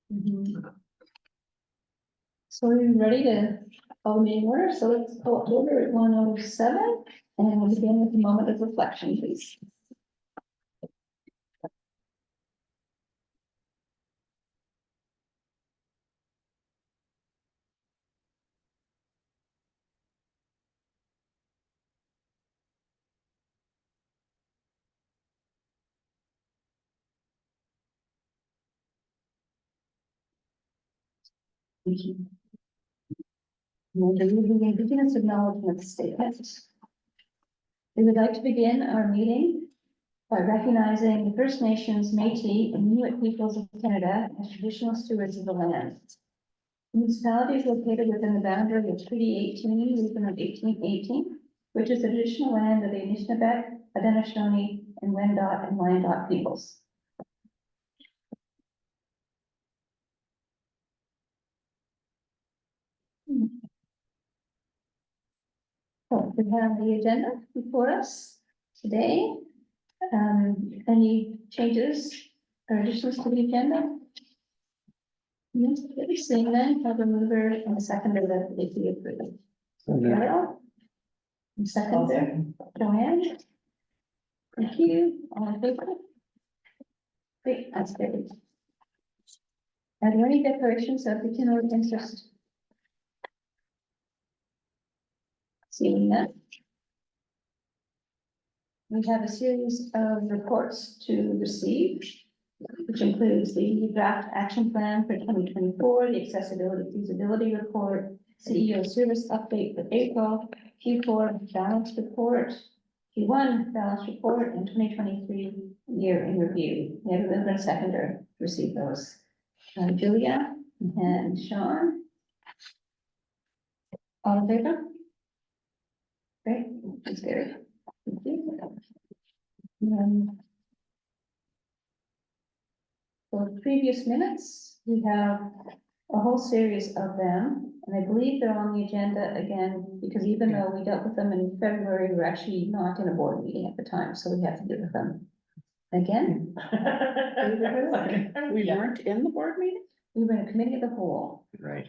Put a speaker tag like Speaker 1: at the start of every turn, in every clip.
Speaker 1: So we're ready to call the meeting order, so let's call it order at 1:07, and we'll begin with a moment of reflection, please. Thank you. And the Indigenous Acknowledgement Statement. We would like to begin our meeting by recognizing the First Nations, Métis, and Inuit peoples of Canada as traditional stewards of the land. The municipality is located within the boundary of Treaty 18, Region of 1818, which is the traditional land of the Anishinaabe, Haudenosaunee, and Wendat and Wyandot peoples. So we have the agenda before us today. Any changes or additions to the agenda? Yes, seeing then, have a mover and a seconder that they be approved. Carol? And seconder, Joanne? Thank you. All in favor? Great, that's good. Are there any declarations of particular interest? Seeing that. We have a series of reports to receive, which includes the draft action plan for 2024, the accessibility feasibility report, CEO service update for April, Q4 balance report, Q1 balance report, and 2023 year in review. We have a mover and seconder to receive those. Julia and Sean. All in favor? Great, that's good. Thank you. For previous minutes, we have a whole series of them, and I believe they're on the agenda again, because even though we dealt with them in February, we're actually not in a board meeting at the time, so we have to deal with them again.
Speaker 2: We weren't in the board meeting?
Speaker 1: We were in a committee of the whole,
Speaker 2: Right.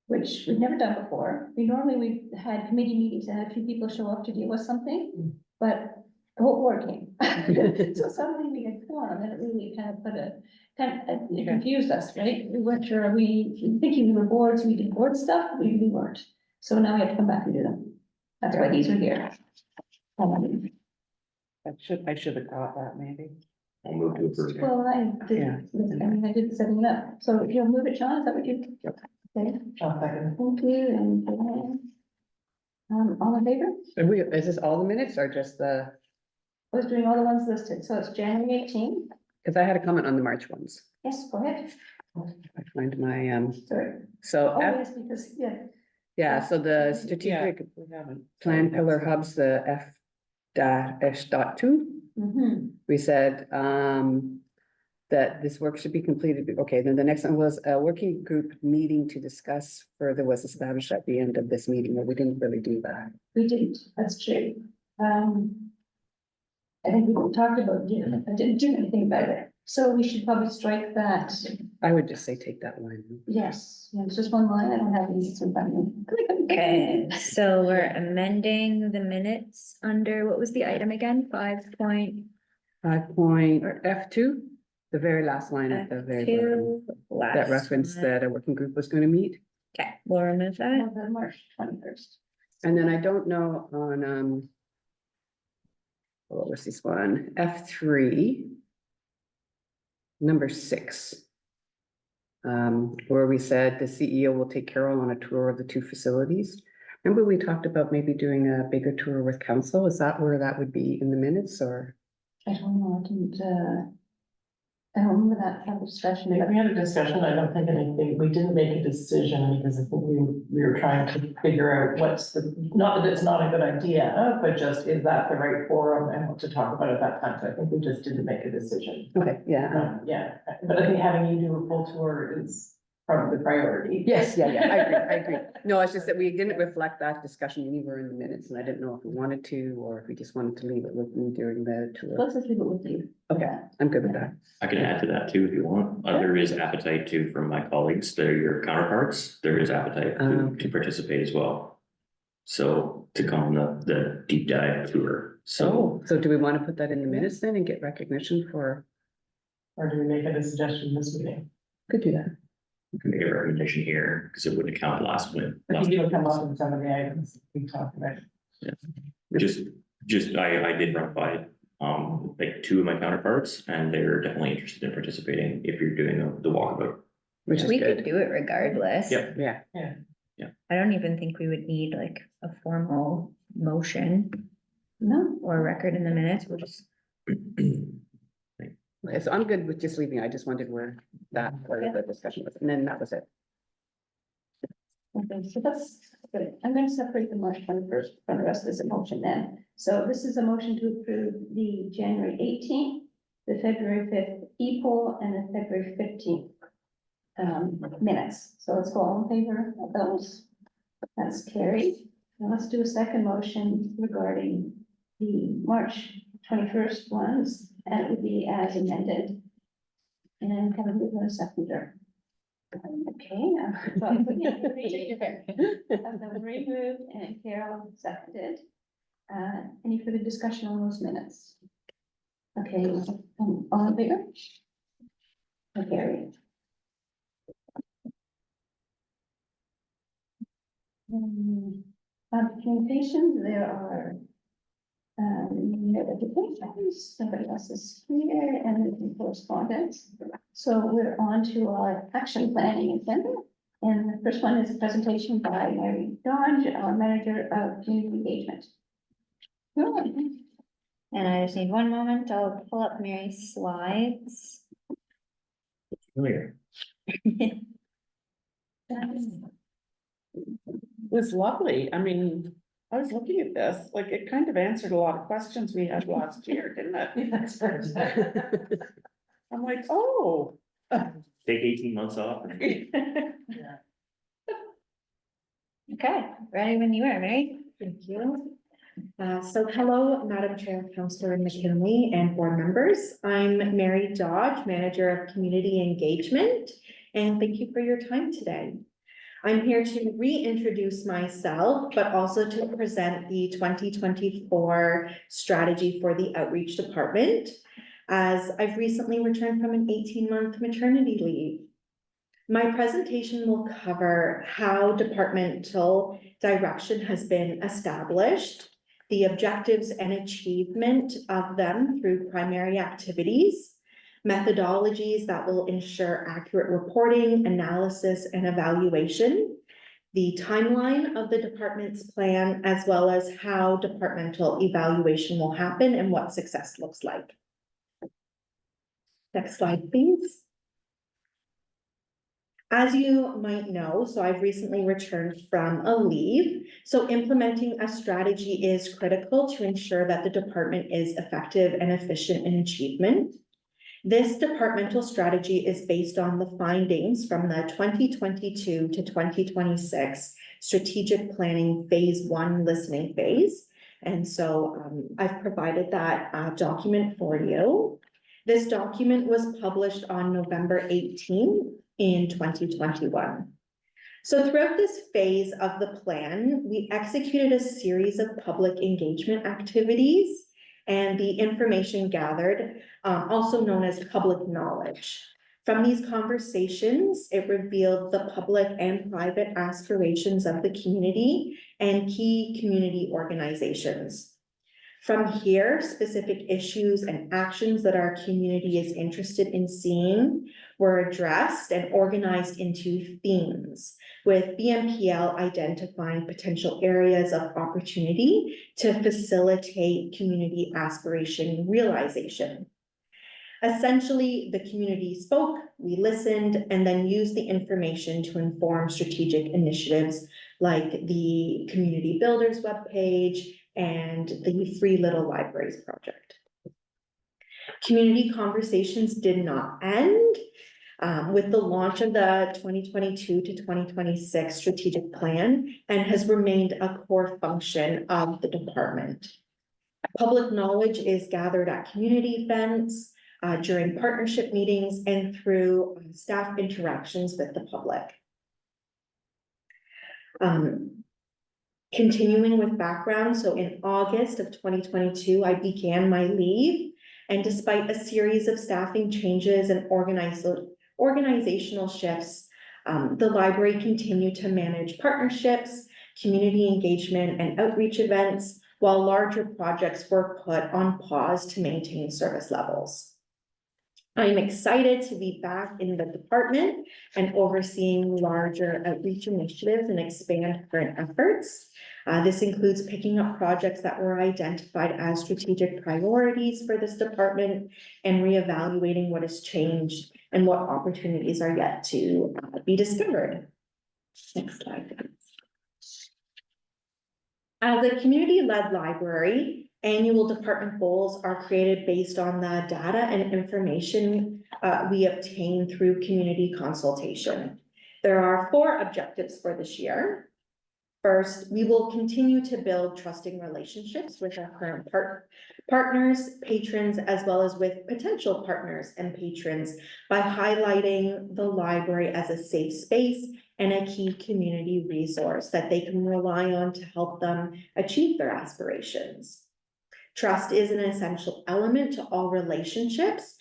Speaker 1: which we've never done before. We've had committee meetings and had a few people show up to deal with something, but the whole board came. So suddenly we had quorum, and it really kind of it confused us, right? We weren't sure, are we thinking we were boards, we did board stuff, we really weren't. So now we have to come back and do them. That's why these are here.
Speaker 2: I should have caught that maybe.
Speaker 3: I'll move to approve.
Speaker 1: Well, I did,
Speaker 2: Yeah.
Speaker 1: I did setting it up. So if you'll move it, Sean, is that what you? Okay,
Speaker 2: I'll second.
Speaker 1: thank you, and Joanne. All in favor?
Speaker 2: Is this all the minutes or just the,
Speaker 1: I was doing all the ones listed, so it's January 18th.
Speaker 2: because I had a comment on the March ones.
Speaker 1: Yes, go ahead.
Speaker 2: I find my,
Speaker 1: Sorry.
Speaker 2: so,
Speaker 1: Oh, yes, because,
Speaker 2: yeah, so the strategic plan pillar hubs, the F-2. We said, that this work should be completed. Okay, then the next one was a working group meeting to discuss further was established at the end of this meeting, but we didn't really do that.
Speaker 1: we didn't, that's true. I think we talked about doing it, but didn't do anything about it. So we should probably strike that.
Speaker 2: I would just say take that line.
Speaker 1: Yes, yeah, it's just one line. I don't have these in front of me.
Speaker 4: Okay, so we're amending the minutes under, what was the item again? 5.2,
Speaker 2: 5 F2, the very last line at the very bottom, that reference that a working group was going to meet.
Speaker 4: Okay, we'll remove that.
Speaker 1: The March 21st.
Speaker 2: And then I don't know on, what was this one? F3, number 6. Where we said the CEO will take Carol on a tour of the 2 facilities. Remember we talked about maybe doing a bigger tour with council? Is that where that would be in the minutes or?
Speaker 1: I don't know, I don't remember that kind of discussion.
Speaker 5: We had a discussion, I don't think anything, we didn't make a decision because I think we were trying to figure out what's the, not that it's not a good idea, but just is that the right forum and what to talk about at that time, so I think we just didn't make a decision.
Speaker 2: Okay, yeah.
Speaker 5: Yeah, but I think having you do a full tour is from the priority.
Speaker 2: Yes, yeah, I agree. No, it's just that we didn't reflect that discussion anywhere in the minutes, and I didn't know if we wanted to, or if we just wanted to leave it with me during the tour.
Speaker 1: Let's just leave it with you.
Speaker 2: Okay, I'm good with that.
Speaker 3: I can add to that too, if you want. There is appetite too from my colleagues, they're your counterparts, there is appetite to participate as well. So to come on the deep dive tour, so.
Speaker 2: So do we want to put that in the minutes then and get recognition for,
Speaker 5: Or do we make it a suggestion this meeting?
Speaker 2: could do that.
Speaker 3: We can make a recommendation here, because it wouldn't count last minute.
Speaker 5: I think it'll come up in some of the items we talked about.
Speaker 3: Just, I did run by, like two of my counterparts, and they're definitely interested in participating if you're doing the walkabout.
Speaker 2: Which is
Speaker 4: We could
Speaker 2: good.
Speaker 4: do it regardless.
Speaker 3: Yep.
Speaker 2: Yeah,
Speaker 4: I don't even think we would need like a formal motion
Speaker 1: No,
Speaker 4: or record in the minutes. We'll just,
Speaker 2: okay, so I'm good with just leaving. I just wondered where that part of the discussion was, and then that was it.
Speaker 1: okay, so that's good. I'm gonna separate the March 21st from the rest of this motion then. So this is a motion to approve the January 18th, the February 5th e-poll, and the February 15th minutes. So let's go all in favor of those. That's carried. Now let's do a second motion regarding the March 21st ones, and it would be as amended. And have a move on a seconder. Okay. Marie moved and Carol seconded. Any further discussion on those minutes? Okay, all in favor? Okay. Communications, there are notifications, somebody else is here, and correspondence. So we're on to our action planning agenda. And the first one is a presentation by Mary Dodge, our manager of community engagement. Good.
Speaker 4: and I just need one moment. I'll pull up Mary's slides.
Speaker 3: Familiar.
Speaker 6: It was lovely. I mean, I was looking at this, like, it kind of answered a lot of questions we had last year, didn't it?
Speaker 5: That's right.
Speaker 6: I'm like, oh.
Speaker 3: Take 18 months off.
Speaker 4: Okay, ready when you are, Mary.
Speaker 7: Thank you. So hello, Madam Chair, Councillor McKinley, and board members. I'm Mary Dodge, Manager of Community Engagement, and thank you for your time today. I'm here to reintroduce myself, but also to present the 2024 strategy for the Outreach Department, as I've recently returned from an 18-month maternity leave. My presentation will cover how departmental direction has been established, the objectives and achievement of them through primary activities, methodologies that will ensure accurate reporting, analysis, and evaluation, the timeline of the department's plan, as well as how departmental evaluation will happen and what success looks like. Next slide, please. As you might know, so I've recently returned from a leave. So implementing a strategy is critical to ensure that the department is effective and efficient in achievement. This departmental strategy is based on the findings from the 2022 to 2026 strategic planning phase 1 listening phase. And so I've provided that document for you. This document was published on November 18th in 2021. So throughout this phase of the plan, we executed a series of public engagement activities and the information gathered, also known as public knowledge. From these conversations, it revealed the public and private aspirations of the community and key community organizations. From here, specific issues and actions that our community is interested in seeing were addressed and organized into themes, with BMPL identifying potential areas of opportunity to facilitate community aspiration realization. Essentially, the community spoke, we listened, and then used the information to inform strategic initiatives like the Community Builders webpage and the Free Little Libraries project. Community conversations did not end. with the launch of the 2022 to 2026 strategic plan and has remained a core function of the department. Public knowledge is gathered at community events, during partnership meetings and through staff interactions with the public. Continuing with background, so in August of 2022, I began my leave, and despite a series of staffing changes and organizational shifts, the library continued to manage partnerships, community engagement, and outreach events, while larger projects were put on pause to maintain service levels. I'm excited to be back in the department and overseeing larger outreach initiatives and expand current efforts. This includes picking up projects that were identified as strategic priorities for this department and reevaluating what has changed and what opportunities are yet to be discovered. Next slide, please. As a community-led library, annual department goals are created based on the data and information we obtain through community consultation. There are 4 objectives for this year. First, we will continue to build trusting relationships with our current partners, patrons, as well as with potential partners and patrons by highlighting the library as a safe space and a key community resource that they can rely on to help them achieve their aspirations. Trust is an essential element to all relationships,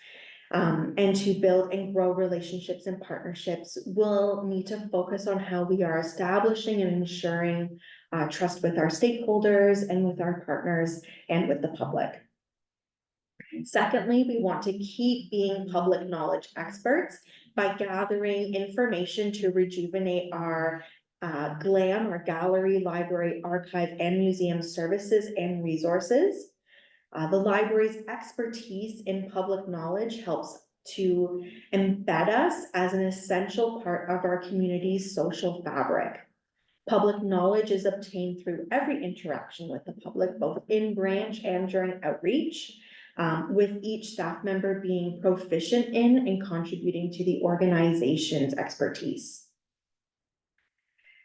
Speaker 7: and to build and grow relationships and partnerships, we'll need to focus on how we are establishing and ensuring trust with our stakeholders and with our partners and with the public. Secondly, we want to keep being public knowledge experts by gathering information to rejuvenate our GLAM, our gallery, library, archive, and museum services and resources. The library's expertise in public knowledge helps to embed us as an essential part of our community's social fabric. Public knowledge is obtained through every interaction with the public, both in branch and during outreach, with each staff member being proficient in and contributing to the organization's expertise.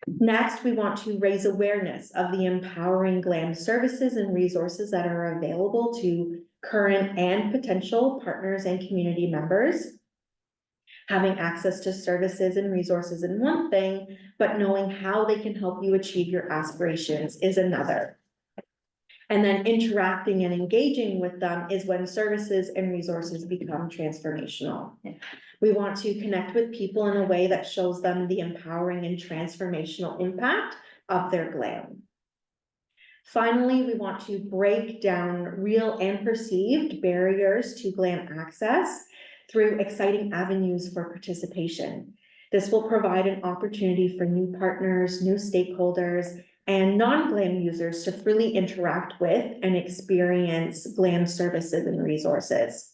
Speaker 7: Next, we want to raise awareness of the empowering GLAM services and resources that are available to current and potential partners and community members. Having access to services and resources is one thing, but knowing how they can help you achieve your aspirations is another. And then interacting and engaging with them is when services and resources become transformational. We want to connect with people in a way that shows them the empowering and transformational impact of their GLAM. Finally, we want to break down real and perceived barriers to GLAM access through exciting avenues for participation. This will provide an opportunity for new partners, new stakeholders, and non-GLAM users to freely interact with and experience GLAM services and resources.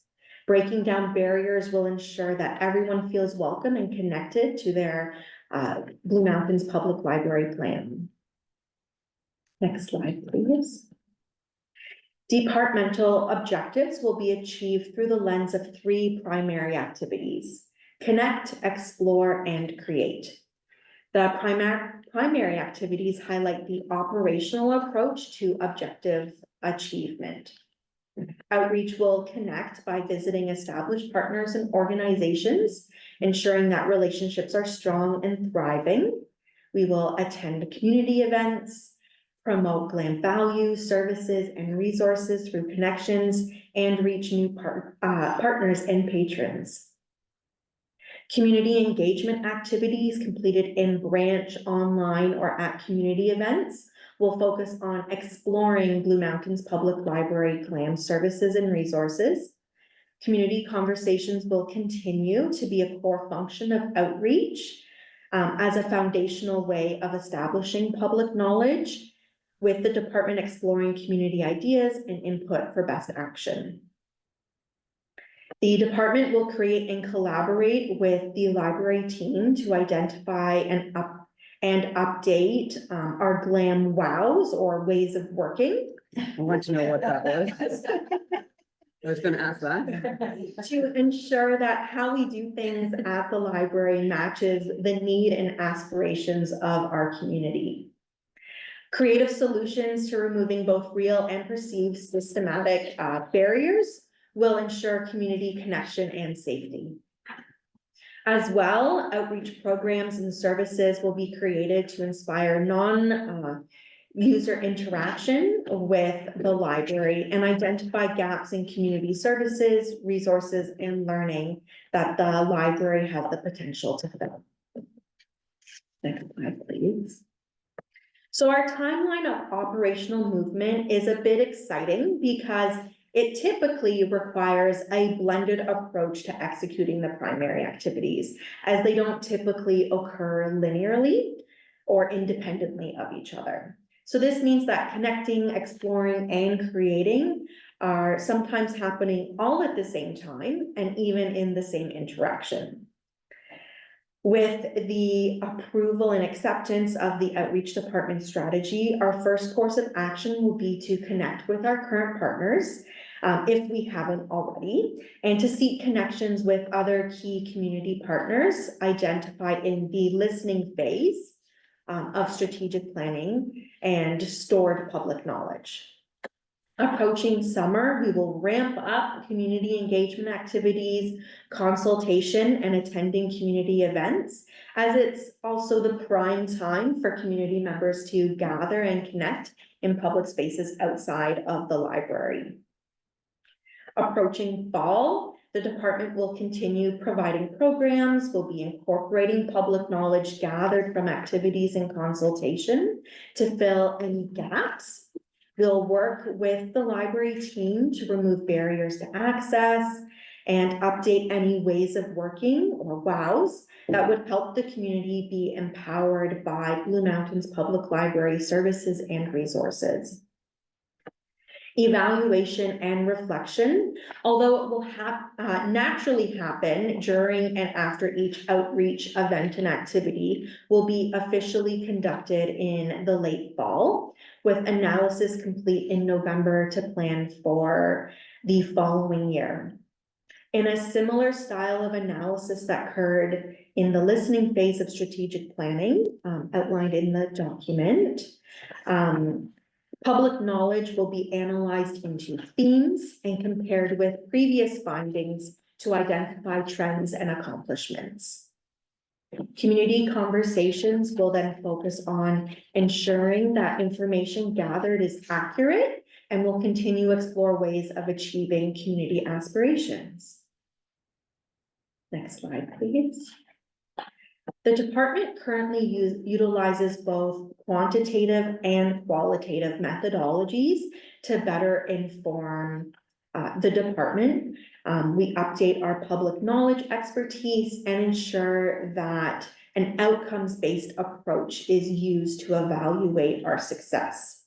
Speaker 7: Breaking down barriers will ensure that everyone feels welcome and connected to their Blue Mountains Public Library plan. Next slide, please. Departmental objectives will be achieved through the lens of 3 primary activities: connect, explore, and create. The primary activities highlight the operational approach to objective achievement. Outreach will connect by visiting established partners and organizations, ensuring that relationships are strong and thriving. We will attend community events, promote GLAM values, services, and resources through connections, and reach new partners and patrons. Community engagement activities completed in branch, online, or at community events will focus on exploring Blue Mountains Public Library GLAM services and resources. Community conversations will continue to be a core function of outreach as a foundational way of establishing public knowledge, with the department exploring community ideas and input for best action. The department will create and collaborate with the library team to identify and update our GLAM wows or ways of working.
Speaker 2: I want to know what that was. I was gonna ask that.
Speaker 7: to ensure that how we do things at the library matches the need and aspirations of our community. Creative solutions to removing both real and perceived systematic barriers will ensure community connection and safety. As well, outreach programs and services will be created to inspire user interaction with the library and identify gaps in community services, resources, and learning that the library has the potential to fill. Next slide, please. So our timeline of operational movement is a bit exciting because it typically requires a blended approach to executing the primary activities, as they don't typically occur linearly or independently of each other. So this means that connecting, exploring, and creating are sometimes happening all at the same time and even in the same interaction. With the approval and acceptance of the outreach department strategy, our first course of action will be to connect with our current partners, if we haven't already, and to seek connections with other key community partners identified in the listening phase of strategic planning and stored public knowledge. Approaching summer, we will ramp up community engagement activities, consultation, and attending community events, as it's also the prime time for community members to gather and connect in public spaces outside of the library. Approaching fall, the department will continue providing programs, will be incorporating public knowledge gathered from activities and consultation to fill any gaps. We'll work with the library team to remove barriers to access and update any ways of working or WOWs that would help the community be empowered by Blue Mountains Public Library services and resources. Evaluation and reflection, although it will naturally happen during and after each outreach event and activity, will be officially conducted in the late fall, with analysis complete in November to plan for the following year. In a similar style of analysis that occurred in the listening phase of strategic planning, outlined in the document, public knowledge will be analyzed into themes and compared with previous findings to identify trends and accomplishments. Community conversations will then focus on ensuring that information gathered is accurate and will continue to explore ways of achieving community aspirations. Next slide, please. The department currently utilizes both quantitative and qualitative methodologies to better inform the department. We update our public knowledge expertise and ensure that an outcomes-based approach is used to evaluate our success.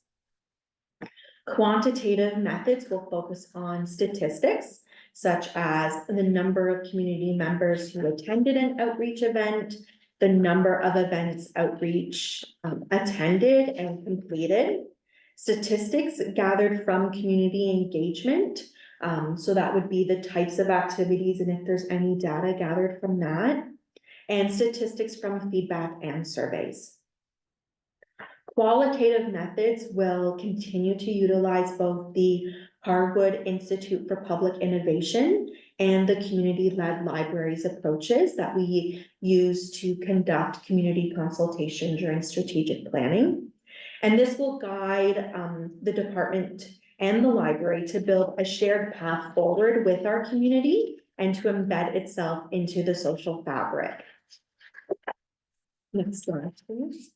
Speaker 7: Quantitative methods will focus on statistics, such as the number of community members who attended an outreach event, the number of events outreach attended and completed, statistics gathered from community engagement. So that would be the types of activities and if there's any data gathered from that, and statistics from feedback and surveys. Qualitative methods will continue to utilize both the Harwood Institute for Public Innovation and the community-led libraries approaches that we use to conduct community consultation during strategic planning. And this will guide the department and the library to build a shared path forward with our community and to embed itself into the social fabric. Next slide, please.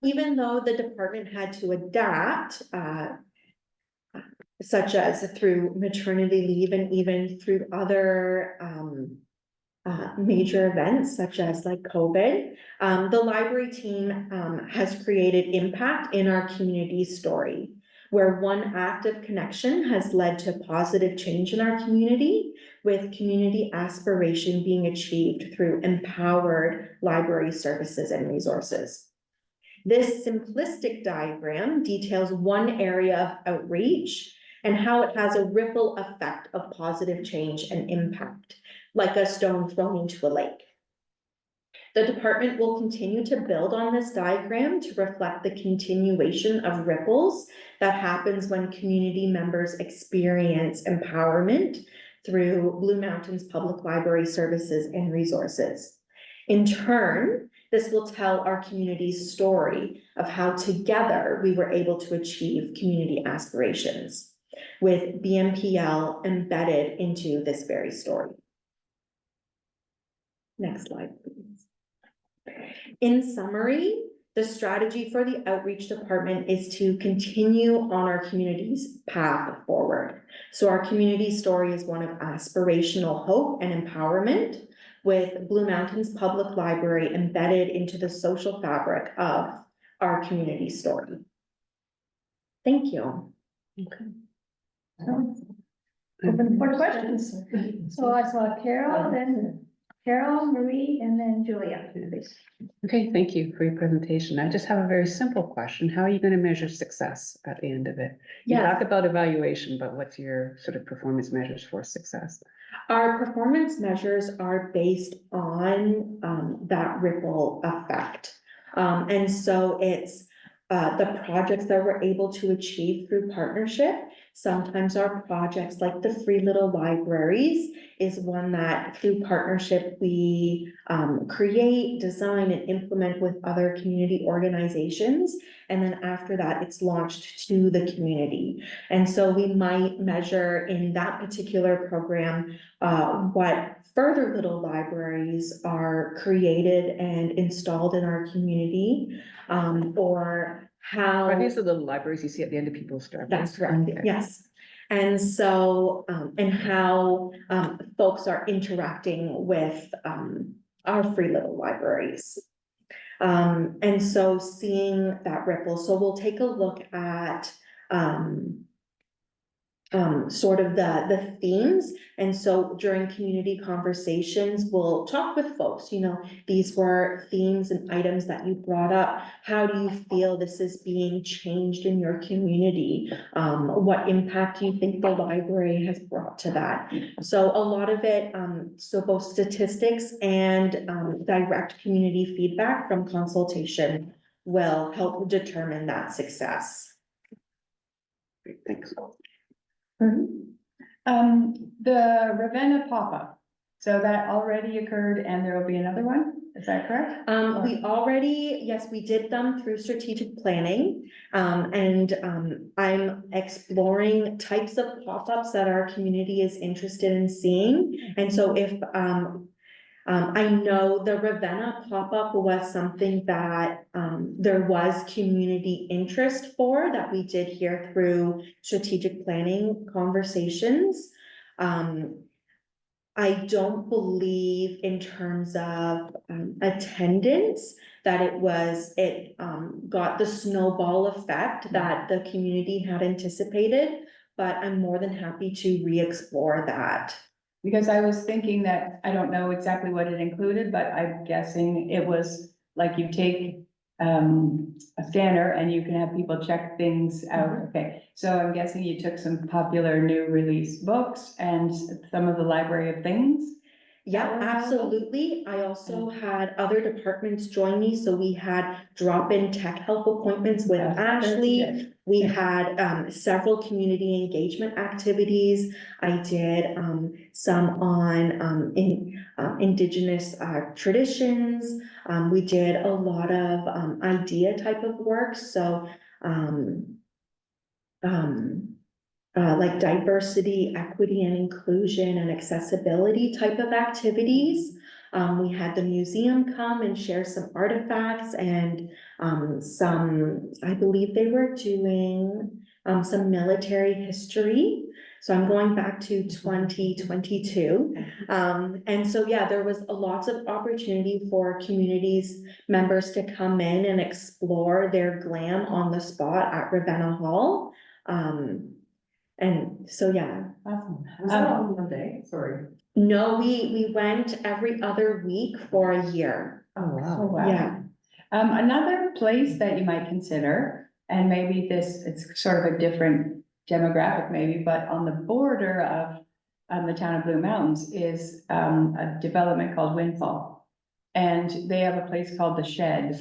Speaker 7: Even though the department had to adapt, such as through maternity leave and even through other major events such as like COVID, the library team has created impact in our community story, where one act of connection has led to positive change in our community, with community aspiration being achieved through empowered library services and resources. This simplistic diagram details one area of outreach and how it has a ripple effect of positive change and impact, like a stone thrown into a lake. The department will continue to build on this diagram to reflect the continuation of ripples that happens when community members experience empowerment through Blue Mountains Public Library services and resources. In turn, this will tell our community's story of how together we were able to achieve community aspirations, with BMPL embedded into this very story. Next slide, please. In summary, the strategy for the outreach department is to continue on our community's path forward. So our community story is one of aspirational hope and empowerment, with Blue Mountains Public Library embedded into the social fabric of our community story. Thank you.
Speaker 1: Open for questions. So I saw Carol, then Carol, Marie, and then Julia, please.
Speaker 2: Okay, thank you for your presentation. I just have a very simple question. How are you gonna measure success at the end of it? You
Speaker 7: Yeah.
Speaker 2: talk about evaluation, but what's your sort of performance measures for success?
Speaker 7: Our performance measures are based on that ripple effect. And so it's the projects that we're able to achieve through partnership. Sometimes our projects, like the Free Little Libraries, is one that through partnership we create, design, and implement with other community organizations. And then after that, it's launched to the community. And so we might measure in that particular program what further little libraries are created and installed in our community, or how.
Speaker 2: Are these the little libraries you see at the end of people's driveways?
Speaker 7: That's correct,
Speaker 2: Okay.
Speaker 7: yes. And so, and how folks are interacting with our Free Little Libraries. And so seeing that ripple, so we'll take a look at sort of the themes. And so during community conversations, we'll talk with folks, you know, these were themes and items that you brought up. How do you feel this is being changed in your community? What impact do you think the library has brought to that? So a lot of it, so both statistics and direct community feedback from consultation will help determine that success.
Speaker 2: Great, thanks.
Speaker 8: The Ravenna pop-up, so that already occurred and there will be another one, is that correct?
Speaker 7: We already, yes, we did them through strategic planning. I'm exploring types of pop-ups that our community is interested in seeing. And so if, I know the Ravenna pop-up was something that, there was community interest for, that we did hear through strategic planning conversations. I don't believe in terms of attendance that it got the snowball effect that the community had anticipated, but I'm more than happy to re-explore that.
Speaker 8: Because I was thinking that, I don't know exactly what it included, but I'm guessing it was like you take a scanner and you can have people check things out, okay? So I'm guessing you took some popular new release books and some of the Library of Things?
Speaker 7: Yeah, absolutely. I also had other departments join me, so we had drop-in tech help appointments with Ashley. We had several community engagement activities. I did some on Indigenous traditions. We did a lot of idea type of work, so like diversity, equity, and inclusion and accessibility type of activities. We had the museum come and share some artifacts and some, I believe they were doing some military history. So I'm going back to 2022. And so, yeah, there was lots of opportunity for communities members to come in and explore their glam on the spot at Ravenna Hall. And so, yeah.
Speaker 5: Awesome. Was that on one day? Sorry.
Speaker 7: No, we went every other week for a year.
Speaker 5: Oh, wow.
Speaker 8: Oh, wow.
Speaker 7: Yeah.
Speaker 8: Another place that you might consider, and maybe this, it's sort of a different demographic maybe, but on the border of the town of Blue Mountains is a development called Windfall. And they have a place called The Shed.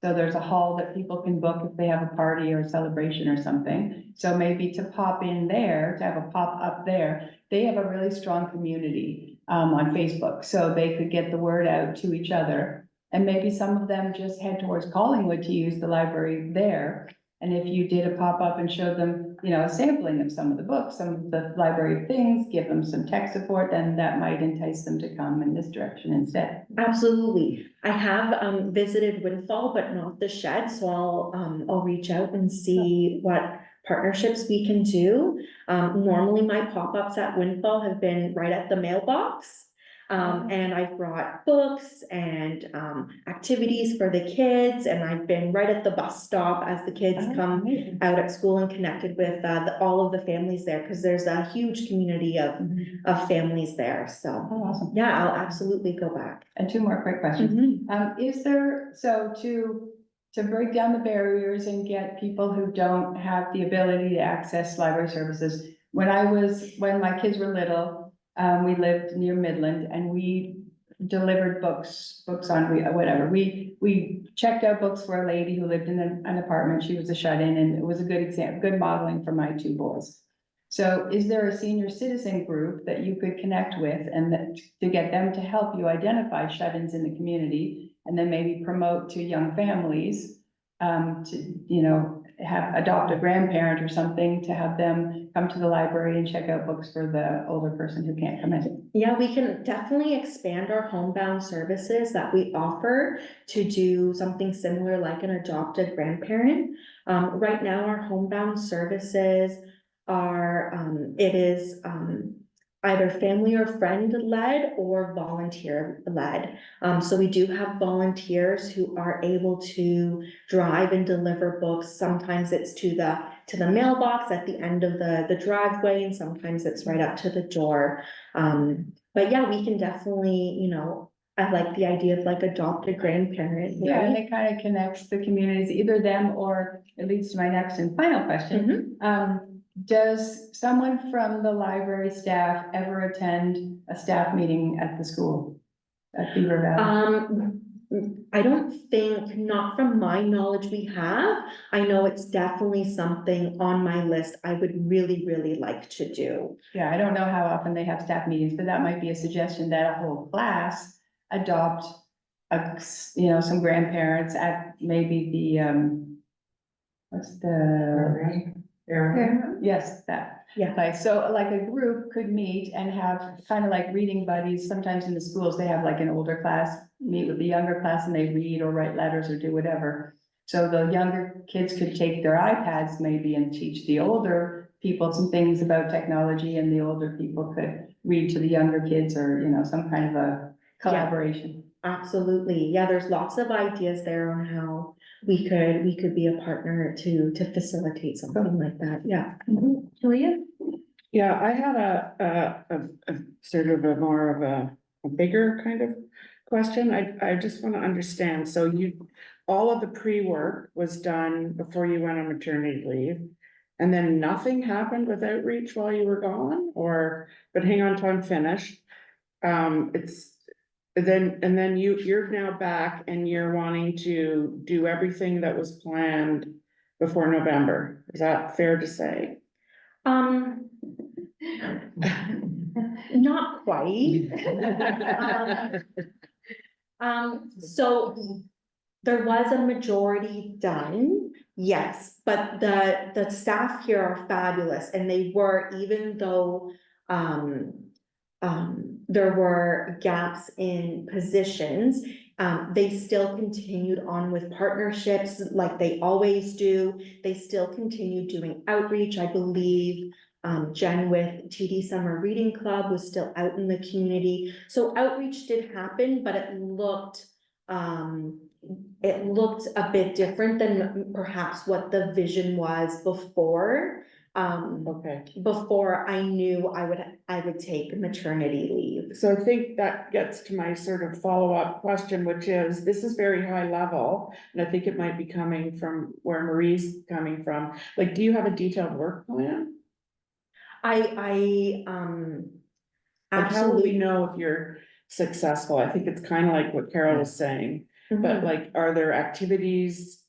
Speaker 8: So there's a hall that people can book if they have a party or a celebration or something. So maybe to pop in there, to have a pop up there, they have a really strong community on Facebook. So they could get the word out to each other. And maybe some of them just head towards Collingwood to use the library there. And if you did a pop-up and showed them, you know, a sampling of some of the books, some of the library things, give them some tech support, then that might entice them to come in this direction instead.
Speaker 7: Absolutely. I have visited Windfall, but not the Shed, so I'll reach out and see what partnerships we can do. Normally my pop-ups at Windfall have been right at the mailbox. And I've brought books and activities for the kids, and I've been right at the bus stop as the kids come out at school and connected with all of the families there, because there's a huge community of families there, so.
Speaker 8: Oh, awesome.
Speaker 7: Yeah, I'll absolutely go back.
Speaker 8: And two more quick questions. Is there, so to break down the barriers and get people who don't have the ability to access library services, when my kids were little, we lived near Midland and we delivered books on whatever. We checked out books for a lady who lived in an apartment. She was a shut-in, and it was a good example, good modeling for my two boys. So is there a senior citizen group that you could connect with and that to get them to help you identify shut-ins in the community and then maybe promote to young families to, you know, adopt a grandparent or something to have them come to the library and check out books for the older person who can't come in?
Speaker 7: Yeah, we can definitely expand our homebound services that we offer to do something similar like an adopted grandparent. Right now, our homebound services are, it is, either family or friend led or volunteer led. So we do have volunteers who are able to drive and deliver books. Sometimes it's to the mailbox at the end of the driveway, and sometimes it's right up to the door. But yeah, we can definitely, you know, I like the idea of like adopted grandparent.
Speaker 8: Yeah, and
Speaker 7: right?
Speaker 8: it kind of connects the communities, either them or it leads to my next and final question. Does someone from the library staff ever attend a staff meeting at the school? At Beaver Valley?
Speaker 7: I don't think, not from my knowledge we have. I know it's definitely something on my list I would really, really like to do.
Speaker 8: Yeah, I don't know how often they have staff meetings, but that might be a suggestion that a whole class adopt some grandparents at maybe the, what's the? Yes, that.
Speaker 7: Yeah.
Speaker 8: Like, so like a group could meet and have kind of like reading buddies. Sometimes in the schools, they have like an older class meet with the younger class and they read or write letters or do whatever. So the younger kids could take their iPads maybe and teach the older people some things about technology, and the older people could read to the younger kids, or, you know, some kind of a collaboration.
Speaker 7: Absolutely. Yeah, there's lots of ideas there on how we could be a partner to facilitate something like that. Yeah.
Speaker 1: Julia?
Speaker 6: Yeah, I had a sort of a more of a bigger kind of question. I just want to understand. So all of the pre-work was done before you went on maternity leave, and then nothing happened with outreach while you were gone, but hang on till I'm finished. Then you're now back and you're wanting to do everything that was planned before November. Is that fair to say?
Speaker 7: Not quite. So there was a majority done, yes, but the staff here are fabulous, and they were, even though there were gaps in positions, they still continued on with partnerships like they always do. They still continued doing outreach. I believe Jen with TD Summer Reading Club was still out in the community. So outreach did happen, but it looked a bit different than perhaps what the vision was before.
Speaker 6: Okay.
Speaker 7: Before I knew I would take maternity leave.
Speaker 6: So I think that gets to my sort of follow-up question, which is, this is very high level, and I think it might be coming from where Marie's coming from. Like, do you have a detailed work plan? Like, how will we
Speaker 7: Absolutely.
Speaker 6: know if you're successful? I think it's kind of like what Carol was saying, but
Speaker 7: Mhm.
Speaker 6: like, are there activities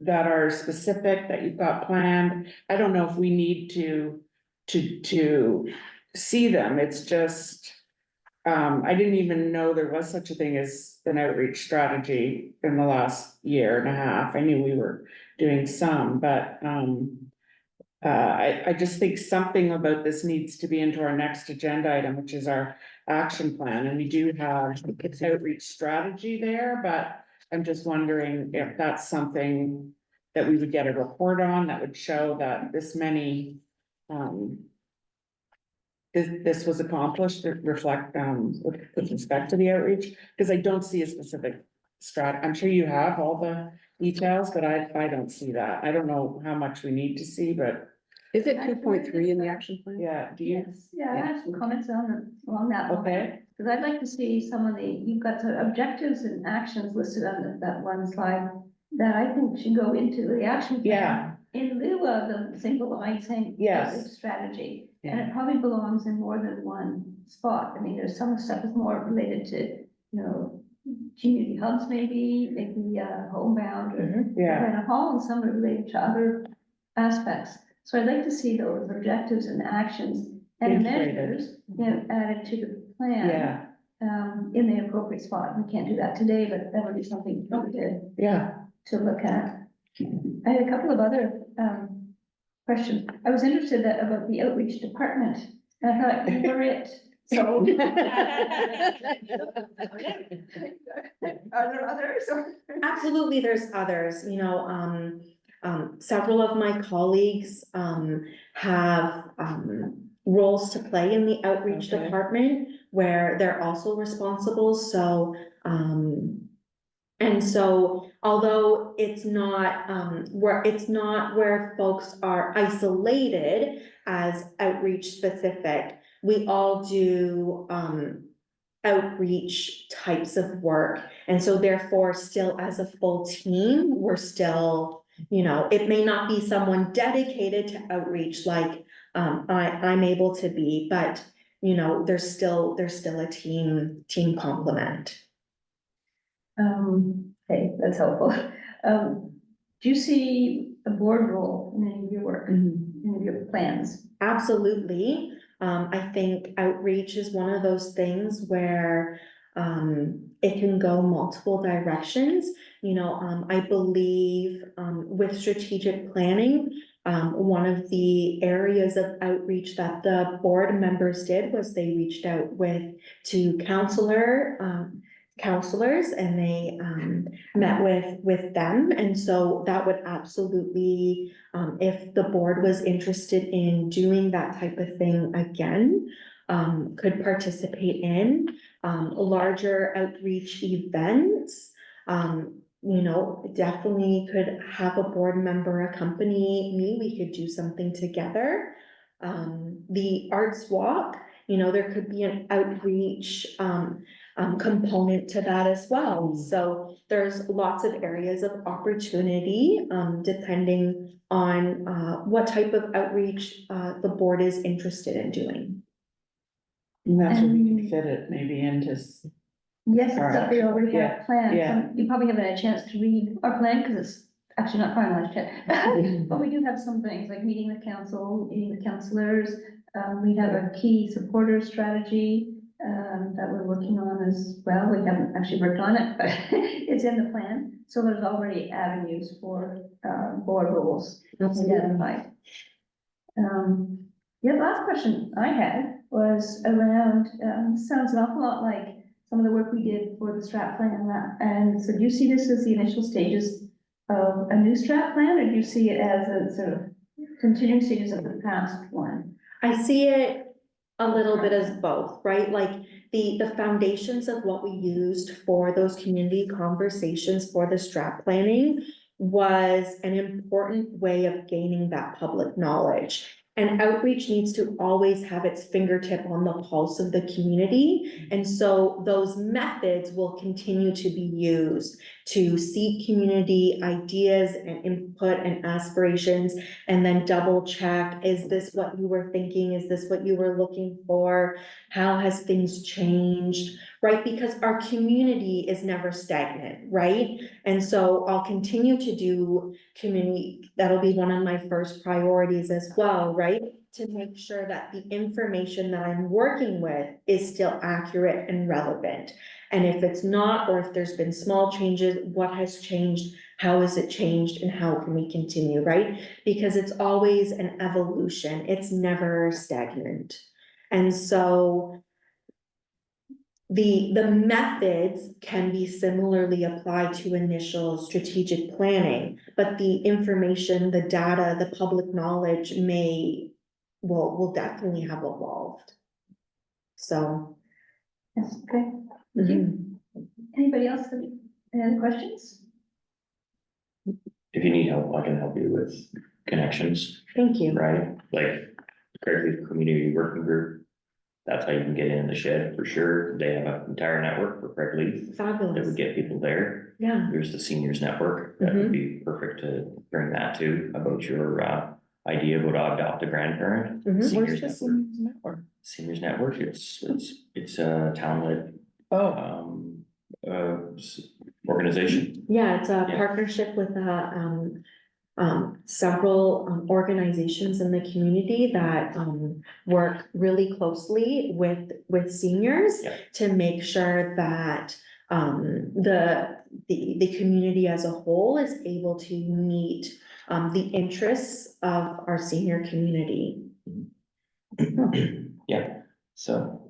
Speaker 6: that are specific that you've got planned? I don't know if we need to see them. It's just, I didn't even know there was such a thing as an outreach strategy in the last year and a half. I knew we were doing some, but, I just think something about this needs to be into our next agenda item, which is our action plan, and we do have outreach strategy there, but I'm just wondering if that's something that we would get a report on that would show that this many, this was accomplished to reflect, with respect to the outreach, because I don't see a specific I'm sure you have all the details, but I don't see that. I don't know how much we need to see, but
Speaker 2: Is it 2.3 in the action plan?
Speaker 6: yeah, do you?
Speaker 1: Yes, yeah, I have some comments along that line.
Speaker 6: Okay,
Speaker 1: Because I'd like to see some of you've got the objectives and actions listed on that one slide that I think should go into the action plan.
Speaker 6: yeah,
Speaker 1: In lieu of the single line saying.
Speaker 6: Yes.
Speaker 1: outreach Strategy, and
Speaker 6: yeah,
Speaker 1: it probably belongs in more than one spot. I mean, there's some stuff that's more related to, community hubs maybe, homebound or
Speaker 6: yeah,
Speaker 1: kind of hall, and some are related to other aspects. So I'd like to see those objectives and actions and
Speaker 6: Integrated.
Speaker 1: measures, added to the plan.
Speaker 6: yeah,
Speaker 1: In the appropriate spot. We can't do that today, but that would be something
Speaker 6: yeah.
Speaker 1: to look at. I had a couple of other, questions. I was interested about the outreach department. I thought you were it, so. Are there others or?
Speaker 7: Absolutely, there's others, several of my colleagues, have, roles to play in the outreach
Speaker 6: Okay.
Speaker 7: department where they're also responsible, so, and so, although it's not where folks are isolated as outreach specific, we all do, outreach types of work. And so therefore, still as a full team, we're still, it may not be someone dedicated to outreach like I'm able to be, but there's still a team complement.
Speaker 1: Okay, that's helpful. Do you see a board role in any of your work, in any of your plans?
Speaker 7: Absolutely. I think outreach is one of those things where it can go multiple directions. I believe with strategic planning, one of the areas of outreach that the board members did was they reached out to counselors and they met with them. And so that would absolutely, if the board was interested in doing that type of thing again, could participate in larger outreach events. Definitely could have a board member accompany me. We could do something together. The arts walk, there could be an outreach component to that as well. So there's lots of areas of opportunity, depending on what type of outreach the board is interested in doing.
Speaker 6: And that's where we can fit it maybe into.
Speaker 1: Yes, it's stuff we already
Speaker 6: Yeah,
Speaker 1: have planned.
Speaker 6: yeah.
Speaker 1: You probably haven't had a chance to read our plan because it's actually not finalized yet. But we do have some things like meeting the council, meeting the councilors. We have a key supporter strategy that we're working on as well. We haven't actually worked on it, but it's in the plan. So there's already avenues for board roles identified. The last question I had was around, sounds an awful lot like some of the work we did for the strat plan and that. And so do you see this as the initial stages of a new strat plan, or do you see it as a sort of continuing stages of the past one?
Speaker 7: I see it a little bit as both, right? Like the foundations of what we used for those community conversations for the strat planning was an important way of gaining that public knowledge. And outreach needs to always have its fingertip on the pulse of the community. And so those methods will continue to be used to seek community ideas and input and aspirations, and then double check, is this what you were thinking? Is this what you were looking for? How has things changed, right? Because our community is never stagnant, right? And so I'll continue to do community, that'll be one of my first priorities as well, right? To make sure that the information that I'm working with is still accurate and relevant. And if it's not, or if there's been small changes, what has changed? How has it changed? And how can we continue, right? Because it's always an evolution. It's never stagnant. And so the methods can be similarly applied to initial strategic planning, but the information, the data, the public knowledge will definitely have evolved. So.
Speaker 1: Yes, okay. Anybody else have any other questions?
Speaker 3: If you need help, I can help you with connections,
Speaker 7: Thank you.
Speaker 3: right? Like Craigleaf Community Working Group. That's how you can get in the shed for sure. They have an entire network for Craigleaf that would
Speaker 7: Fabulous.
Speaker 3: get people there.
Speaker 7: Yeah.
Speaker 3: There's the seniors network. That would be perfect to bring that to about your idea about adopt a grandparent.
Speaker 7: Mhm.
Speaker 3: Seniors
Speaker 6: Where's the
Speaker 3: network.
Speaker 6: Seniors Network?
Speaker 3: Seniors network. It's a townlet
Speaker 6: Oh,
Speaker 3: organization.
Speaker 7: Yeah, it's a
Speaker 3: Yeah.
Speaker 7: partnership with several organizations in the community that work really closely with seniors
Speaker 3: Yeah.
Speaker 7: to make sure that the community as a whole is able to meet the interests of our senior community.
Speaker 3: Yeah, so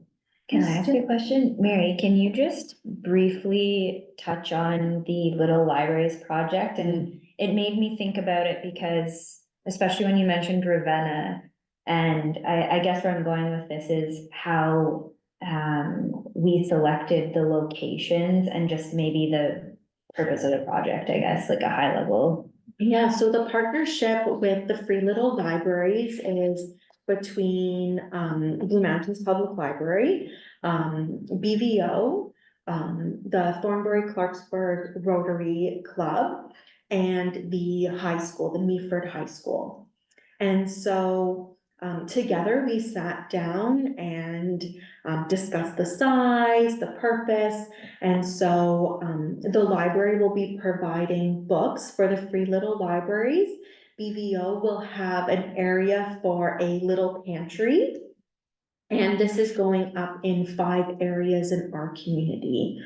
Speaker 4: Can I ask you a question? Mary, can you just briefly touch on the Little Libraries project? And it made me think about it because, especially when you mentioned Ravenna, and I guess where I'm going with this is how we selected the locations and just maybe the purpose of the project, I guess, like a high level.
Speaker 7: Yeah, so the partnership with the Free Little Libraries is between Blue Mountains Public Library, BVO, the Thornbury Clarksburg Rotary Club, and the high school, the Meaford High School. And so together we sat down and discussed the size, the purpose. And so the library will be providing books for the Free Little Libraries. BVO will have an area for a little pantry. And this is going up in 5 areas in our community.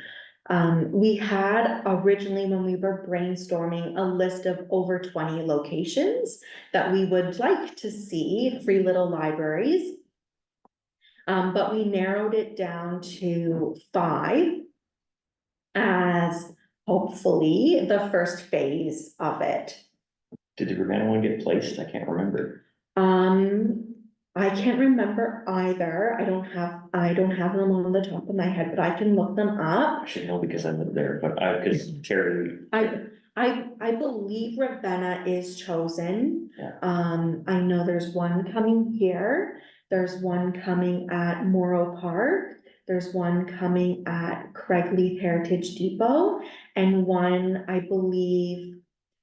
Speaker 7: We had originally, when we were brainstorming, a list of over 20 locations that we would like to see Free Little Libraries. But we narrowed it down to 5 as hopefully the first phase of it.
Speaker 3: did the Ravenna one get placed? I can't remember.
Speaker 7: I can't remember either. I don't have them on the top of my head, but I can look them up.
Speaker 3: I should know because I live there, but because Terry.
Speaker 7: I believe Ravenna is chosen.
Speaker 3: Yeah.
Speaker 7: I know there's one coming here. There's one coming at Morrow Park. There's one coming at Craigleaf Heritage Depot, and one, I believe,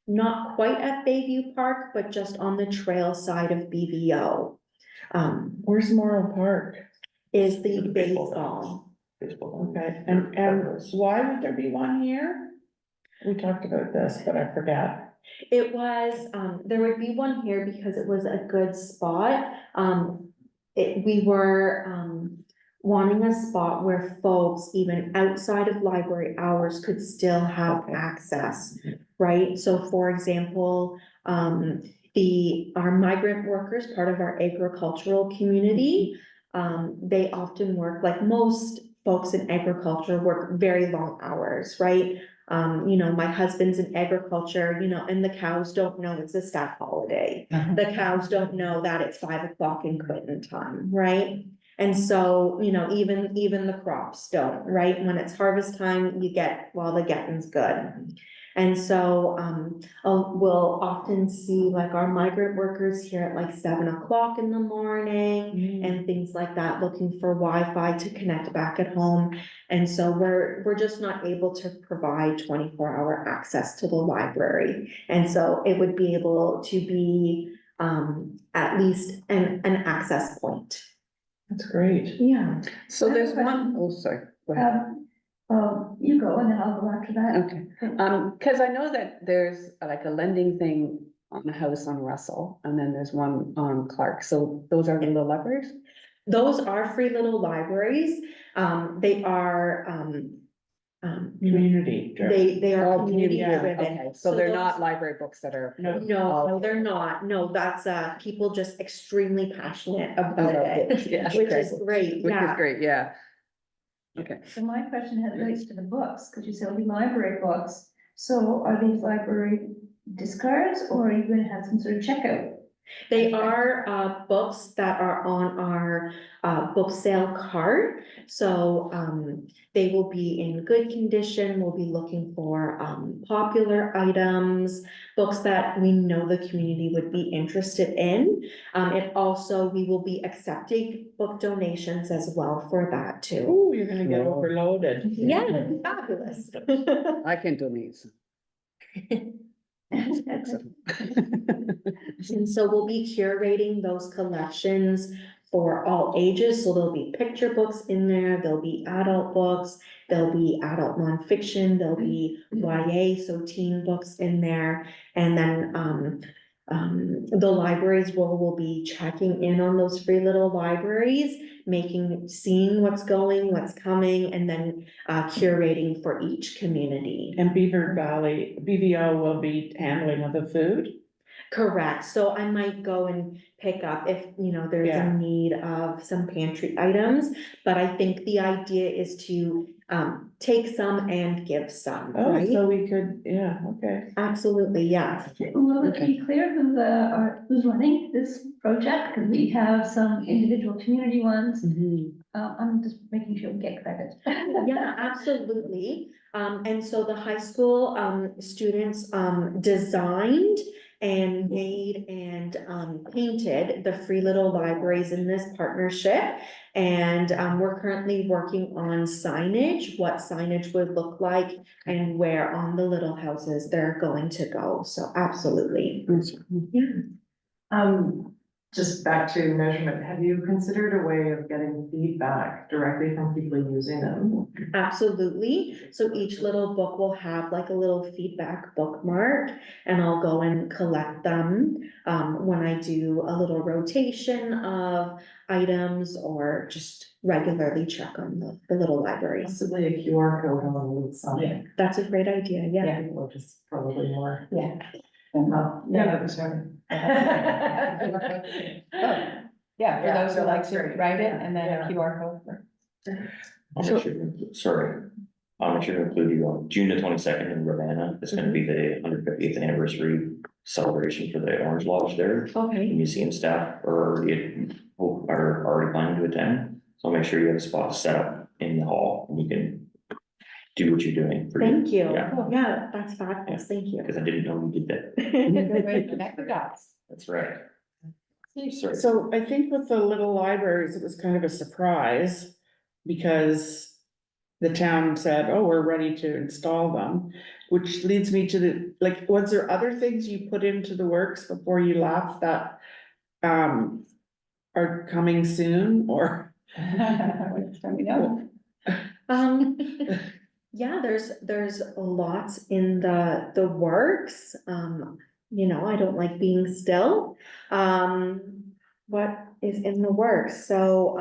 Speaker 7: not quite at Bayview Park, but just on the trail side of BVO.
Speaker 6: where's Morrow Park?
Speaker 7: Is the
Speaker 3: The baseball
Speaker 7: baseball.
Speaker 3: Baseball.
Speaker 6: Okay, and why would there be one here? We talked about this, but I forgot.
Speaker 7: It was, there would be one here because it was a good spot. We were, wanting a spot where folks, even outside of library hours, could still have
Speaker 6: Okay.
Speaker 7: access, right? So for example, our migrant workers, part of our agricultural community, they often work, like most folks in agriculture, work very long hours, right? My husband's in agriculture, and the cows don't know it's a staff holiday. The cows don't know that it's 5 o'clock in quitting time, right? And so, even the crops don't, right? When it's harvest time, the getting's good. And so, we'll often see like our migrant workers here at like 7 o'clock in the morning and things like that, looking for Wi-Fi to connect back at home. And so we're just not able to provide 24-hour access to the library. And so it would be able to be, at least an access point.
Speaker 5: That's great.
Speaker 7: Yeah.
Speaker 2: So there's one, oh, sorry. Go ahead.
Speaker 1: You go and then I'll go after that.
Speaker 2: Okay, because I know that there's like a lending thing on a house on Russell, and then there's one on Clark, so those are the little libraries?
Speaker 7: Those are free little libraries. They are,
Speaker 6: Community.
Speaker 7: they are
Speaker 2: Oh,
Speaker 7: community
Speaker 2: yeah,
Speaker 7: driven.
Speaker 2: okay, so they're
Speaker 7: those-
Speaker 2: not library books that are.
Speaker 7: No, they're not. No, that's, people just extremely passionate about
Speaker 2: About books,
Speaker 7: it,
Speaker 2: yeah,
Speaker 7: which
Speaker 2: okay.
Speaker 7: is great,
Speaker 2: Which is
Speaker 7: yeah.
Speaker 2: great, yeah. Okay,
Speaker 1: So my question relates to the books, because you said it'll be library books. So are these library discards or are you gonna have some sort of checkout?
Speaker 7: They are, books that are on our, book sale card. So, they will be in good condition. We'll be looking for, popular items, books that we know the community would be interested in. It also, we will be accepting book donations as well for that too.
Speaker 6: Oh, you're gonna get
Speaker 2: No.
Speaker 6: overloaded.
Speaker 7: Yeah, fabulous.
Speaker 2: I can donate some. Excellent.
Speaker 7: And so we'll be curating those collections for all ages, so there'll be picture books in there, there'll be adult books, there'll be adult nonfiction, there'll be YA, so teen books in there. And then, the library's role will be checking in on those free little libraries, seeing what's going, what's coming, and then, curating for each community.
Speaker 6: And Beaver Valley, BVO will be handling of the food?
Speaker 7: Correct, so I might go and pick up if, there's a
Speaker 6: Yeah.
Speaker 7: need of some pantry items, but I think the idea is to, take some and give some,
Speaker 6: Oh,
Speaker 7: right?
Speaker 6: so we could, yeah, okay.
Speaker 7: Absolutely, yeah.
Speaker 1: Will it be clear who's running this project? Because we have some individual community ones.
Speaker 2: Mhm.
Speaker 1: I'm just making sure we get credit.
Speaker 7: Yeah, absolutely. And so the high school, students, designed and made and, painted the free little libraries in this partnership. And, we're currently working on signage, what signage would look like and where on the little houses they're going to go. So absolutely. Yeah.
Speaker 5: Just back to measurement, have you considered a way of getting feedback directly from people using them?
Speaker 7: Absolutely. So each little book will have like a little feedback bookmark and I'll go and collect them when I do a little rotation of items or just regularly check on the little libraries.
Speaker 5: Possibly a QR code on the sign.
Speaker 7: That's a great idea, yeah.
Speaker 5: Which is probably more.
Speaker 8: Yeah.
Speaker 5: Yeah, sorry.
Speaker 8: Yeah, for those who like
Speaker 5: that's
Speaker 8: to
Speaker 5: great.
Speaker 8: write it and then
Speaker 5: Yeah.
Speaker 8: a QR code for.
Speaker 3: I'll make sure to include you on June the 22nd in Ravenna. It's gonna be the 150th anniversary celebration for the Orange Lodge there.
Speaker 7: Okay,
Speaker 3: Museum staff are already planning to attend, so I'll make sure you have a spot set up in the hall and you can do what you're doing.
Speaker 7: thank you.
Speaker 3: Yeah,
Speaker 7: Yeah, that's fabulous, thank you.
Speaker 3: because I didn't know you did that.
Speaker 8: Good way to connect the dots.
Speaker 3: That's right. Sorry.
Speaker 6: So I think with the little libraries, it was kind of a surprise because the town said, oh, we're ready to install them, which leads me to was there other things you put into the works before you left that are coming soon or?
Speaker 8: Let me know.
Speaker 7: Yeah, there's lots in the works, I don't like being still. What is in the works? So,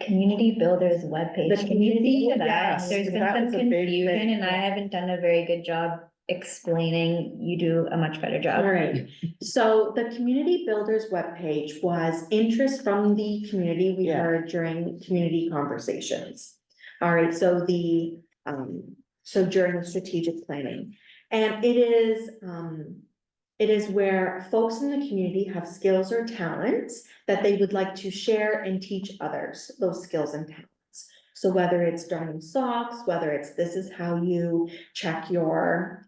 Speaker 4: Community Builders webpage.
Speaker 7: The
Speaker 4: Can you
Speaker 7: community,
Speaker 4: speak to that?
Speaker 6: yes,
Speaker 4: There's been
Speaker 6: that
Speaker 4: some
Speaker 6: was a big
Speaker 4: confusion
Speaker 6: thing.
Speaker 4: and I haven't done a very good job explaining. You do a much better job.
Speaker 7: all right, so the Community Builders webpage was interest from the community we
Speaker 6: Yeah.
Speaker 7: heard during community conversations. All right, so during the strategic planning, and it is where folks in the community have skills or talents that they would like to share and teach others those skills and talents. So whether it's darning socks, whether it's this is how you check your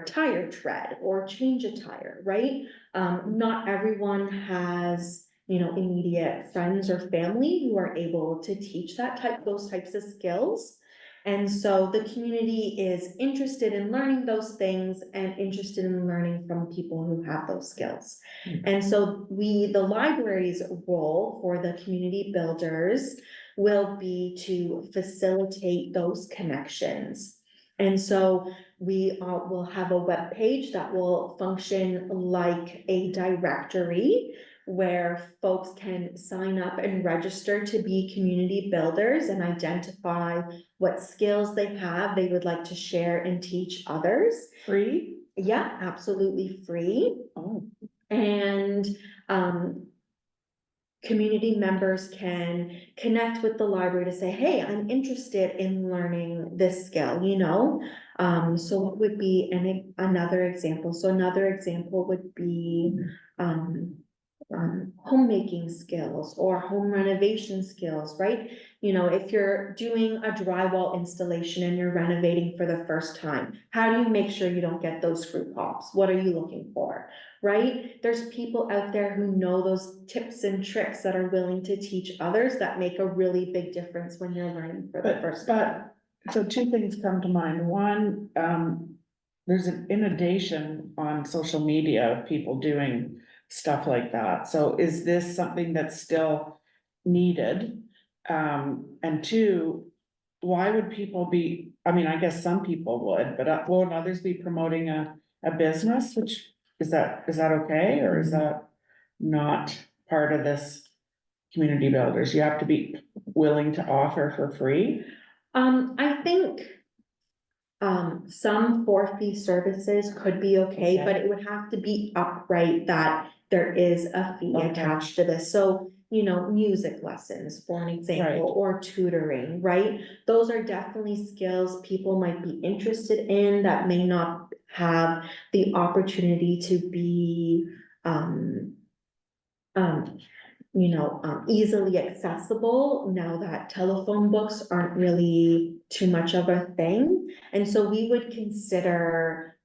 Speaker 7: tire tread or change a tire, right? Not everyone has, you know, immediate friends or family who are able to teach those types of skills. And so the community is interested in learning those things and interested in learning from people who have those skills. And so the library's role for the community builders will be to facilitate those connections. And so we will have a web page that will function like a directory where folks can sign up and register to be community builders and identify what skills they have they would like to share and teach others.
Speaker 6: Free?
Speaker 7: Yeah, absolutely free.
Speaker 6: Oh,
Speaker 7: And community members can connect with the library to say, hey, I'm interested in learning this skill, you know? So what would be another example? So another example would be homemaking skills or home renovation skills, right? You know, if you're doing a drywall installation and you're renovating for the first time, how do you make sure you don't get those screw pops? What are you looking for, right? There's people out there who know those tips and tricks that are willing to teach others that make a really big difference when you're learning for the first time.
Speaker 6: so two things come to mind. One, there's an inundation on social media of people doing stuff like that. So is this something that's still needed? And two, why would people be, I mean, I guess some people would, but won't others be promoting a business, which, is that okay, or is that not part of this community builders? You have to be willing to offer for free?
Speaker 7: I think some for-fee services could be okay, but it would have to be upright that there is a fee
Speaker 6: Okay.
Speaker 7: attached to this. So, you know, music lessons, for an example,
Speaker 6: Right.
Speaker 7: or tutoring, right? Those are definitely skills people might be interested in that may not have the opportunity to be, easily accessible now that telephone books aren't really too much of a thing. And so we would consider,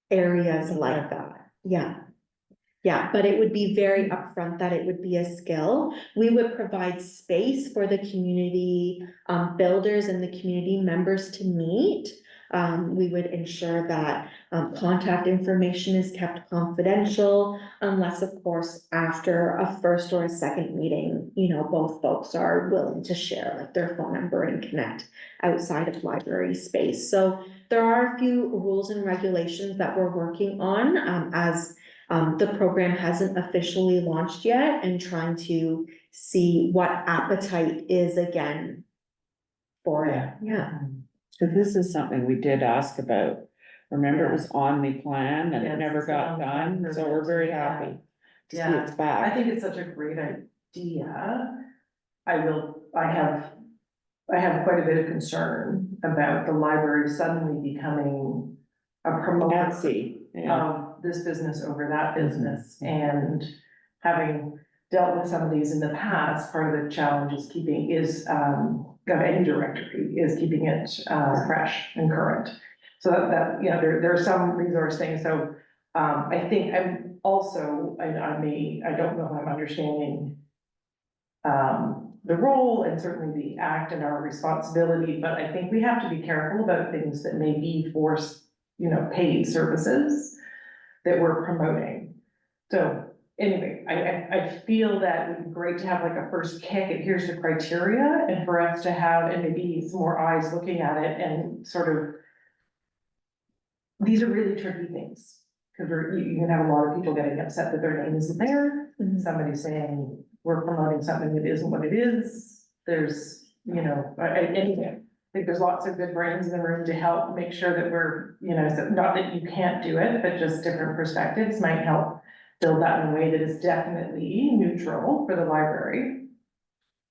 Speaker 7: areas like that, yeah. Yeah, but it would be very upfront that it would be a skill. We would provide space for the community, builders and the community members to meet. We would ensure that, contact information is kept confidential, unless of course, after a first or a second meeting, you know, both folks are willing to share like their phone number and connect outside of library space. So there are a few rules and regulations that we're working on, as the program hasn't officially launched yet, and trying to see what appetite is again for it, yeah.
Speaker 6: So this is something we did ask about. Remember, it was on the plan and it
Speaker 5: Yes,
Speaker 6: never
Speaker 5: it's
Speaker 6: got
Speaker 5: on the plan
Speaker 6: done,
Speaker 5: for
Speaker 6: so
Speaker 5: the
Speaker 6: we're very
Speaker 5: next-
Speaker 6: happy to see
Speaker 5: Yeah.
Speaker 6: it's
Speaker 5: I
Speaker 6: back.
Speaker 5: think it's such a great idea. I have quite a bit of concern about the library suddenly becoming a promoter
Speaker 6: Etsy, yeah.
Speaker 5: of this business over that business, and having dealt with some of these in the past, part of the challenge is of any directory, is keeping it, fresh and current. So that, you know, there are some resource things, so, I think I'm also, I don't know if I'm understanding the role and certainly the act and our responsibility, but I think we have to be careful about things that may be paid services that we're promoting. So anyway, I feel that it would be great to have like a first kick, and here's the criteria, and for us to have, and maybe some more eyes looking at it and sort of, these are really tricky things. Cause you can have a lot of people getting upset that their name isn't there,
Speaker 7: Mhm.
Speaker 5: somebody saying, we're promoting something that isn't what it is. There's, anyway, I think there's lots of good brains in the room to help make sure that we're, not that you can't do it, but just different perspectives might help build that in a way that is definitely neutral for the library.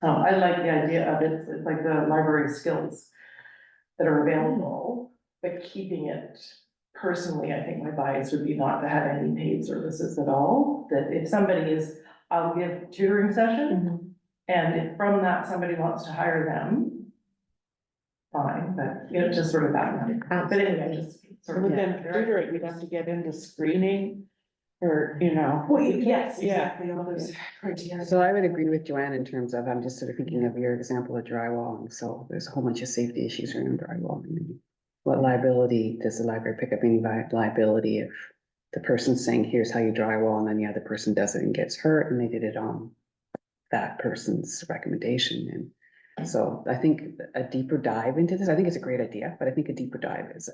Speaker 5: I like the idea of it's like the library skills that are available, but keeping it personally, I think my bias would be not to have any paid services at all. That if somebody I'll give tutoring session, And if from that, somebody wants to hire them, fine, but, you know, just sort of that. But anyway, just sort of.
Speaker 6: But then figure it, we'd have to get into screening or, you know.
Speaker 5: Well, yes,
Speaker 6: Yeah.
Speaker 5: exactly, all those criteria.
Speaker 2: So I would agree with Joanne in terms of, I'm just sort of thinking of your example of drywalling, so there's a whole bunch of safety issues around drywalling. What liability does the library pick up any liability if the person's saying, here's how you drywall, and then the other person does it and gets hurt, and they did it on that person's recommendation, and so I think a deeper dive into this, I think it's a great idea, but I think a deeper dive is,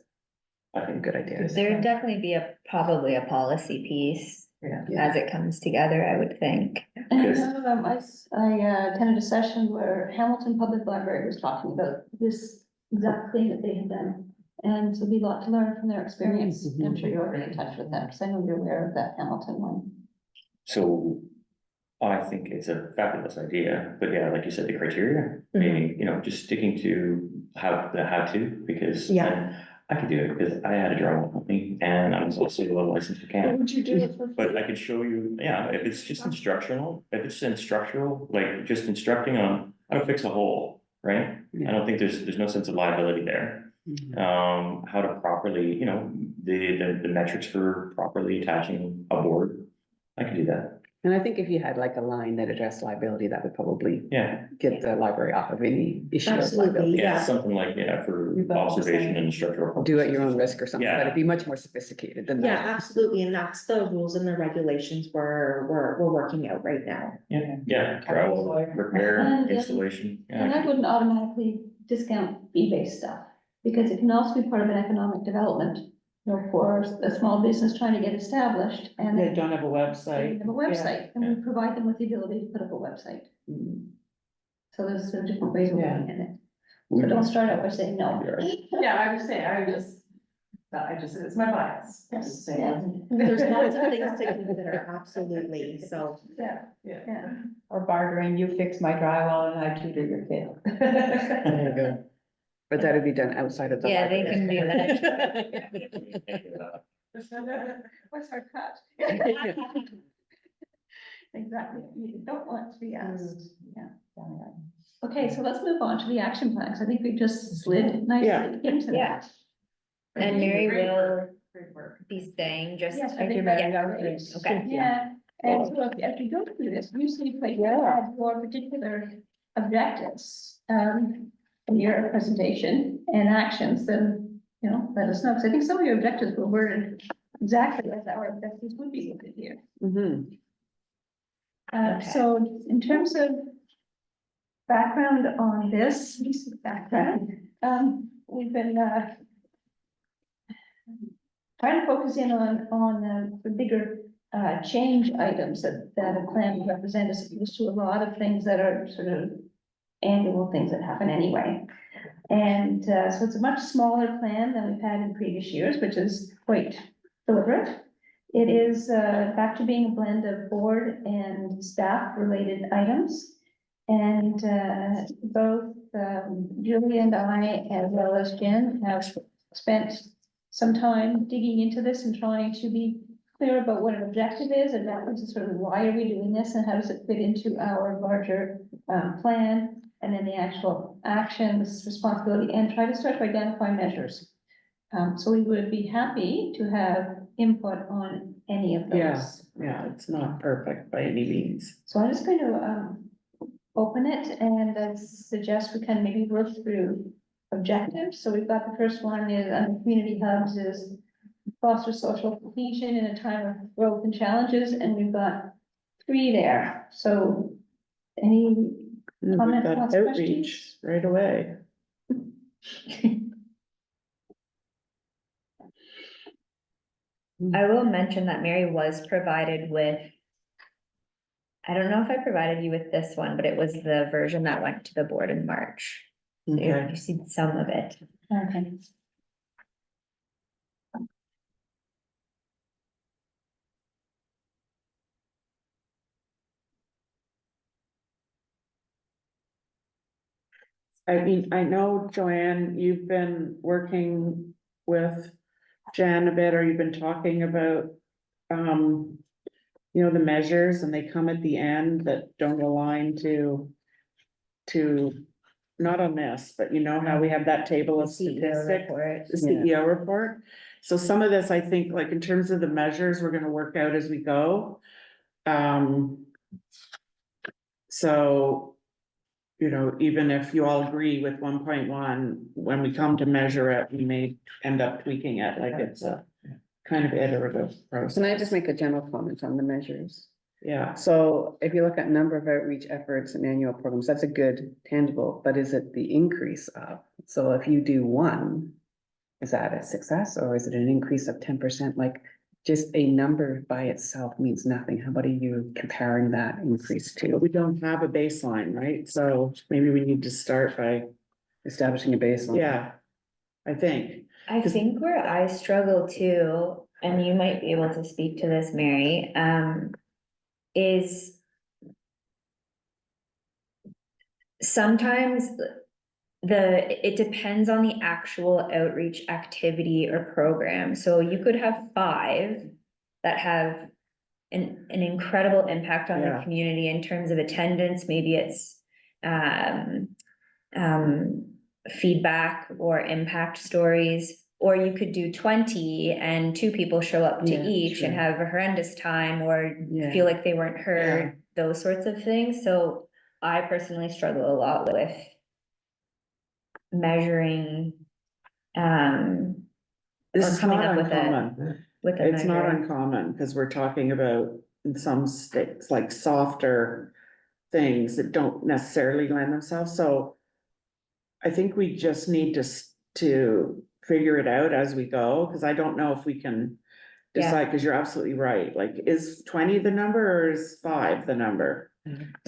Speaker 2: I think, a good idea.
Speaker 4: There'd definitely be probably a policy piece
Speaker 5: Yeah.
Speaker 4: as it comes together, I would think.
Speaker 1: And
Speaker 3: Yes.
Speaker 1: I attended a session where Hamilton Public Library was talking about this exact thing that they had done. And so we got to learn from their experience.
Speaker 2: Mhm.
Speaker 1: I'm sure you're already in touch with them, because I know you're aware of that Hamilton one.
Speaker 3: So I think it's a fabulous idea, but yeah, like you said, the criteria, maybe, you know, just sticking to how to, because
Speaker 7: Yeah.
Speaker 3: I could do it because I had a drywall company and I was also a licensed
Speaker 6: What
Speaker 3: mechanic.
Speaker 6: would you do it for?
Speaker 3: But I could show you, yeah, if it's just instructional, if it's instructional, like just instructing on how to fix a hole, right? I don't think there's no sense of liability there.
Speaker 2: Mhm.
Speaker 3: How to properly, you know, the metrics for properly attaching a board. I could do that,
Speaker 2: And I think if you had like a line that addressed liability, that would probably
Speaker 3: yeah,
Speaker 2: get the library off of any issue of
Speaker 7: Absolutely,
Speaker 2: liability.
Speaker 3: yeah,
Speaker 7: Yeah.
Speaker 3: something like, yeah, for
Speaker 8: You've got to
Speaker 3: observation
Speaker 8: say-
Speaker 3: and structural.
Speaker 2: Do at your own risk or something, but
Speaker 3: Yeah.
Speaker 2: it'd be much more sophisticated than
Speaker 7: Yeah,
Speaker 2: that.
Speaker 7: absolutely, and that's the rules and the regulations we're working out right now.
Speaker 3: Yeah, drywall, repair,
Speaker 1: And,
Speaker 3: installation. yeah,
Speaker 1: And I wouldn't automatically discount fee-based stuff, because it can also be part of an economic development. You know, for a small business trying to get established and
Speaker 6: They
Speaker 1: then
Speaker 6: don't have a
Speaker 1: they
Speaker 6: website.
Speaker 1: have a website, and we provide them with the ability to put up a website. So there's different ways of looking at it. So don't start out by saying no.
Speaker 5: Yeah, I was saying, it's my bias. Just saying.
Speaker 7: There's lots of things to consider, absolutely, so.
Speaker 5: Yeah.
Speaker 1: Yeah.
Speaker 8: Or bartering, you fix my drywall and I tutor your kid.
Speaker 2: There you go. But that'd be done outside of the.
Speaker 4: Yeah, they
Speaker 2: library.
Speaker 4: can do that.
Speaker 1: What's our cut? Exactly, you don't want to be asked, yeah. Okay, so let's move on to the action plans. I think we just slid
Speaker 6: Yeah.
Speaker 1: nicely into
Speaker 4: Yeah.
Speaker 1: that.
Speaker 4: And Mary
Speaker 5: Great
Speaker 4: will
Speaker 5: work, great work.
Speaker 4: be staying just.
Speaker 1: Yes, I
Speaker 8: Thank you,
Speaker 1: think
Speaker 8: Mary.
Speaker 1: that's
Speaker 8: That was
Speaker 1: great.
Speaker 8: great.
Speaker 4: Okay.
Speaker 1: Yeah, and so as we go through this, you see, like, you had your particular objectives, in your presentation and actions, then, you know, let us know, because I think some of your objectives were worded exactly as our objectives would be worded here.
Speaker 2: Mhm.
Speaker 4: Okay.
Speaker 1: So in terms of background on this, we've been, trying to focus in on the bigger, change items that a plan would represent, as opposed to a lot of things that are sort of annual things that happen anyway. And, so it's a much smaller plan than we've had in previous years, which is quite deliberate. It is, back to being a blend of board and staff related items. And, both, Julie and I, as well as Jen, have spent some time digging into this and trying to be clear about what an objective is, and that is sort of why are we doing this and how does it fit into our larger, plan? And then the actual actions, responsibility, and try to start to identify measures. So we would be happy to have input on any of those.
Speaker 6: Yeah. Yeah, it's not perfect by any means.
Speaker 1: So I'm just going to, open it and suggest we kind of maybe work through objectives. So we've got the first one is under community hubs is foster social cohesion in a time of growth and challenges, and we've got 3 there. So any
Speaker 6: We've
Speaker 1: Comments,
Speaker 6: got
Speaker 1: thoughts,
Speaker 6: outreach right away.
Speaker 4: I will mention that Mary was provided with. I don't know if I provided you with this one, but it was the version that went to the board in March. So
Speaker 6: Okay.
Speaker 4: you see some of it.
Speaker 1: Okay.
Speaker 6: I mean, I know, Joanne, you've been working with Jan a bit, or you've been talking about, the measures, and they come at the end that don't align to to, not on this, but you know how we have that table of
Speaker 4: CEO
Speaker 6: statistics?
Speaker 4: report.
Speaker 6: The CEO report. So some of this, I think, like in terms of the measures, we're gonna work out as we go. So, you know, even if you all agree with 1.1, when we come to measure it, we may end up tweaking it, like it's a kind of iterative process.
Speaker 2: Can I just make a general comment on the measures?
Speaker 6: Yeah,
Speaker 2: So if you look at number of outreach efforts and annual programs, that's a good tangible, but is it the increase of? So if you do one, is that a success or is it an increase of 10%? Like just a number by itself means nothing. How about you comparing that increase
Speaker 6: but
Speaker 2: to
Speaker 6: we don't have a baseline, right? So maybe we need to start by,
Speaker 2: establishing a baseline?
Speaker 6: yeah, I think.
Speaker 4: I think where I struggle too, and you might be able to speak to this, Mary, is sometimes it depends on the actual outreach activity or program. So you could have 5 that have an incredible impact on the
Speaker 6: Yeah.
Speaker 4: community in terms of attendance. Maybe it's feedback or impact stories. Or you could do 20 and 2 people show up to
Speaker 2: Yeah,
Speaker 4: each and
Speaker 2: true.
Speaker 4: have a horrendous time or
Speaker 2: Yeah.
Speaker 4: feel like they weren't heard, those sorts of things. So I personally struggle a lot with measuring,
Speaker 6: This
Speaker 4: or
Speaker 6: is
Speaker 4: coming
Speaker 6: not
Speaker 4: up with
Speaker 6: uncommon.
Speaker 4: with a
Speaker 6: It's not
Speaker 4: measure.
Speaker 6: uncommon, because we're talking about in some states, like softer things that don't necessarily lend themselves, so. I think we just need to figure it out as we go, because I don't know if we can
Speaker 4: Yeah.
Speaker 6: decide, because you're absolutely right, like, is 20 the number or is 5 the number?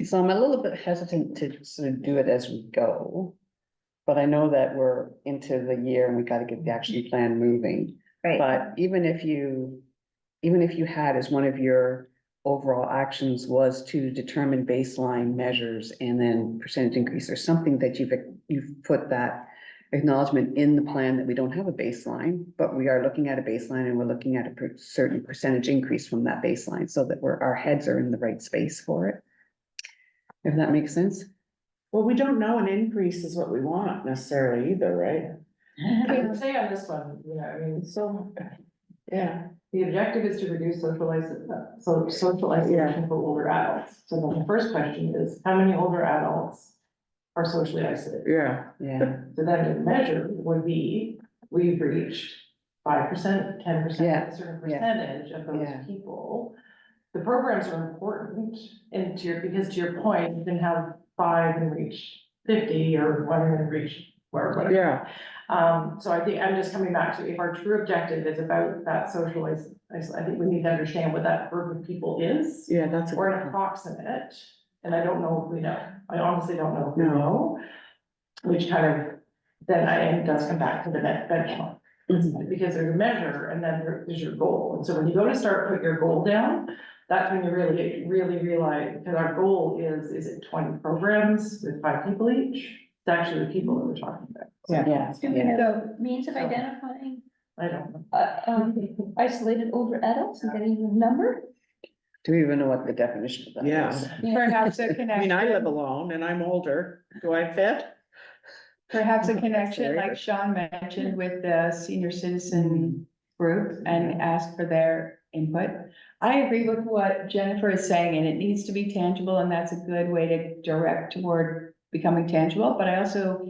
Speaker 2: So I'm a little bit hesitant to sort of do it as we go. But I know that we're into the year and we gotta get the action plan moving.
Speaker 4: Right,
Speaker 2: But even if you had as one of your overall actions was to determine baseline measures and then percentage increase or something that you've put that acknowledgement in the plan that we don't have a baseline, but we are looking at a baseline and we're looking at a certain percentage increase from that baseline so that our heads are in the right space for it. If that makes sense?
Speaker 6: Well, we don't know an increase is what we want necessarily either, right?
Speaker 5: I would say on this one, you know, I mean,
Speaker 6: So, yeah,
Speaker 5: the objective is to reduce social isolation for older adults. So then the first question is, how many older adults are socially isolated?
Speaker 6: yeah,
Speaker 2: Yeah,
Speaker 5: So then the measure would be, we've reached 5%, 10%,
Speaker 2: Yeah,
Speaker 5: a certain
Speaker 2: yeah,
Speaker 5: percentage of those
Speaker 2: yeah.
Speaker 5: people. The programs are important, and because to your point, you can have 5 and reach 50 or 1 and reach whatever.
Speaker 6: yeah,
Speaker 5: So I think I'm just coming back to, if our true objective is about that socialized, I think we need to understand what that group of people is.
Speaker 6: yeah, that's a
Speaker 5: Or
Speaker 6: good
Speaker 5: an
Speaker 6: point.
Speaker 5: approximate, and I don't know if we know, I honestly don't know if we
Speaker 6: No.
Speaker 5: know. Which kind of, then it does come back to the benchmark, because there's a measure and then there's your goal, and so when you go to start put your goal down. That's when you really realize, because our goal is it 20 programs with 5 people each? It's actually the people that we're talking about.
Speaker 2: Yeah.
Speaker 1: So means of identifying,
Speaker 5: I don't know.
Speaker 1: isolated older adults and getting a number?
Speaker 2: Do we even know what the definition of that
Speaker 6: Yeah.
Speaker 2: is?
Speaker 8: Perhaps a
Speaker 6: I mean, I live
Speaker 8: connection,
Speaker 6: alone and I'm older, do I fit?
Speaker 8: perhaps a connection, like Sean mentioned, with the senior citizen group and ask for their input. I agree with what Jennifer is saying, and it needs to be tangible, and that's a good way to direct toward becoming tangible, but I also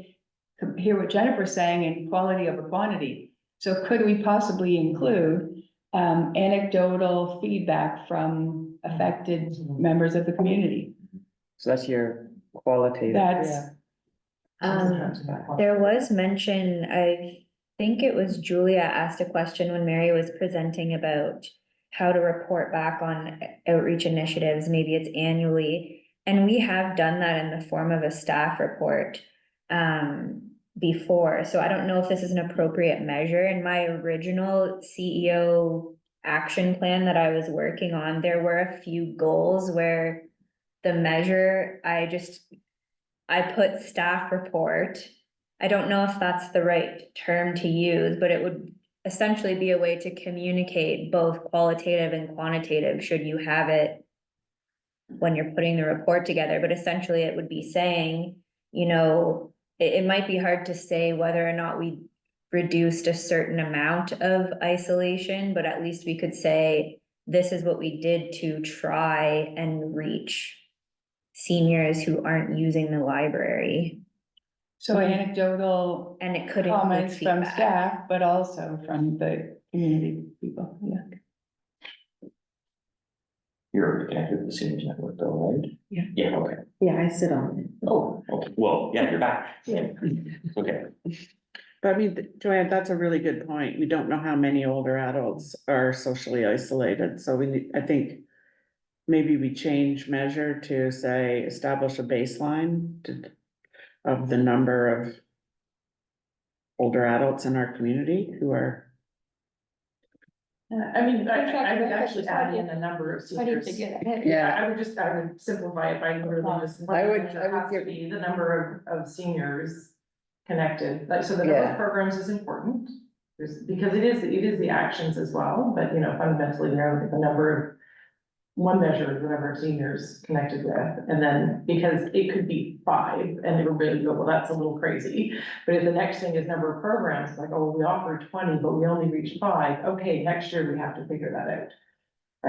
Speaker 8: hear what Jennifer's saying in quality over quantity. So could we possibly include anecdotal feedback from affected members of the community?
Speaker 2: So that's your qualitative.
Speaker 8: That's,
Speaker 4: there was mention, I think it was Julia asked a question when Mary was presenting about how to report back on outreach initiatives, maybe it's annually. And we have done that in the form of a staff report before, so I don't know if this is an appropriate measure. In my original CEO action plan that I was working on, there were a few goals where the measure, I put staff report. I don't know if that's the right term to use, but it would essentially be a way to communicate both qualitative and quantitative, should you have it when you're putting the report together, but essentially it would be saying, you know, it might be hard to say whether or not we reduced a certain amount of isolation, but at least we could say, this is what we did to try and reach seniors who aren't using the library.
Speaker 8: So anecdotal
Speaker 4: And it could include
Speaker 8: comments from
Speaker 4: feedback.
Speaker 8: staff, but also from the community people, yeah.
Speaker 3: You're already connected to the seniors network though, right?
Speaker 6: Yeah.
Speaker 3: Yeah, okay.
Speaker 7: Yeah, I sit on it.
Speaker 3: Oh, okay. Well, yeah, you're back.
Speaker 7: Yeah.
Speaker 3: Okay.
Speaker 6: But I mean, Joanne, that's a really good point. We don't know how many older adults are socially isolated, so we need, I think. Maybe we change measure to say, establish a baseline of the number of. Older adults in our community who are,
Speaker 5: I mean, I would actually add in a number of
Speaker 1: How do you
Speaker 5: seniors.
Speaker 1: figure that?
Speaker 2: Yeah.
Speaker 5: I would simplify it by literally just.
Speaker 2: I would
Speaker 5: Has to
Speaker 2: give-
Speaker 5: be the number of seniors connected, like, so the number
Speaker 2: Yeah.
Speaker 5: of programs is important. Because it is the actions as well, but you know, fundamentally, we are the number of. One measure of the number of seniors connected with, and then, because it could be 5, and everybody go, well, that's a little crazy. But if the next thing is number of programs, like, oh, we offered 20, but we only reached 5, okay, next year we have to figure that out.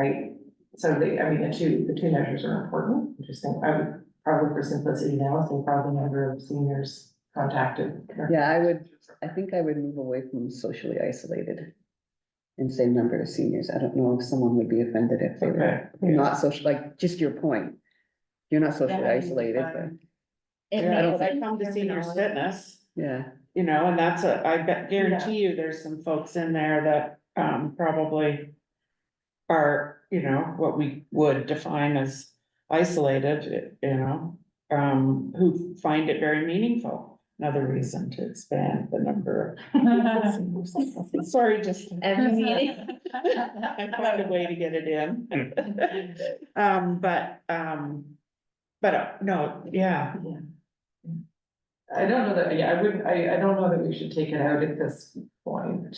Speaker 5: Right? So I mean, the two measures are important. I just think I would probably, for simplicity now, say probably number of seniors contacted.
Speaker 2: Yeah, I think I would move away from socially isolated. And say number of seniors. I don't know if someone would be offended if they were
Speaker 5: Okay.
Speaker 2: not social, like, just your point. You're not socially
Speaker 5: Yeah,
Speaker 2: isolated, but,
Speaker 4: It
Speaker 6: yeah, I
Speaker 4: makes
Speaker 6: don't come to seniors
Speaker 4: terminology-
Speaker 6: fitness,
Speaker 2: yeah,
Speaker 6: you know, and that's I bet, guarantee you, there's some folks in there that, probably. Are, you know, what we would define as isolated, you know, who find it very meaningful. Another reason to expand the number of seniors. Sorry, just.
Speaker 4: Every meeting.
Speaker 6: I found a way to get it in. No, yeah,
Speaker 5: I don't know that, yeah, I wouldn't, I don't know that we should take it out at this point.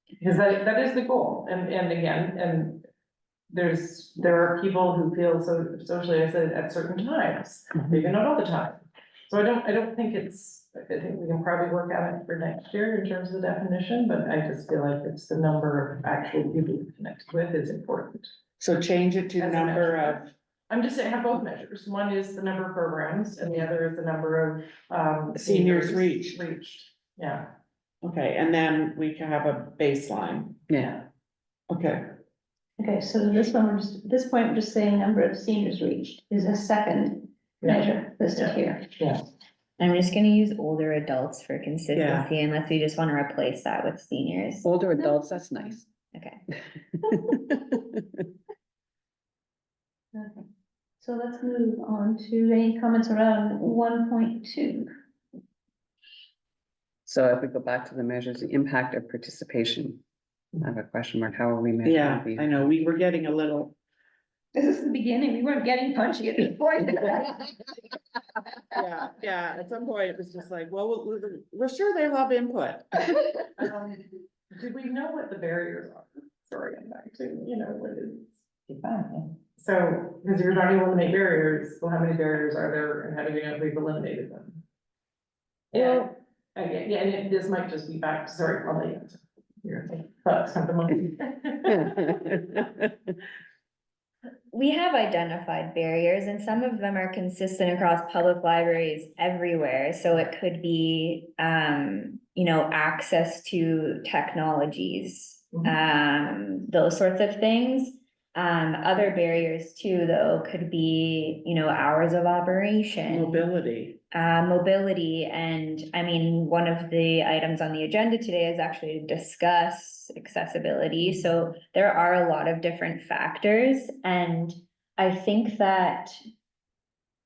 Speaker 5: Because that is the goal, and again, and there are people who feel so socially isolated at certain times, maybe not all the time. So I don't think I think we can probably work on it for next year in terms of the definition, but I just feel like it's the number of actual people we connect with is important.
Speaker 6: so change it to
Speaker 5: As a
Speaker 6: number
Speaker 5: measure.
Speaker 6: of
Speaker 5: I'm just saying, have both measures. One is the number of programs and the other is the number of,
Speaker 6: Seniors reached.
Speaker 5: Reached, yeah.
Speaker 6: okay, and then we can have a baseline,
Speaker 2: yeah.
Speaker 6: okay.
Speaker 1: Okay, so this one, at this point, we're just saying number of seniors reached is a second
Speaker 5: Yeah.
Speaker 1: measure listed
Speaker 5: Yeah.
Speaker 1: here.
Speaker 5: Yeah.
Speaker 4: I'm just gonna use older adults for consistency unless we just wanna replace that with seniors.
Speaker 2: Older adults, that's nice.
Speaker 4: Okay.
Speaker 1: Okay. So let's move on to any comments around 1.2.
Speaker 2: So if we go back to the measures, the impact of participation. I have a question mark, how are we measuring?
Speaker 6: Yeah,
Speaker 2: these?
Speaker 6: I know, we were getting a little,
Speaker 1: This is the beginning, we weren't getting punchy at this point.
Speaker 6: yeah, at some point it was just like, well, we're sure they'll have input.
Speaker 5: Do we know what the barriers are? Sorry, I'm back to, you know, what is. So, because you're trying to eliminate barriers, well, how many barriers are there and how do we know if we've eliminated them?
Speaker 1: Well-
Speaker 5: And, yeah, and this might just be back, sorry, I'll let you answer. Your thoughts come to mind.
Speaker 4: We have identified barriers and some of them are consistent across public libraries everywhere. So it could be, you know, access to technologies, those sorts of things. Other barriers too, though, could be, you know, hours of operation. Mobility, and I mean, one of the items on the agenda today is actually to discuss accessibility, so there are a lot of different factors, and I think that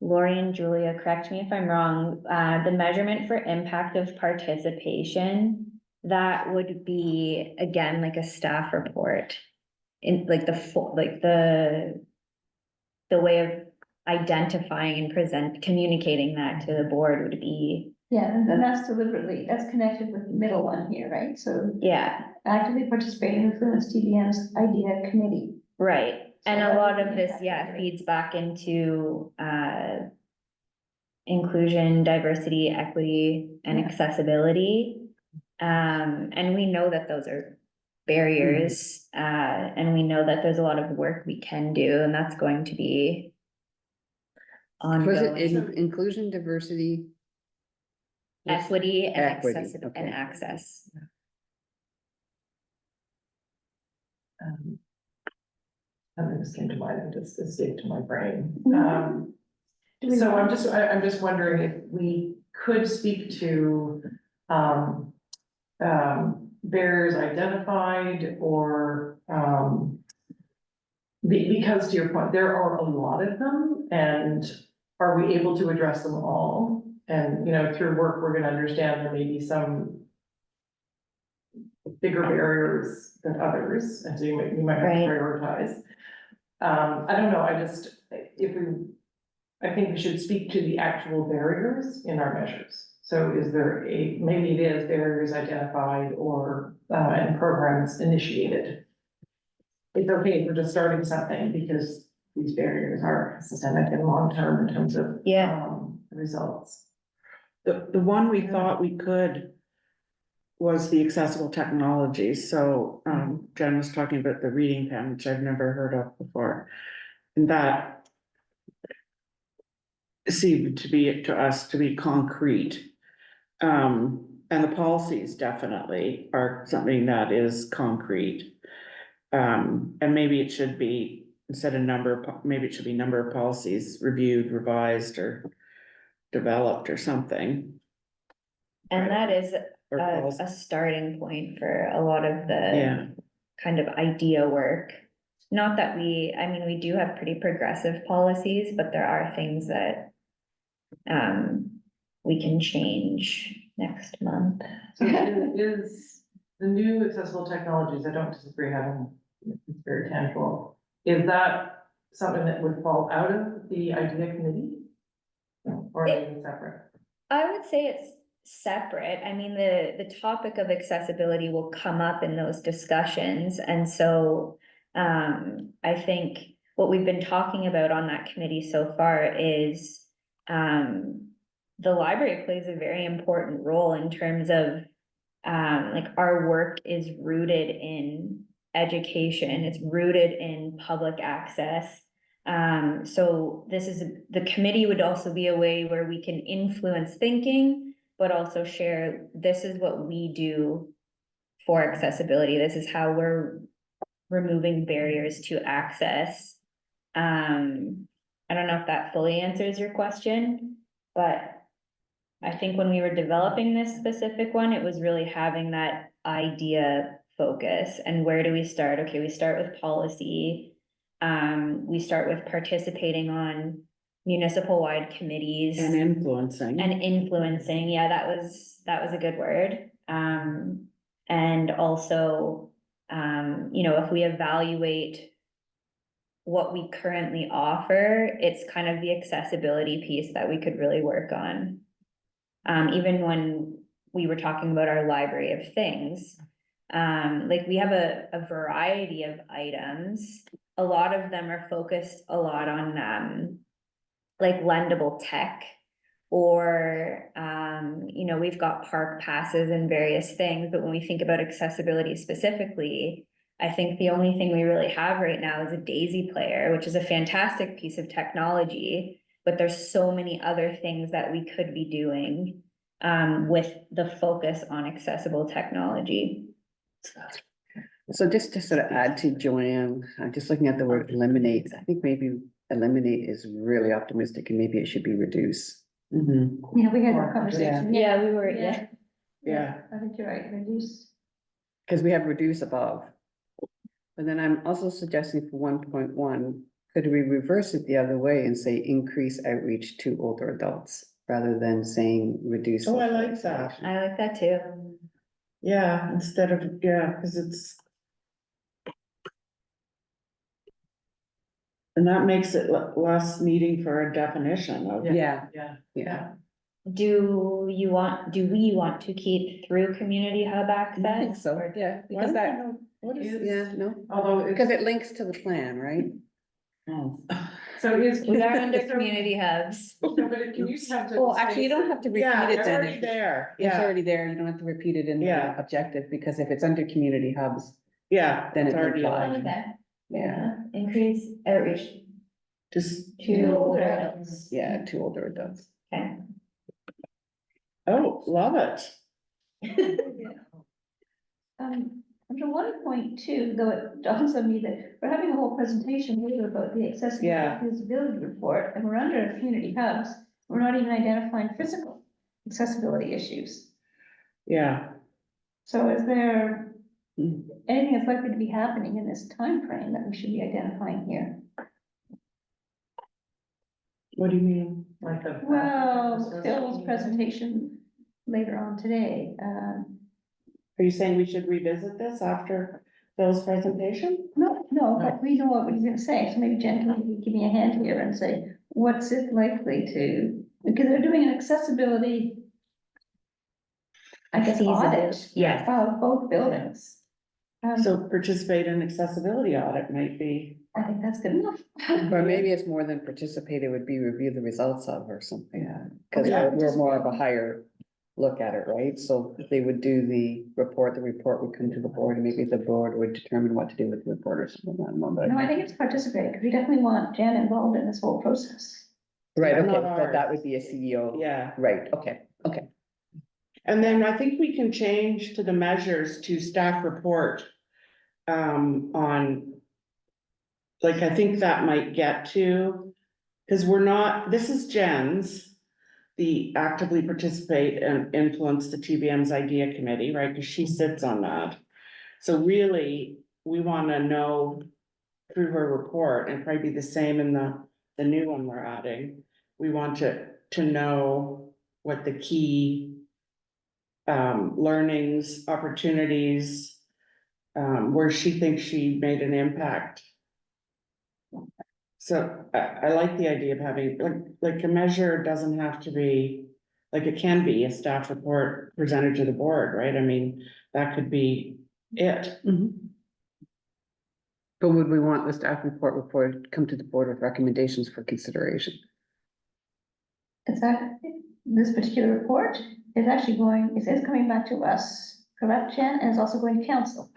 Speaker 4: Lori and Julia, correct me if I'm wrong, the measurement for impact of participation, that would be, again, like a staff report. In like the way of identifying and communicating that to the board would be,
Speaker 1: Yeah, and then that's deliberately, that's connected with the middle one here, right? So
Speaker 4: yeah,
Speaker 1: actively participate in influence TDM's idea committee.
Speaker 4: right. And
Speaker 1: So
Speaker 4: a
Speaker 1: that
Speaker 4: lot
Speaker 1: would
Speaker 4: of
Speaker 1: be
Speaker 4: this,
Speaker 1: impacted,
Speaker 4: yeah,
Speaker 1: right?
Speaker 4: feeds back into, inclusion, diversity, equity, and
Speaker 5: Yeah.
Speaker 4: accessibility. And we know that those are barriers, and we know that there's a lot of work we can do, and that's going to be
Speaker 2: Was it
Speaker 4: ongoing.
Speaker 2: inclusion, diversity?
Speaker 4: Equity and
Speaker 2: Equity,
Speaker 4: accessibility
Speaker 2: okay.
Speaker 4: and access.
Speaker 5: Something just came to mind and just escaped to my brain.
Speaker 1: Do we
Speaker 5: So
Speaker 1: want-
Speaker 5: I'm just wondering if we could speak to, barriers identified or, because to your point, there are a lot of them, and are we able to address them all? And, through work, we're gonna understand there may be some bigger barriers than others, and so you might have to
Speaker 4: Right.
Speaker 5: prioritize. I don't know, I think we should speak to the actual barriers in our measures. So is there maybe it is barriers identified or, and programs initiated. It's okay if we're just starting something because these barriers are systemic and long-term in terms of.
Speaker 4: Yeah.
Speaker 5: Results.
Speaker 6: The one we thought we could was the accessible technologies, so, Jen was talking about the reading pen, which I've never heard of before. And that seemed to us to be concrete. And the policies definitely are something that is concrete. And maybe it should be, instead of maybe it should be number of policies reviewed, revised, or developed or something.
Speaker 4: And that is
Speaker 6: Or
Speaker 4: a
Speaker 6: policy.
Speaker 4: starting point for a lot of
Speaker 6: Yeah.
Speaker 4: the kind of idea work. Not that I mean, we do have pretty progressive policies, but there are things that we can change next month.
Speaker 5: So is the new accessible technologies, I don't disagree, it's very tangible. Is that something that would fall out of the idea committee? Or are they separate?
Speaker 4: I would say it's separate. I mean, the topic of accessibility will come up in those discussions. And so I think what we've been talking about on that committee so far is the library plays a very important role in terms of like our work is rooted in education, it's rooted in public access. So the committee would also be a way where we can influence thinking, but also share, this is what we do for accessibility. This is how we're removing barriers to access. I don't know if that fully answers your question, but I think when we were developing this specific one, it was really having that idea focus. And where do we start? Okay, we start with policy. We start with participating on municipal-wide committees.
Speaker 6: And influencing.
Speaker 4: And influencing, yeah, that was a good word. And also, if we evaluate what we currently offer, it's kind of the accessibility piece that we could really work on. Even when we were talking about our library of things, like we have a variety of items. A lot of them are focused a lot on, like lendable tech, or, we've got park passes and various things, but when we think about accessibility specifically, I think the only thing we really have right now is a Daisy player, which is a fantastic piece of technology, but there's so many other things that we could be doing, with the focus on accessible technology.
Speaker 2: So just to sort of add to Joanne, I'm just looking at the word eliminate. I think maybe eliminate is really optimistic and maybe it should be reduce.
Speaker 6: Mhm.
Speaker 1: Yeah, we had
Speaker 5: Or-
Speaker 1: that conversation.
Speaker 4: Yeah, we were, yeah.
Speaker 6: Yeah.
Speaker 1: I think you're right, reduce.
Speaker 2: Because we have reduce above. But then I'm also suggesting for 1.1, could we reverse it the other way and say increase outreach to older adults rather than saying reduce?
Speaker 6: Oh, I
Speaker 2: social
Speaker 6: like that.
Speaker 2: isolation?
Speaker 4: I like that too.
Speaker 6: Yeah, instead of, because it's. And that makes it less needing for a definition of.
Speaker 2: Yeah,
Speaker 5: Yeah.
Speaker 2: yeah.
Speaker 4: Do we want to keep through community hub access?
Speaker 2: I think so,
Speaker 4: or-
Speaker 2: yeah,
Speaker 6: Why
Speaker 2: because
Speaker 6: don't I
Speaker 2: that,
Speaker 6: know, what is
Speaker 5: Is-
Speaker 6: this?
Speaker 2: yeah, no,
Speaker 5: Although
Speaker 2: because it links to the plan, right?
Speaker 6: Oh.
Speaker 5: So is.
Speaker 4: We are under community hubs.
Speaker 5: No, but it can you have to.
Speaker 2: Well, actually, you don't have to repeat
Speaker 6: Yeah,
Speaker 2: it
Speaker 6: it's
Speaker 2: then.
Speaker 6: already there,
Speaker 2: It's
Speaker 6: yeah,
Speaker 2: already there, you don't have to repeat it in the
Speaker 6: Yeah.
Speaker 2: objective, because if it's under community hubs,
Speaker 6: yeah,
Speaker 2: then
Speaker 6: it's
Speaker 2: it
Speaker 6: already
Speaker 2: applies.
Speaker 6: aligned.
Speaker 4: Okay.
Speaker 2: yeah,
Speaker 4: Increase outreach
Speaker 6: Just,
Speaker 4: to older adults.
Speaker 2: yeah, to older adults.
Speaker 4: Okay.
Speaker 6: oh, love it.
Speaker 1: Under 1.2, though it dawns on me that we're having a whole presentation later about the
Speaker 6: Yeah.
Speaker 1: accessibility feasibility report, and we're under community hubs. We're not even identifying physical accessibility issues.
Speaker 6: Yeah,
Speaker 1: So is there
Speaker 2: Hmm.
Speaker 1: anything that's likely to be happening in this time frame that we should be identifying here?
Speaker 6: what do you mean?
Speaker 5: Like the.
Speaker 1: Well, Phil's presentation later on today,
Speaker 6: Are you saying we should revisit this after Phil's presentation?
Speaker 1: no, but we know what he's gonna say, so maybe Jen can give me a hand here and say, what's it likely to, because they're doing an accessibility, I guess, audit
Speaker 4: Feasibility, yes.
Speaker 1: of both buildings.
Speaker 6: So participate in accessibility audit might be,
Speaker 1: I think that's good enough.
Speaker 2: Or maybe it's more than participate, it would be review the results of or something.
Speaker 6: yeah,
Speaker 2: Cause
Speaker 1: Yeah.
Speaker 2: we're more of a higher look at it, right? So they would do the report would come to the board, and maybe the board would determine what to do with the report or something. I don't know, but-
Speaker 1: No, I think it's participate, because we definitely want Jen involved in this whole process.
Speaker 2: Right, okay,
Speaker 6: Not
Speaker 2: but that
Speaker 6: ours.
Speaker 2: would be a CEO.
Speaker 6: yeah.
Speaker 2: Right, okay.
Speaker 6: And then I think we can change to the measures to staff report. On. Like, I think that might get to, cause we're not, this is Jen's. The actively participate and influence the TBM's idea committee, right, cause she sits on that. So really, we wanna know through her report, and probably be the same in the new one we're adding. We want to know what the key learnings, opportunities, where she thinks she made an impact. So I like the idea of having, like a measure doesn't have to be, like it can be a staff report presented to the board, right? I mean, that could be it.
Speaker 2: But would we want the staff report before it come to the board with recommendations for consideration?
Speaker 1: Is that, this particular report is actually going, it is coming back to us, correct, Jen, and it's also going to council.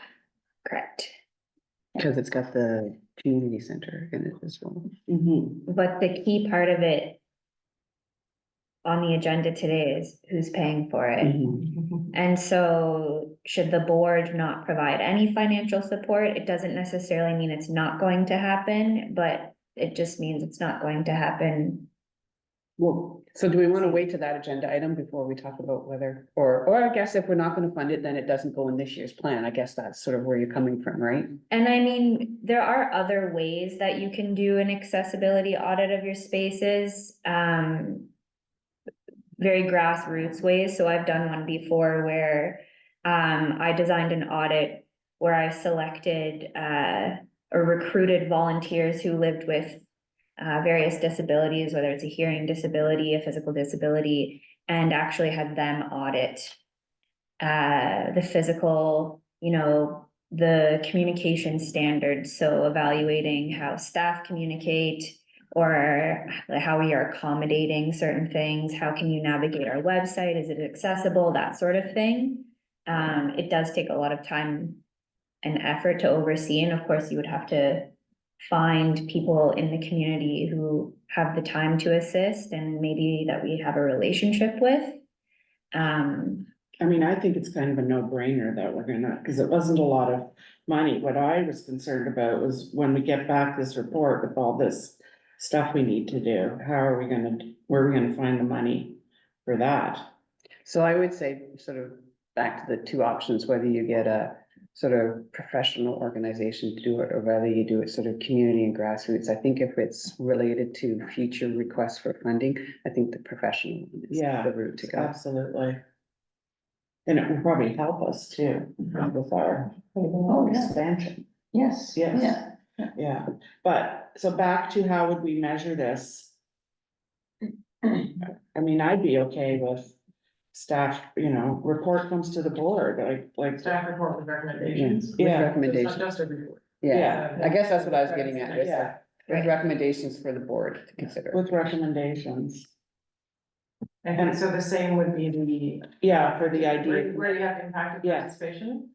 Speaker 4: Correct.
Speaker 2: Because it's got the community center in it as well.
Speaker 6: Mhm.
Speaker 4: But the key part of it on the agenda today is who's paying for it.
Speaker 6: Mhm.
Speaker 4: And so should the board not provide any financial support, it doesn't necessarily mean it's not going to happen, but it just means it's not going to happen.
Speaker 2: Well, so do we want to wait to that agenda item before we talk about whether, or I guess if we're not going to fund it, then it doesn't go in this year's plan. I guess that's sort of where you're coming from, right?
Speaker 4: And I mean, there are other ways that you can do an accessibility audit of your spaces. Very grassroots ways. So I've done one before where I designed an audit where I selected or recruited volunteers who lived with various disabilities, whether it's a hearing disability, a physical disability, and actually had them audit the physical, the communication standards. So evaluating how staff communicate, or how we are accommodating certain things, how can you navigate our website, is it accessible, that sort of thing. It does take a lot of time and effort to oversee, and of course, you would have to find people in the community who have the time to assist and maybe that we have a relationship with.
Speaker 6: I mean, I think it's kind of a no-brainer that we're gonna, because it wasn't a lot of money. What I was concerned about was when we get back this report with all this stuff we need to do, where are we gonna find the money for that?
Speaker 2: So I would say sort of back to the two options, whether you get a sort of professional organization to do it, or whether you do it sort of community and grassroots. I think if it's related to future requests for funding, I think the professional one is
Speaker 6: Yeah,
Speaker 2: the route to go.
Speaker 6: absolutely. And it will probably help us too with our
Speaker 1: Oh, yeah.
Speaker 6: expansion.
Speaker 1: Yes.
Speaker 6: Yes.
Speaker 1: Yeah.
Speaker 6: Yeah, but so back to how would we measure this? I mean, I'd be okay with staff, report comes to the board, like.
Speaker 5: Staff report with recommendations.
Speaker 2: With
Speaker 6: Yeah.
Speaker 2: recommendations.
Speaker 5: It's not just a report.
Speaker 2: Yeah, I guess that's what I was getting at, is
Speaker 6: Yeah.
Speaker 2: With recommendations for the board to consider.
Speaker 6: with recommendations.
Speaker 5: And so the same would be the,
Speaker 6: Yeah, for the idea.
Speaker 5: where you have impacted
Speaker 6: Yeah.
Speaker 5: participation?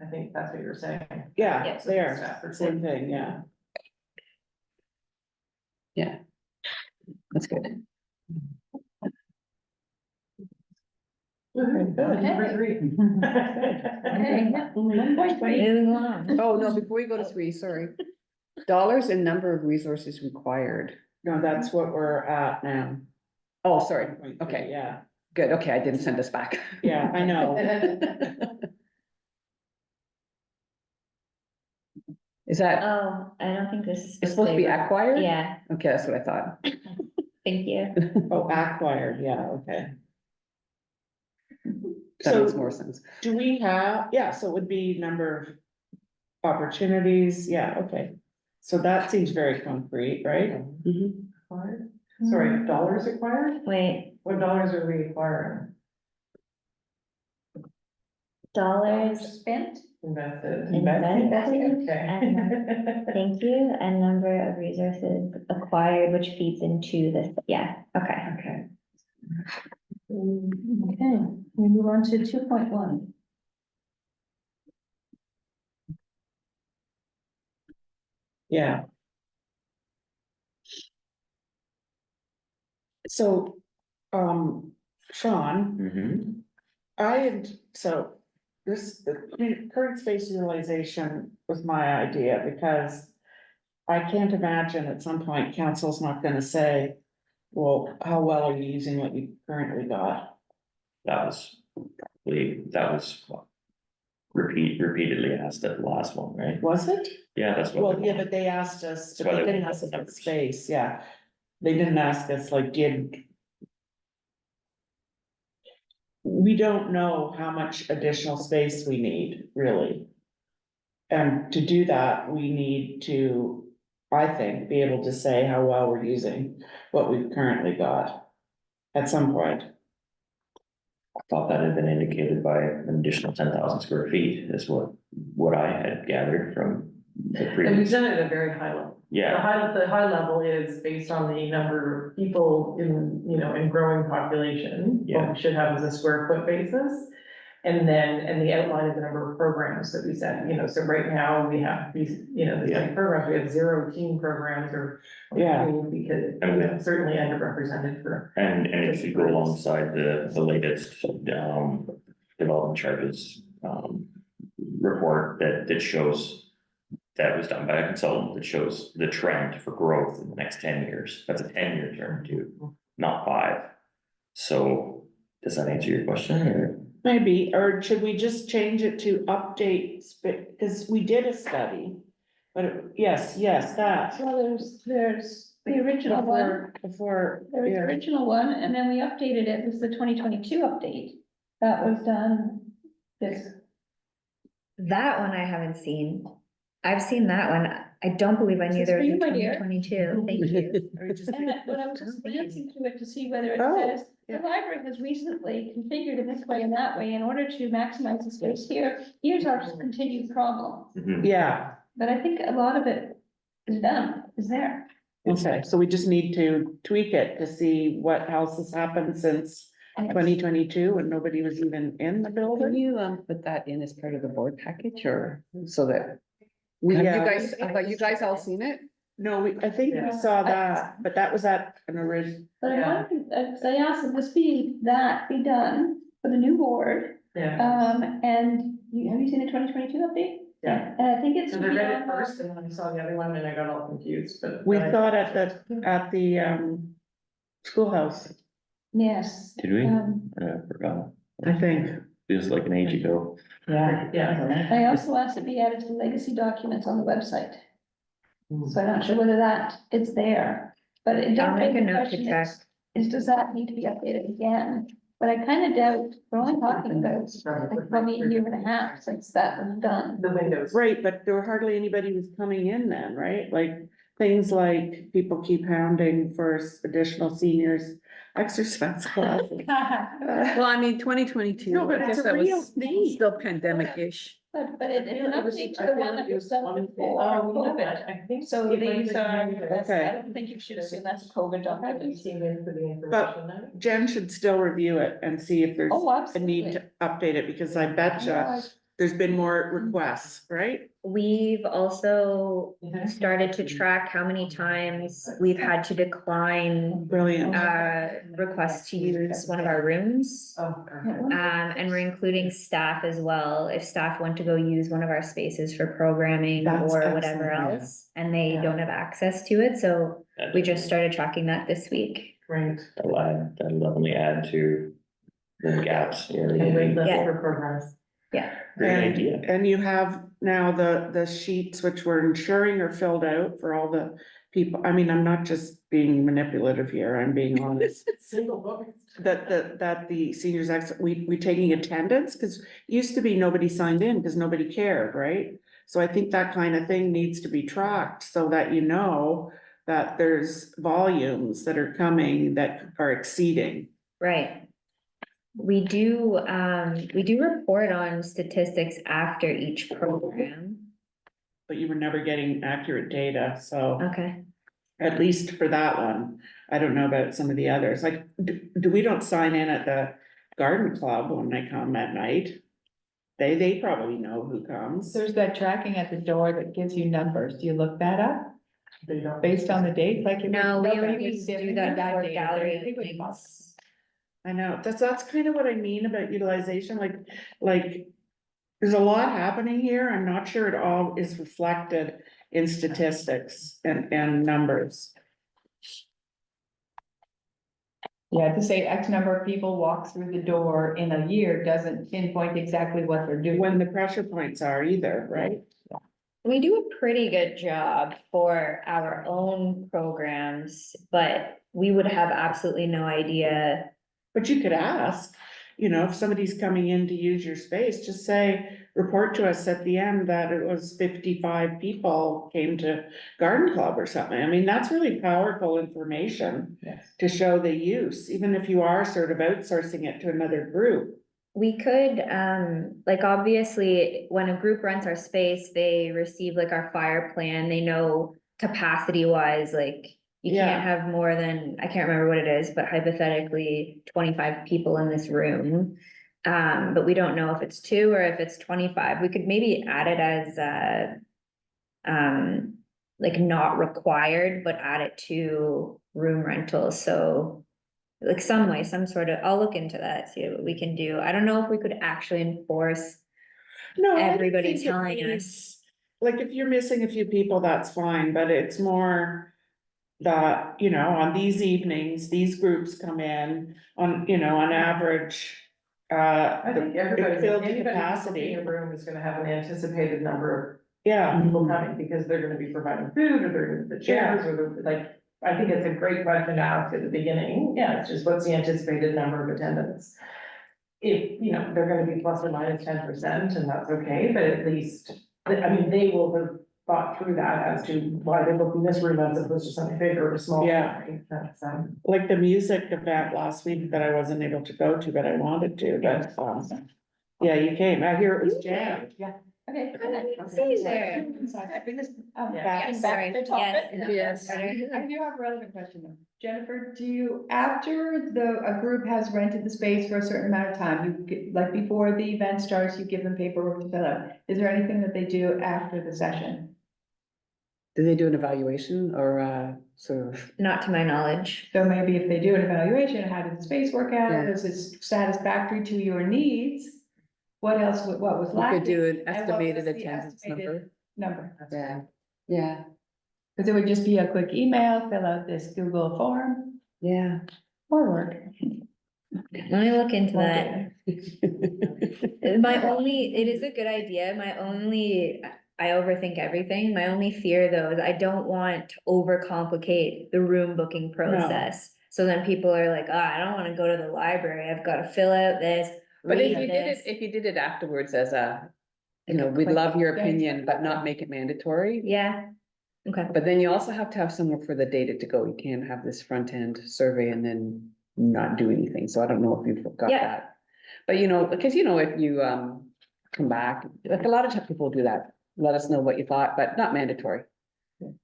Speaker 5: I think that's what you're saying.
Speaker 6: Yeah,
Speaker 4: Yes.
Speaker 6: there,
Speaker 5: Staff report.
Speaker 6: same thing, yeah.
Speaker 2: Yeah. That's good.
Speaker 5: Okay, good. Number
Speaker 1: Okay.
Speaker 5: three.
Speaker 1: Okay, yeah. 1.3.
Speaker 4: Moving along.
Speaker 2: Oh, no, before we go to three, sorry. Dollars and number of resources required.
Speaker 6: No, that's what we're at now.
Speaker 2: Oh, sorry. Okay,
Speaker 6: Yeah,
Speaker 2: good. Okay, I didn't send us back.
Speaker 6: yeah, I know.
Speaker 2: Is that,
Speaker 4: Oh, I don't think this is.
Speaker 2: it's supposed to be acquired?
Speaker 4: Yeah,
Speaker 2: Okay, that's what I thought.
Speaker 4: thank you.
Speaker 6: Oh, acquired, yeah, okay.
Speaker 2: That makes
Speaker 6: So
Speaker 2: more sense.
Speaker 6: do we have, yeah, so it would be number of opportunities, yeah, okay. So that seems very concrete, right?
Speaker 2: Mhm.
Speaker 5: Required? Sorry, dollars required?
Speaker 4: Wait,
Speaker 5: What dollars are we acquiring?
Speaker 4: dollars,
Speaker 1: Spent?
Speaker 5: Invested.
Speaker 4: Invested.
Speaker 5: Okay.
Speaker 4: thank you, and number of resources acquired, which feeds into this, yeah, okay.
Speaker 5: Okay.
Speaker 1: Okay, we move on to 2.1.
Speaker 6: Yeah. So, Sean,
Speaker 3: Mhm.
Speaker 6: so the current space utilization was my idea because I can't imagine at some point council's not gonna say, well, how well are you using what you currently got?
Speaker 3: That was, repeatedly asked at the last one, right?
Speaker 6: Was it?
Speaker 3: Yeah, that's what.
Speaker 6: Well,
Speaker 3: they
Speaker 6: yeah,
Speaker 3: want.
Speaker 6: but they asked us,
Speaker 3: That's
Speaker 6: but
Speaker 3: why
Speaker 6: they
Speaker 3: they
Speaker 6: didn't
Speaker 3: want
Speaker 6: ask
Speaker 3: the
Speaker 6: us about
Speaker 3: numbers.
Speaker 6: space, yeah. They didn't ask us like, we don't know how much additional space we need, really. And to do that, we need to, I think, be able to say how well we're using what we've currently got at some point.
Speaker 3: I thought that had been indicated by an additional 10,000 square feet is what I had gathered from the
Speaker 5: And we've
Speaker 3: previous.
Speaker 5: done it at a very high level.
Speaker 3: Yeah,
Speaker 5: The high level is based on the number of people in, in growing population. What
Speaker 3: Yeah.
Speaker 5: we should have is a square foot basis. And the outline of the number of programs that we said, so right now we have these, the programs, we have 0 teen programs or.
Speaker 6: Yeah.
Speaker 5: Because,
Speaker 3: And
Speaker 5: certainly underrepresented for.
Speaker 3: and it should go alongside the latest, development charges, report that shows. That was done by a consultant that shows the trend for growth in the next 10 years. That's a 10-year term too, not 5. So does that answer your question or?
Speaker 6: Maybe, or should we just change it to update, because we did a study. But yes, that.
Speaker 1: Well, there's the original one,
Speaker 6: Before,
Speaker 1: there was the
Speaker 6: yeah.
Speaker 1: original one, and then we updated it, this is the 2022 update. That was done this,
Speaker 4: That one I haven't seen. I've seen that one. I don't believe I knew
Speaker 1: This is
Speaker 4: there
Speaker 1: for
Speaker 4: was
Speaker 1: you,
Speaker 4: a
Speaker 1: my dear.
Speaker 4: 2022. Thank you.
Speaker 1: and that, when I was just glancing through it to see whether it
Speaker 6: Oh,
Speaker 1: says, the
Speaker 6: yeah.
Speaker 1: library has recently configured in this way and that way in order to maximize the space here, here's our continued problem.
Speaker 3: Mhm.
Speaker 6: Yeah,
Speaker 1: But I think a lot of it is done, is there.
Speaker 6: okay, so we just need to tweak it to see what else has happened since
Speaker 1: And it's-
Speaker 6: 2022 when nobody was even in the
Speaker 2: Can
Speaker 6: building.
Speaker 2: you put that in as part of the board package or so that?
Speaker 6: We,
Speaker 2: Have you guys all seen it?
Speaker 6: No, I think we
Speaker 5: Yeah.
Speaker 6: saw that, but that was at an original,
Speaker 1: But I
Speaker 5: Yeah.
Speaker 1: wanted, because I asked that this be done for the new board,
Speaker 5: Yeah.
Speaker 1: and have you seen the 2022 update?
Speaker 5: Yeah.
Speaker 1: And I think it's.
Speaker 5: So
Speaker 1: to
Speaker 5: I
Speaker 1: be
Speaker 5: read it
Speaker 1: on-
Speaker 5: first and then I saw the other one and I got all confused, but.
Speaker 6: we
Speaker 5: then I-
Speaker 6: saw it at the schoolhouse,
Speaker 1: Yes.
Speaker 3: Did we?
Speaker 1: Um,
Speaker 3: I forgot.
Speaker 6: I think.
Speaker 3: Feels like an age ago.
Speaker 5: Yeah.
Speaker 1: I also asked it be added to the legacy documents on the website,
Speaker 5: Hmm.
Speaker 1: so I'm not sure whether it's there, but it
Speaker 4: I'll
Speaker 1: don't
Speaker 4: make a
Speaker 1: beg the
Speaker 4: note to
Speaker 1: question
Speaker 4: check.
Speaker 1: is, does that need to be updated again? But I kind of doubt, we're only talking about like probably a year and a half since that was done.
Speaker 5: The windows.
Speaker 6: Right, but there were hardly anybody was coming in then, right? Like, things like people keep hounding for additional seniors exercise classes.
Speaker 2: Well, I mean, 2022.
Speaker 6: No, but
Speaker 2: I
Speaker 6: it's
Speaker 2: guess
Speaker 6: a
Speaker 2: that
Speaker 6: real
Speaker 2: was
Speaker 6: need.
Speaker 2: still pandemic-ish.
Speaker 1: But it's an update to the one that was done before COVID.
Speaker 5: I think.
Speaker 1: So these are,
Speaker 6: Okay.
Speaker 1: I don't think you should assume that's a COVID document.
Speaker 6: Jen should still review it and see if there's
Speaker 1: Oh,
Speaker 6: a need
Speaker 1: absolutely.
Speaker 6: to update it, because I betcha there's been more requests, right?
Speaker 4: We've also started to track how many times we've had to decline
Speaker 6: Brilliant.
Speaker 4: requests to use one of our rooms.
Speaker 5: Oh.
Speaker 4: And we're including staff as well, if staff want to go use one of our spaces for programming
Speaker 6: That's
Speaker 4: or whatever
Speaker 6: excellent, yeah.
Speaker 4: else, and they don't have access to it, so we just started tracking that this week.
Speaker 5: Great.
Speaker 3: That'll definitely add to the gaps.
Speaker 5: And wait list
Speaker 4: Yeah.
Speaker 5: for programs.
Speaker 3: Great idea.
Speaker 6: And you have now the sheets which we're ensuring are filled out for all the people. I mean, I'm not just being manipulative here, I'm being honest.
Speaker 5: Single book.
Speaker 6: That the seniors, we taking attendance, because used to be nobody signed in because nobody cared, right? So I think that kind of thing needs to be tracked so that you know that there's volumes that are coming that are exceeding.
Speaker 4: Right. We do report on statistics after each program.
Speaker 6: But you were never getting accurate data, so
Speaker 4: Okay.
Speaker 6: at least for that one, I don't know about some of the others, like, we don't sign in at the garden club when they come at night. They probably know who comes.
Speaker 8: There's that tracking at the door that gives you numbers. Do you look that up
Speaker 5: They don't.
Speaker 8: based on the date? Like.
Speaker 4: No, we
Speaker 8: nobody
Speaker 4: only
Speaker 8: was
Speaker 4: do
Speaker 8: giving
Speaker 4: that
Speaker 8: you
Speaker 4: for
Speaker 8: data.
Speaker 4: gallery
Speaker 8: It would be
Speaker 4: openings.
Speaker 6: I know, that's kind of what I mean about utilization, like, there's a lot happening here, I'm not sure it all is reflected in statistics and numbers.
Speaker 8: Yeah, to say X number of people walk through the door in a year doesn't pinpoint exactly what they're doing.
Speaker 6: When the pressure points are either, right?
Speaker 4: We do a pretty good job for our own programs, but we would have absolutely no idea.
Speaker 6: But you could ask, you know, if somebody's coming in to use your space, just say, report to us at the end that it was 55 people came to garden club or something. I mean, that's really powerful information
Speaker 8: Yes.
Speaker 6: to show the use, even if you are sort of outsourcing it to another group.
Speaker 4: We could, like, obviously, when a group rents our space, they receive like our fire plan, they know capacity wise, like. You
Speaker 6: Yeah.
Speaker 4: can't have more than, I can't remember what it is, but hypothetically, 25 people in this room. But we don't know if it's 2 or if it's 25, we could maybe add it as like not required, but add it to room rentals, so. Like some way, some sort of, I'll look into that, see what we can do. I don't know if we could actually enforce.
Speaker 6: No, I don't
Speaker 4: Everybody
Speaker 6: think it
Speaker 4: telling us.
Speaker 6: needs- Like, if you're missing a few people, that's fine, but it's more that, you know, on these evenings, these groups come in on, you know, on average.
Speaker 5: I think everybody,
Speaker 6: filled to
Speaker 5: anybody who's
Speaker 6: capacity.
Speaker 5: booking a room is gonna have an anticipated number
Speaker 6: Yeah,
Speaker 5: of people coming, because they're gonna be providing food, or they're gonna the chairs, or the, like, I think it's a great question to ask at the beginning, yeah, it's just what's the anticipated number of attendance? If, you know, they're gonna be plus or minus 10%, and that's okay, but at least, I mean, they will have thought through that as to why they're booking this room as opposed to something bigger or smaller.
Speaker 6: Yeah.
Speaker 5: Right? That's,
Speaker 6: like the music event last week that I wasn't able to go to, but I wanted to, but, yeah, you came, I hear it was jammed.
Speaker 1: Okay.
Speaker 4: See there.
Speaker 1: I bring this,
Speaker 6: Yeah.
Speaker 1: back to topic.
Speaker 2: Yes.
Speaker 8: I do have a relevant question though. Jennifer, do you, after a group has rented the space for a certain amount of time, you get, like before the event starts, you give them paperwork to fill out? Is there anything that they do after the session?
Speaker 2: Do they do an evaluation or sort of?
Speaker 4: Not to my knowledge.
Speaker 8: So maybe if they do an evaluation, how did the space work out?
Speaker 2: Yeah.
Speaker 8: Was it satisfactory to your needs? What else, what was
Speaker 2: You
Speaker 8: lacking?
Speaker 2: could do an
Speaker 8: And what
Speaker 2: estimated
Speaker 8: was the
Speaker 2: attendance
Speaker 8: estimated
Speaker 2: number.
Speaker 8: Number,
Speaker 2: Yeah, yeah,
Speaker 8: because it would just be a quick email, fill out this Google form,
Speaker 2: yeah.
Speaker 8: or Word.
Speaker 4: Let me look into that.
Speaker 8: Okay.
Speaker 4: It is a good idea, I overthink everything, my only fear though is I don't want to overcomplicate the room booking process. So then people are like, I don't wanna go to the library, I've gotta fill out this.
Speaker 2: But if
Speaker 4: read
Speaker 2: you did it,
Speaker 4: this.
Speaker 2: if you did it afterwards as a, you
Speaker 4: Like
Speaker 2: know,
Speaker 4: a
Speaker 2: we'd
Speaker 4: quick-
Speaker 2: love your opinion, but not make it mandatory.
Speaker 4: Yeah, okay,
Speaker 2: But then you also have to have somewhere for the data to go. You can't have this front end survey and then not do anything. So I don't know if you've got
Speaker 4: Yeah.
Speaker 2: that. But you know, because you know, if you come back, like a lot of times people do that, let us know what you thought, but not mandatory. And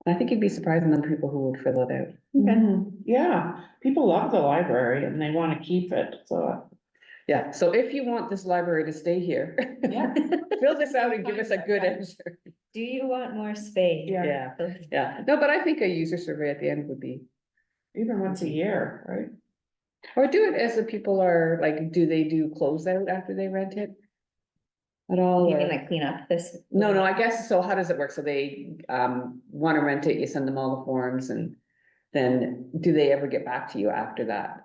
Speaker 2: I think you'd be surprised the number of people who would fill it out.
Speaker 6: Mhm. Yeah, people love the library and they wanna keep it, so.
Speaker 2: Yeah, so if you want this library to stay here.
Speaker 8: Yeah.
Speaker 2: Fill this out and give us a good answer.
Speaker 4: Do you want more space?
Speaker 2: Yeah, yeah, no, but I think a user survey at the end would be,
Speaker 6: Even once a year, right?
Speaker 2: or do it as the people are, like, do they do closeout after they rent it? At all,
Speaker 4: You
Speaker 2: or?
Speaker 4: mean like clean up this?
Speaker 2: No, no, I guess, so how does it work? So they, wanna rent it, you send them all the forms, and then do they ever get back to you after that?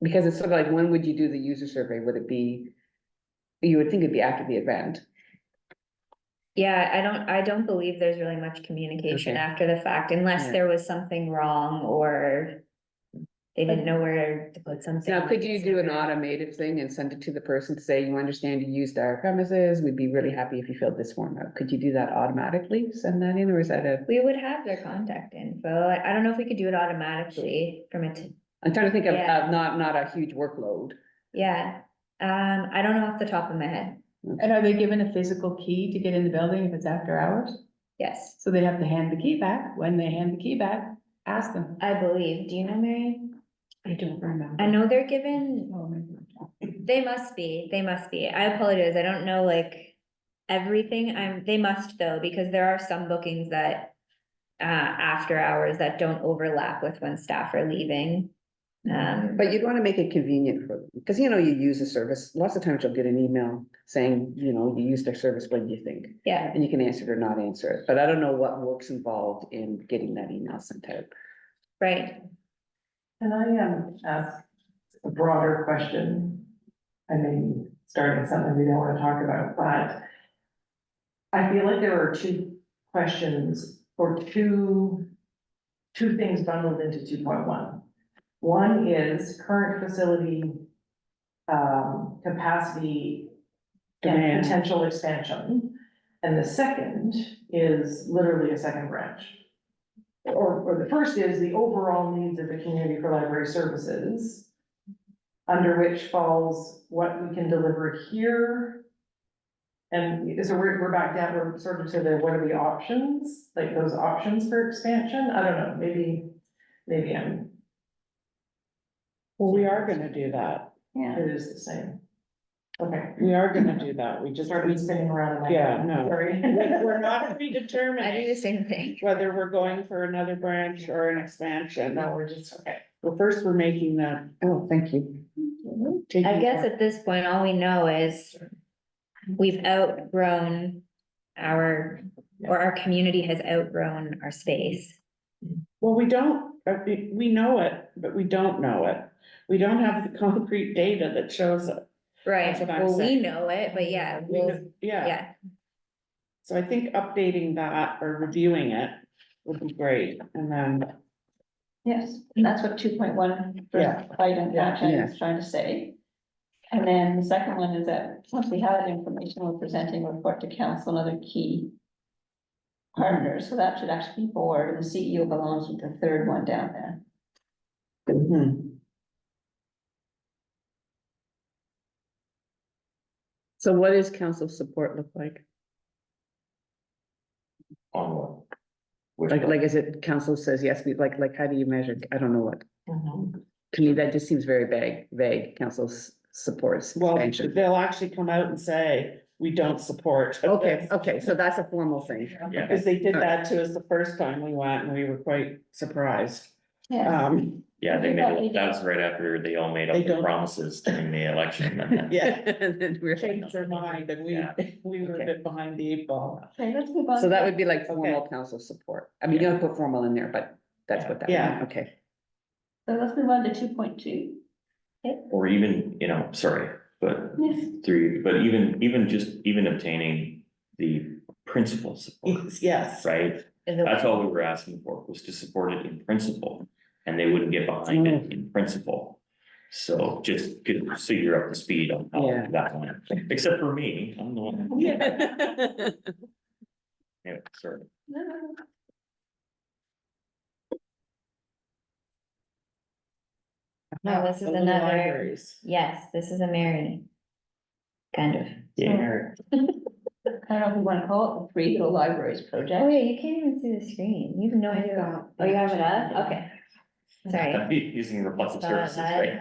Speaker 2: Because it's sort of like, when would you do the user survey? Would it be? You would think it'd be after the event.
Speaker 4: Yeah, I don't believe there's really much communication
Speaker 2: Okay.
Speaker 4: after the fact unless
Speaker 2: Yeah.
Speaker 4: there was something wrong or they didn't know where to put something.
Speaker 2: Now, could
Speaker 4: like
Speaker 2: you
Speaker 4: this.
Speaker 2: do an automated thing and send it to the person, say, you understand you used our premises, we'd be really happy if you filled this form out. Could you do that automatically, send that in, or is that a?
Speaker 4: We would have their contact info. I don't know if we could do it automatically from it.
Speaker 2: I'm trying to think of,
Speaker 4: Yeah.
Speaker 2: not a huge workload.
Speaker 4: Yeah, I don't know off the top of my head.
Speaker 8: And are they given a physical key to get in the building if it's after hours?
Speaker 4: Yes,
Speaker 8: So they have to hand the key back. When they hand the key back, ask them.
Speaker 4: I believe. Do you know, Mary?
Speaker 8: I don't remember.
Speaker 4: I know they're given,
Speaker 8: Oh, maybe.
Speaker 4: they must be. I apologize. I don't know like everything. They must though, because there are some bookings that after hours that don't overlap with when staff are leaving.
Speaker 2: But you'd wanna make it convenient for them, because you use a service, lots of times you'll get an email saying, you used their service, what do you think?
Speaker 4: yeah,
Speaker 2: And you can answer it or not answer it, but I don't know what work's involved in getting that email sent out.
Speaker 4: right.
Speaker 5: Can I ask a broader question? I may be starting something we don't want to talk about, but I feel like there are two questions or two things bundled into 2.1. One is current facility capacity and
Speaker 6: Demand.
Speaker 5: potential expansion. And the second is literally a second branch. Or the first is the overall needs of the community for library services, under which falls what we can deliver here. And so we're back down, we're sort of to the, what are the options, like those options for expansion? I don't know, maybe I'm,
Speaker 6: Well, we are gonna do that.
Speaker 1: Yeah.
Speaker 5: it is the same. Okay,
Speaker 6: We are gonna do that. We just.
Speaker 5: started spinning around in my
Speaker 6: Yeah,
Speaker 5: head.
Speaker 6: no.
Speaker 5: Sorry.
Speaker 6: We're not
Speaker 4: I do the
Speaker 6: predetermining
Speaker 4: same thing.
Speaker 6: whether we're going for another branch or an expansion.
Speaker 5: No, we're just, okay.
Speaker 6: Well, first, we're making that.
Speaker 2: Oh, thank you.
Speaker 4: I guess at this point, all we know is we've outgrown or our community has outgrown our space.
Speaker 6: Well, we don't, we know it, but we don't know it. We don't have the concrete data that shows it.
Speaker 4: Right,
Speaker 6: That's what I'm
Speaker 4: well, we
Speaker 6: saying.
Speaker 4: know it, but yeah,
Speaker 6: Yeah,
Speaker 4: yeah,
Speaker 6: so I think updating that or reviewing it would be great, and then,
Speaker 1: Yes, and that's what 2.1
Speaker 6: Yeah.
Speaker 1: item
Speaker 5: Yeah.
Speaker 1: action
Speaker 2: Yeah.
Speaker 1: is trying to say. And then the second one is that once we have that information, we're presenting a report to council and other key partners, so that should actually be board, and the CEO belongs with the third one down there.
Speaker 6: mhm.
Speaker 2: So what does council support look like?
Speaker 3: On what? Which
Speaker 2: Like,
Speaker 3: one?
Speaker 2: is it council says yes, we like, how do you measure? I don't know what.
Speaker 5: Mhm.
Speaker 2: To me, that just seems very vague. Council supports
Speaker 6: Well,
Speaker 2: expansion.
Speaker 6: they'll actually come out and say, we don't support.
Speaker 2: Okay,
Speaker 6: this."
Speaker 2: okay, so that's a formal thing.
Speaker 3: Yeah.
Speaker 6: Because they did that to us the first time we went, and we were quite surprised.
Speaker 1: Yeah,
Speaker 3: Yeah, that's right after they all made up
Speaker 6: They
Speaker 3: their
Speaker 6: don't-
Speaker 3: promises during the election. And then-
Speaker 6: Yeah,
Speaker 2: And then we're-
Speaker 6: changed their mind, and
Speaker 3: Yeah.
Speaker 6: we were a bit behind the eight ball.
Speaker 1: okay, let's move on.
Speaker 2: So that would be like
Speaker 6: Okay.
Speaker 2: formal council support. I mean, you don't put formal in there, but that's what that would
Speaker 6: Yeah.
Speaker 2: mean, okay.
Speaker 1: So let's move on to 2.2.
Speaker 3: Or even, sorry, but even obtaining the principal support,
Speaker 6: Yes,
Speaker 3: right?
Speaker 4: is it-
Speaker 3: That's all we were asking for, was to support it in principle, and they wouldn't get behind it in principle. So just so you're up to speed on how
Speaker 2: Yeah.
Speaker 3: that went, except for me, I'm the one. Yeah, sorry.
Speaker 4: No, this is
Speaker 6: the little
Speaker 4: another,
Speaker 6: libraries.
Speaker 4: yes, this is a Mary. kind of.
Speaker 3: Yeah.
Speaker 1: I don't know if we want to call it the Free Little Libraries
Speaker 4: Oh,
Speaker 1: Project.
Speaker 4: yeah, you can't even see the screen. You have no
Speaker 7: I've
Speaker 4: idea.
Speaker 7: got
Speaker 4: Oh, you have it
Speaker 7: that.
Speaker 4: up? Okay. Sorry.
Speaker 3: Using reflective
Speaker 4: Saw
Speaker 3: services,
Speaker 4: that.
Speaker 3: right?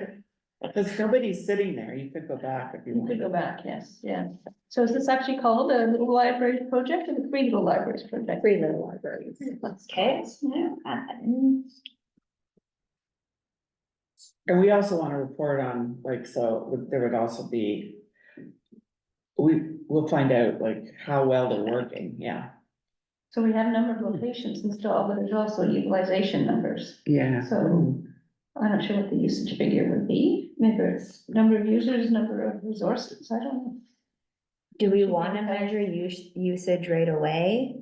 Speaker 6: Because nobody's sitting there, you could go back if you
Speaker 1: You
Speaker 6: wanted.
Speaker 1: could go back, yes, yeah. So is this actually called the Little Libraries Project or the Free Little Libraries Project?
Speaker 7: Free Little Libraries.
Speaker 4: Okay.
Speaker 1: Yeah.
Speaker 4: Add that in.
Speaker 6: And we also want to report on, like, so there would also be. We'll find out like how well they're working, yeah.
Speaker 1: So we have a number of locations installed, but there's also utilization numbers.
Speaker 2: Yeah.
Speaker 1: So I'm not sure what the usage figure would be. Maybe it's number of users, number of resources, I don't know.
Speaker 4: Do we want to measure usage right away?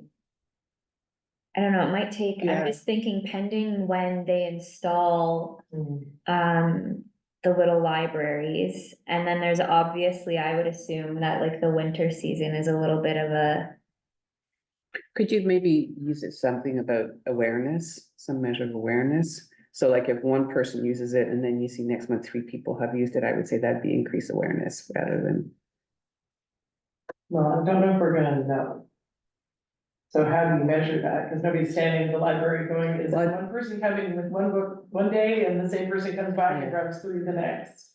Speaker 4: I don't know, it might take,
Speaker 6: Yeah.
Speaker 4: I'm just thinking pending when they install,
Speaker 5: Mm.
Speaker 4: the little libraries. And then there's obviously, I would assume that like the winter season is a little bit of a,
Speaker 2: Could you maybe use it something about awareness, some measure of awareness? So like if one person uses it and then you see next month 3 people have used it, I would say that'd be increased awareness rather than.
Speaker 5: Well, I don't know if we're gonna know. So how do you measure that? Because nobody's standing in the library going, is
Speaker 2: Well,
Speaker 5: one person coming with one book one day and the same person comes back and grabs 3 the next?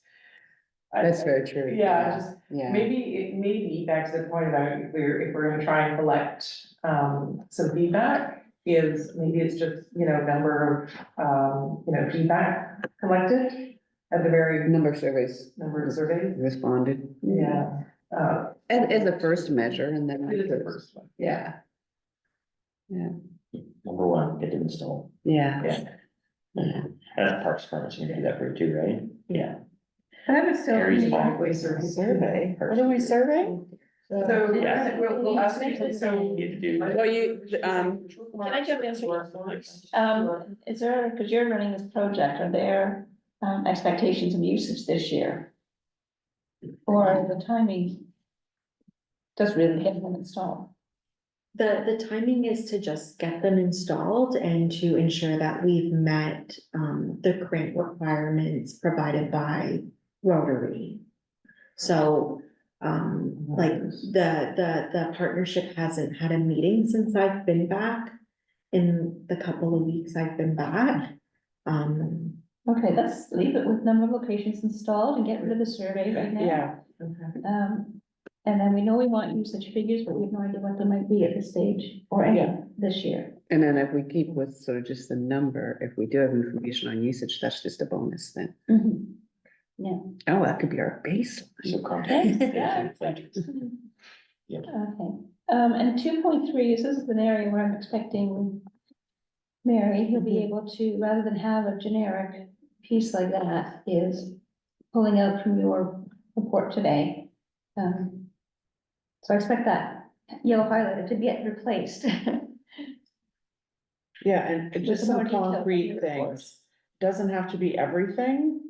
Speaker 2: That's very true.
Speaker 5: Yeah, just
Speaker 2: Yeah,
Speaker 5: maybe it may be back to the point about if we're gonna try and collect some feedback. Is maybe it's just, number of feedback collected at the very
Speaker 2: number of surveys
Speaker 5: number of surveys.
Speaker 2: responded.
Speaker 5: Yeah.
Speaker 2: As a first measure and then.
Speaker 5: It is the first one.
Speaker 2: Yeah. Yeah,
Speaker 3: Number one, get it installed.
Speaker 2: yeah.
Speaker 5: Yeah.
Speaker 3: And Parks Department's gonna do that for you too, right?
Speaker 5: Yeah.
Speaker 1: But I would still.
Speaker 3: Harry's
Speaker 1: need-
Speaker 3: halfway
Speaker 6: Survey, what do we survey?
Speaker 5: So,
Speaker 3: Yeah.
Speaker 5: we'll ask you, so.
Speaker 3: You do.
Speaker 2: Well, you,
Speaker 1: Can I jump in? Is there, because you're running this project, are there expectations of usage this year? Or the timing? Just really get them installed.
Speaker 7: The timing is to just get them installed and to ensure that we've met, the grant requirements provided by Rotary. So, like, the partnership hasn't had a meeting since I've been back, in the couple of weeks I've been back.
Speaker 1: Okay, let's leave it with number of locations installed and get rid of the survey right now.
Speaker 6: Yeah,
Speaker 1: And then we know we want usage figures, but we have no idea what they might be at this stage or any
Speaker 6: Yeah.
Speaker 1: this year.
Speaker 2: And then if we keep with sort of just the number, if we do have information on usage, that's just a bonus then. Oh, that could be our base.
Speaker 3: So contact.
Speaker 1: Yeah.
Speaker 3: Yeah.
Speaker 1: Okay, and 2.3 is this is an area where I'm expecting Mary, he'll be able to, rather than have a generic piece like that, is pulling out from your report today. So I expect that yellow highlighter to get replaced.
Speaker 6: yeah, and
Speaker 1: With
Speaker 6: just
Speaker 1: more
Speaker 6: some
Speaker 1: detail from
Speaker 6: concrete
Speaker 1: your report.
Speaker 6: things, doesn't have to be everything,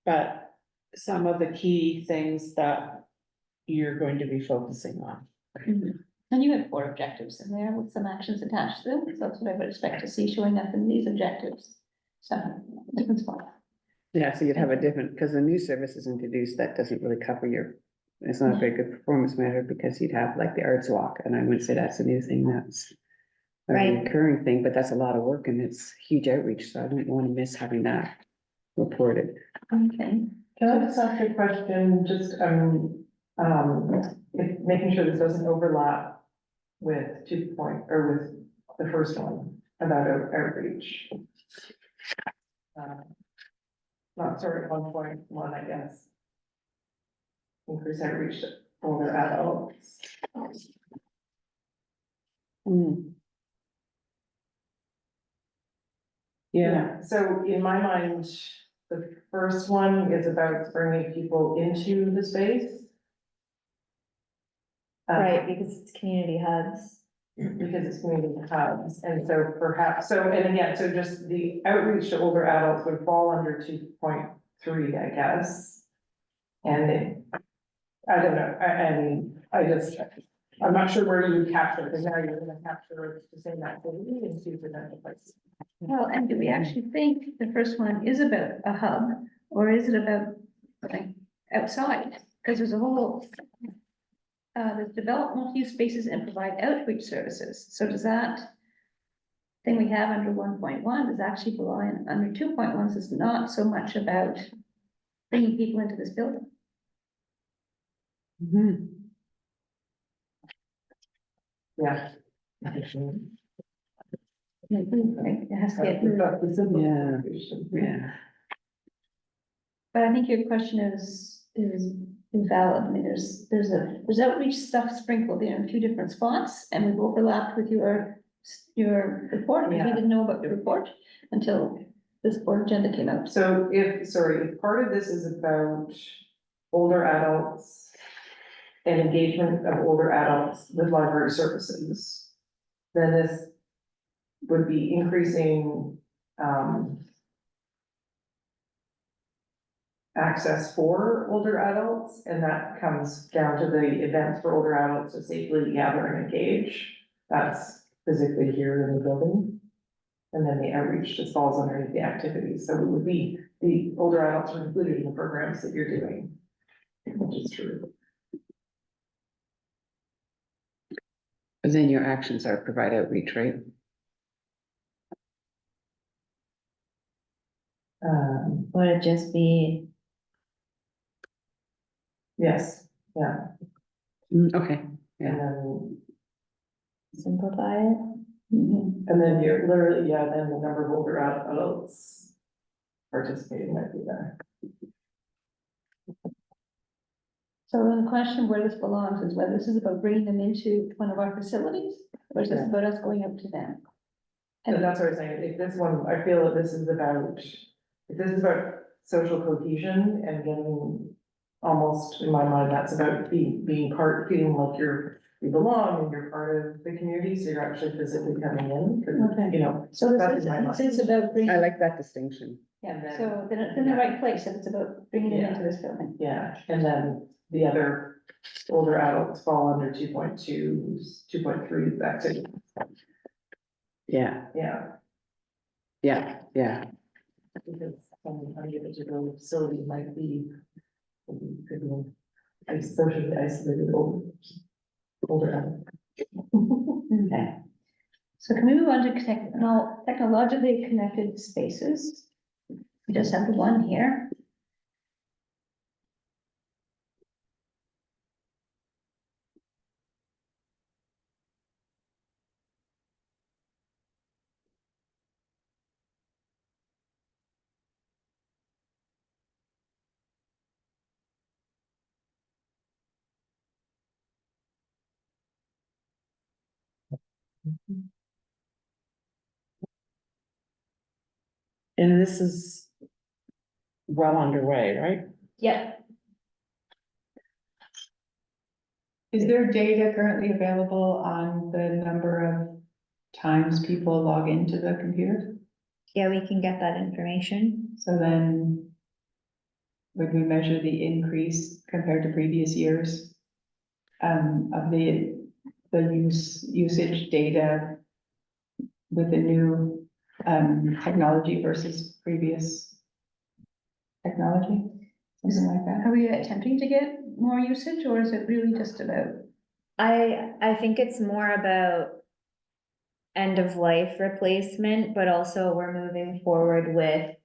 Speaker 6: but some of the key things that you're going to be focusing on.
Speaker 1: And you had 4 objectives in there with some actions attached to them, so that's what I would expect to see showing up in these objectives. So, different spot.
Speaker 2: Yeah, so you'd have a different, because the new service is introduced, that doesn't really cover your, it's not a very good performance measure because you'd have like the arts walk, and I wouldn't say that's a new thing, that's a
Speaker 4: Right.
Speaker 2: recurring thing, but that's a lot of work and it's huge outreach, so I don't want to miss having that reported.
Speaker 1: Okay,
Speaker 5: Can I just ask a question, just, making sure this doesn't overlap with with the first one about outreach? Not, sorry, 1.1, I guess. Increase outreach to older adults.
Speaker 6: Yeah,
Speaker 5: So in my mind, the first one is about bringing people into the space.
Speaker 4: right, because it's community hubs.
Speaker 5: Because it's community hubs, and so perhaps, so, and again, so just the outreach to older adults would fall under 2.3, I guess. And I don't know, I'm not sure where you capture, because now you're gonna capture the same activity in 2 potential places.
Speaker 1: well, and do we actually think the first one is about a hub, or is it about like outside? because there's a whole. There's develop multi-use spaces and provide outreach services, so does that. Thing we have under 1.1 is actually belong under 2.1, so it's not so much about. Bringing people into this building.
Speaker 6: Mhm.
Speaker 5: Yeah.
Speaker 1: It has to get.
Speaker 2: Yeah. Yeah,
Speaker 1: But I think your question is valid. I mean, there's outreach stuff sprinkled in a few different spots, and we've overlapped with your report. We
Speaker 5: Yeah.
Speaker 1: didn't know about your report until this board agenda came out.
Speaker 5: So if part of this is about older adults and engagement of older adults with library services, then this would be increasing, access for older adults, and that comes down to the events for older adults to safely gather and engage. That's physically here in the building. And then the outreach just falls underneath the activities, so it would be, the older adults are included in the programs that you're doing. Which is true.
Speaker 2: but then your actions are provide outreach, right?
Speaker 4: Would it just be,
Speaker 5: Yes, yeah,
Speaker 2: Okay,
Speaker 5: and then,
Speaker 4: simplify it?
Speaker 5: and then you're literally, yeah, then the number of older adults participating might be there.
Speaker 1: So then the question where this belongs is whether this is about bringing them into one of our facilities, or is this
Speaker 5: Yeah.
Speaker 1: about us going up to them?
Speaker 5: And that's what I'm saying, if this one, I feel that this is about, if this is about social cohesion and getting, almost in my mind, that's about being part, feeling like you belong and you're part of the community, so you're actually physically coming in, 'cause,
Speaker 1: Okay.
Speaker 5: you know.
Speaker 1: So
Speaker 5: That
Speaker 1: this
Speaker 5: is my
Speaker 1: is,
Speaker 5: mind.
Speaker 1: this is about bringing.
Speaker 2: I like that distinction.
Speaker 1: Yeah, so then it's in the right place, and it's about bringing them into this building.
Speaker 5: Yeah, and then the other older adults fall under 2.2, 2.3 activity,
Speaker 2: Yeah,
Speaker 5: yeah.
Speaker 2: yeah,
Speaker 5: Because some individual facility might be, could be a socially isolated older adult.
Speaker 1: Okay. So can we move on to technologically connected spaces? We just have the one here.
Speaker 6: And this is well underway, right?
Speaker 1: Yeah.
Speaker 8: Is there data currently available on the number of times people log into the computer?
Speaker 4: Yeah, we can get that information.
Speaker 8: So then would we measure the increase compared to previous years? Of the usage data with the new, technology versus previous technology? Something like that?
Speaker 1: Are we attempting to get more usage, or is it really just about?
Speaker 4: I think it's more about end of life replacement, but also we're moving forward with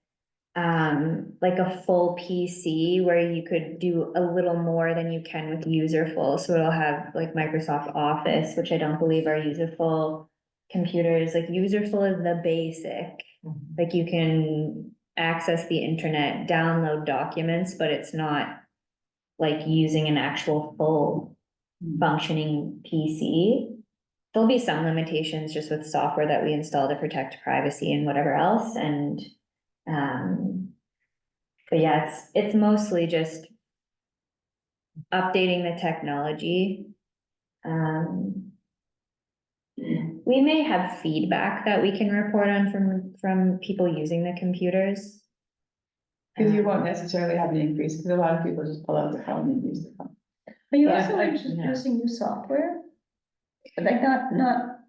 Speaker 4: like a full PC where you could do a little more than you can with Userful. So it'll have like Microsoft Office, which I don't believe are Userful computers. Like Userful is the basic. Like you can access the internet, download documents, but it's not like using an actual full functioning PC. There'll be some limitations just with software that we install to protect privacy and whatever else, and but yeah, it's mostly just updating the technology. We may have feedback that we can report on from people using the computers.
Speaker 8: Because you won't necessarily have an increase, because a lot of people just pull out their phone and use the phone.
Speaker 1: Are you
Speaker 5: Yeah,
Speaker 1: also
Speaker 5: I-
Speaker 1: introducing new software? Like not,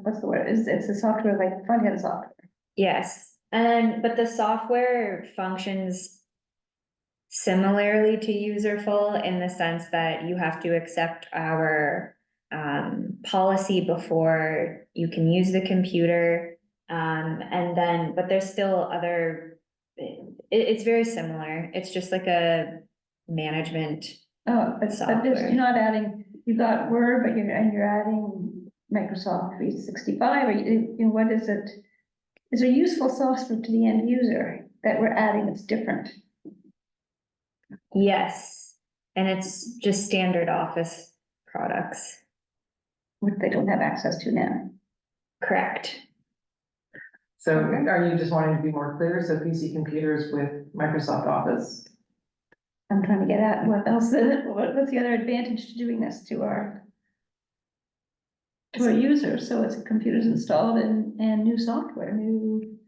Speaker 1: what's the word? It's a software like front-end software.
Speaker 4: Yes, but the software functions similarly to Userful in the sense that you have to accept our policy before you can use the computer. And then, but there's still other, it's very similar. It's just like a management.
Speaker 1: Oh, but
Speaker 4: Software.
Speaker 1: you're not adding, you got Word, but you're adding Microsoft 365, or what is it? Is there useful software to the end user that we're adding that's different?
Speaker 4: Yes, and it's just standard Office products,
Speaker 1: Which they don't have access to now.
Speaker 4: correct?
Speaker 5: So are you just wanting to be more clear? So PC computers with Microsoft Office?
Speaker 1: I'm trying to get at what else, what's the other advantage to doing this to our users? So it's computers installed and new software, new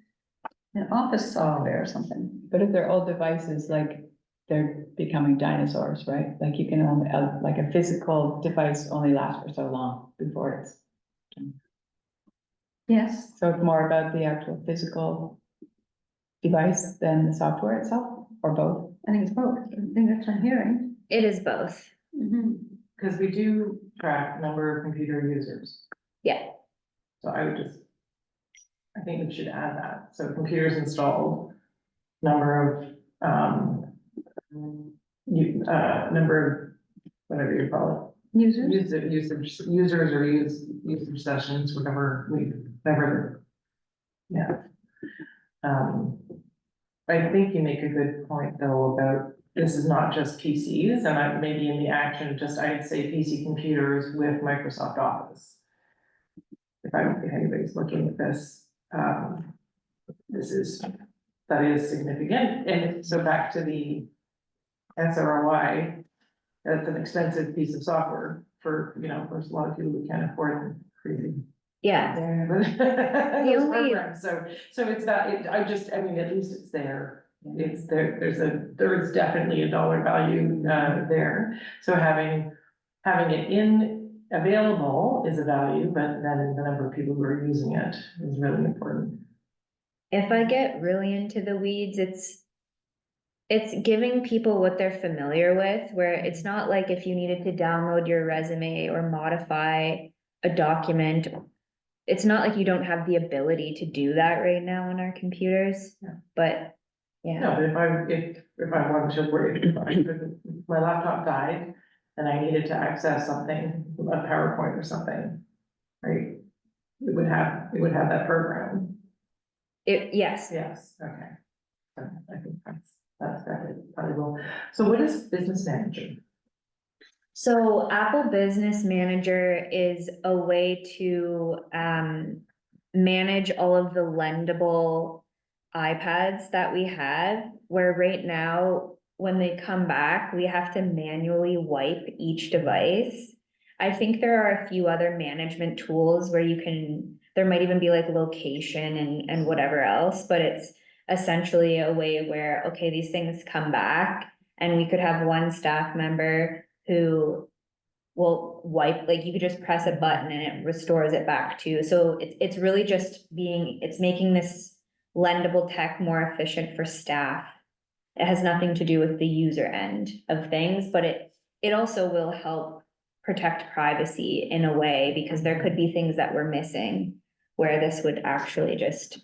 Speaker 1: Office software or something.
Speaker 8: But if they're old devices, like they're becoming dinosaurs, right? Like you can only, like a physical device only lasts for so long before it's.
Speaker 1: Yes,
Speaker 8: So it's more about the actual physical device than the software itself, or both?
Speaker 1: I think it's both. I think that's what I'm hearing.
Speaker 4: It is both,
Speaker 1: Mhm.
Speaker 5: Because we do track number of computer users.
Speaker 4: yeah.
Speaker 5: So I would just, I think we should add that. So computers installed, number of, number of, whatever you call
Speaker 1: Users,
Speaker 5: it. Users or user sessions, whatever. Yeah. I think you make a good point though about, this is not just PCs, and maybe in the action, I'd say PC computers with Microsoft Office. If I don't think anybody's looking at this, that is significant, and so back to the SROI, that's an expensive piece of software for, there's a lot of people who can't afford crazy.
Speaker 4: Yeah,
Speaker 5: Those
Speaker 4: only-
Speaker 5: programs, so it's not, at least it's there. It's there, there is definitely a dollar value, there, so having it available is a value, but then the number of people who are using it is really important.
Speaker 4: if I get really into the weeds, it's giving people what they're familiar with, where it's not like if you needed to download your resume or modify a document. It's not like you don't have the ability to do that right now on our computers,
Speaker 5: Yeah.
Speaker 4: but yeah,
Speaker 5: No, but if I wanted to work, if my laptop died and I needed to access something, a PowerPoint or something, right? It would have that program.
Speaker 4: yes.
Speaker 5: Yes, okay. So I think that's definitely valuable. So what is business manager?
Speaker 4: So Apple Business Manager is a way to manage all of the lendable iPads that we have, where right now, when they come back, we have to manually wipe each device. I think there are a few other management tools where there might even be like location and whatever else, but it's essentially a way where, okay, these things come back and we could have one staff member who will wipe, like you could just press a button and it restores it back to you. So it's really just it's making this lendable tech more efficient for staff. It has nothing to do with the user end of things, but it also will help protect privacy in a way, because there could be things that we're missing where this would actually just,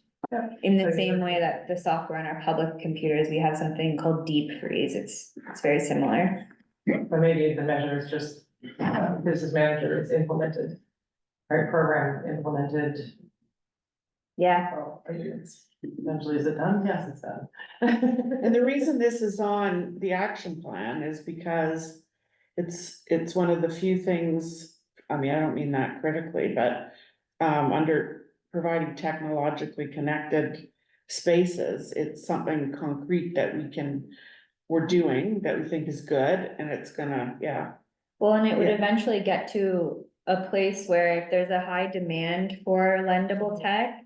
Speaker 4: in the same way that the software on our public computers, we have something called deep freeze. It's very similar.
Speaker 5: Or maybe the measure is just, business manager is implemented, right, program implemented.
Speaker 4: Yeah,
Speaker 5: Oh, eventually, is it done? Yes, it's done.
Speaker 6: And the reason this is on the action plan is because it's one of the few things, I mean, I don't mean that critically, but under providing technologically connected spaces, it's something concrete that we're doing that we think is good, and it's gonna, yeah.
Speaker 4: well, and it would
Speaker 6: Yeah.
Speaker 4: eventually get to a place where if there's a high demand for lendable tech,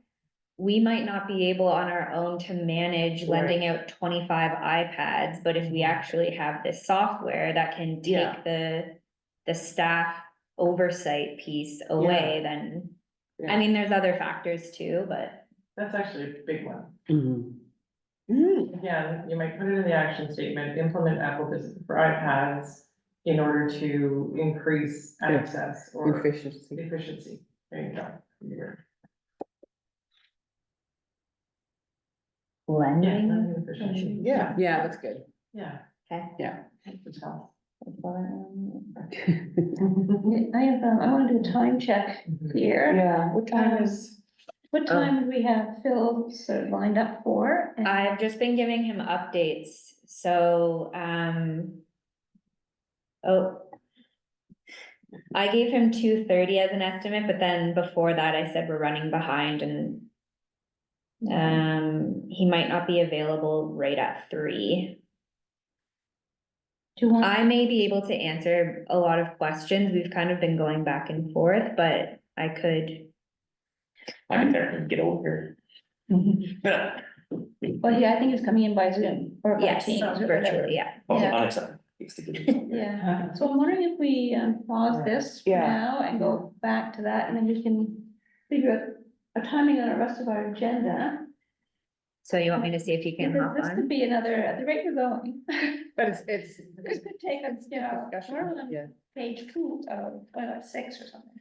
Speaker 4: we might not be able on our own to manage lending out 25 iPads, but if we actually have this software that can
Speaker 6: Yeah.
Speaker 4: take the staff oversight piece away, then, I
Speaker 6: Yeah.
Speaker 4: mean, there's other factors too, but
Speaker 5: That's actually a big one.
Speaker 2: Mhm.
Speaker 5: again, you might put it in the action statement, implement Apple Business for iPads in order to increase
Speaker 2: Yeah.
Speaker 5: access or
Speaker 2: Efficiency.
Speaker 5: efficiency. There you go. Yeah,
Speaker 4: Lending.
Speaker 5: lending efficiency.
Speaker 6: Yeah.
Speaker 2: Yeah, that's good.
Speaker 5: Yeah.
Speaker 4: Okay.
Speaker 2: Yeah.
Speaker 5: Good help.
Speaker 1: I have, I want to do a time check here.
Speaker 6: Yeah, what time is?
Speaker 1: What time do we have Phil sort of lined up for? And-
Speaker 4: I've just been giving him updates, so, oh. I gave him 2:30 as an estimate, but then before that I said we're running behind and. He might not be available right at 3.
Speaker 1: Do you want,
Speaker 4: I may be able to answer a lot of questions. We've kind of been going back and forth, but I could.
Speaker 3: I can definitely get over here.
Speaker 1: well, yeah, I think it's coming in by Zoom or by
Speaker 4: Yes,
Speaker 1: Teams or whatever.
Speaker 4: virtually, yeah.
Speaker 3: Oh,
Speaker 1: Yeah.
Speaker 3: unacceptable. It's to get it.
Speaker 1: Yeah, so I'm wondering if we pause this for
Speaker 6: Yeah.
Speaker 1: now and go back to that, and then we can figure out a timing on the rest of our agenda.
Speaker 4: So you want me to see if you can
Speaker 1: Because
Speaker 4: hop
Speaker 1: this could
Speaker 4: on?
Speaker 1: be another, at the rate we're going.
Speaker 2: But it's,
Speaker 1: This could take us, you know, we're on
Speaker 2: yeah.
Speaker 1: page 2 of, 6 or something.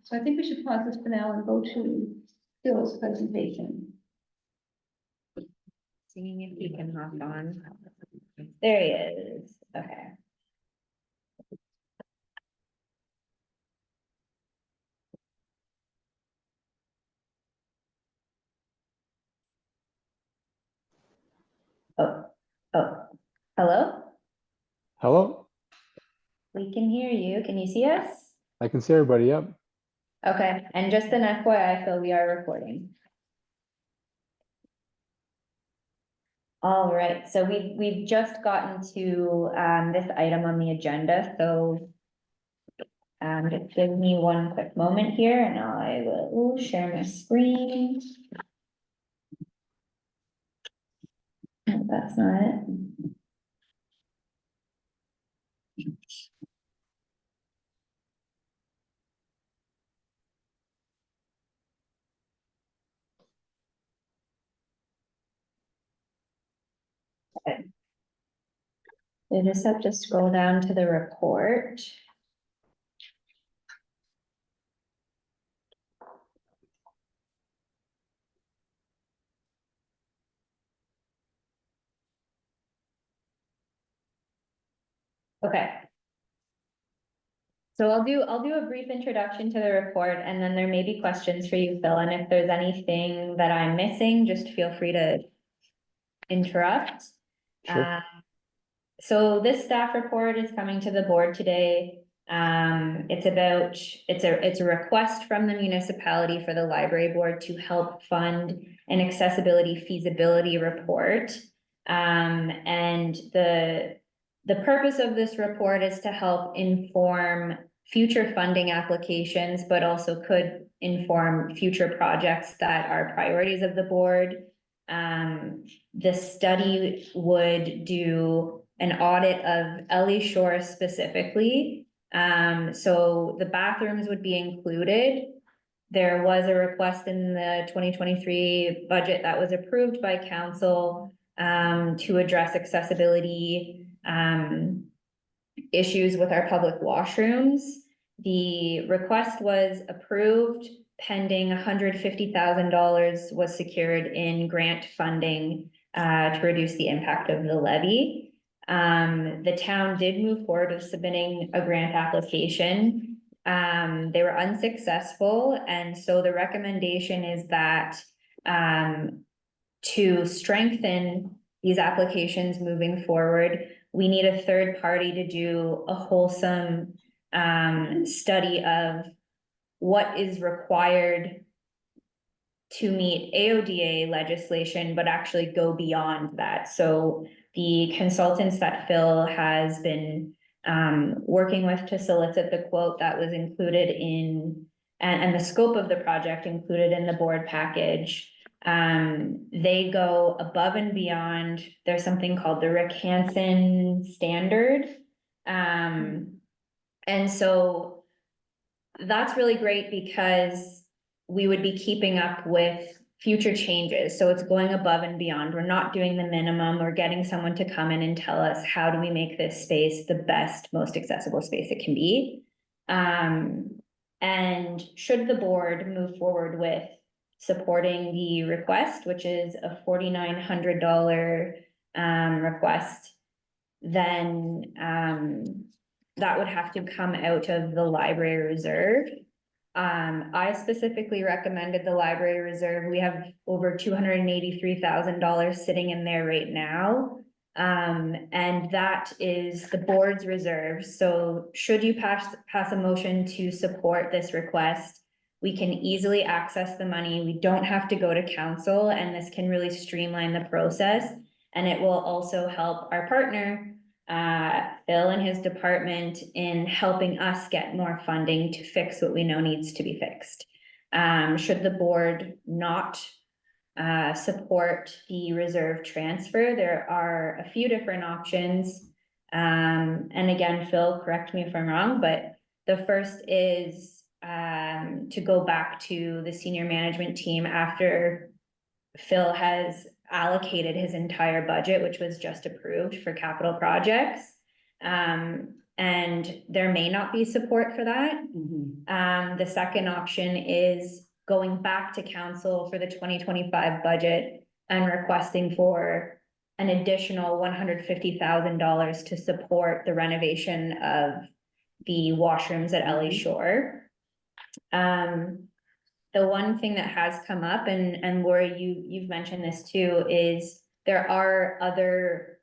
Speaker 1: So I think we should pause this for now and go to Phil's presentation.
Speaker 4: Seeing if he can hop on. There he is, okay. Oh, hello?
Speaker 9: Hello,
Speaker 4: We can hear you. Can you see us?
Speaker 9: I can see everybody, yep.
Speaker 4: Okay, and just an FYI, Phil, we are recording. All right, so we've just gotten to this item on the agenda, so just give me one quick moment here and I will share my screen. No, that's not it. Okay. You just have to scroll down to the report. Okay. So I'll do a brief introduction to the report and then there may be questions for you, Phil, and if there's anything that I'm missing, just feel free to interrupt.
Speaker 9: Sure.
Speaker 4: So this staff report is coming to the board today. It's a request from the municipality for the library board to help fund an accessibility feasibility report. And the purpose of this report is to help inform future funding applications, but also could inform future projects that are priorities of the board. The study would do an audit of Ellie Shore specifically. So the bathrooms would be included. There was a request in the 2023 budget that was approved by council to address accessibility issues with our public washrooms. The request was approved pending $150,000 was secured in grant funding to reduce the impact of the levy. The town did move forward with submitting a grant application. They were unsuccessful, and so the recommendation is that to strengthen these applications moving forward, we need a third party to do a wholesome study of what is required to meet AODA legislation, but actually go beyond that. So the consultants that Phil has been working with to solicit the quote that was included in, and the scope of the project included in the board package, they go above and beyond. There's something called the Rick Hansen standard. And so that's really great because we would be keeping up with future changes. So it's going above and beyond. We're not doing the minimum. We're getting someone to come in and tell us, how do we make this space the best, most accessible space it can be? And should the board move forward with supporting the request, which is a $4,900 request, then that would have to come out of the library reserve. I specifically recommended the library reserve. We have over $283,000 sitting in there right now. And that is the board's reserve. So should you pass a motion to support this request, we can easily access the money. We don't have to go to council, and this can really streamline the process. And it will also help our partner, Phil and his department, in helping us get more funding to fix what we know needs to be fixed. Should the board not support the reserve transfer, there are a few different options. And again, Phil, correct me if I'm wrong, but the first is to go back to the senior management team after Phil has allocated his entire budget, which was just approved for capital projects. And there may not be support for that. The second option is going back to council for the 2025 budget and requesting for an additional $150,000 to support the renovation of the washrooms at Ellie Shore. The one thing that has come up, and Laura, you've mentioned this too, is there are other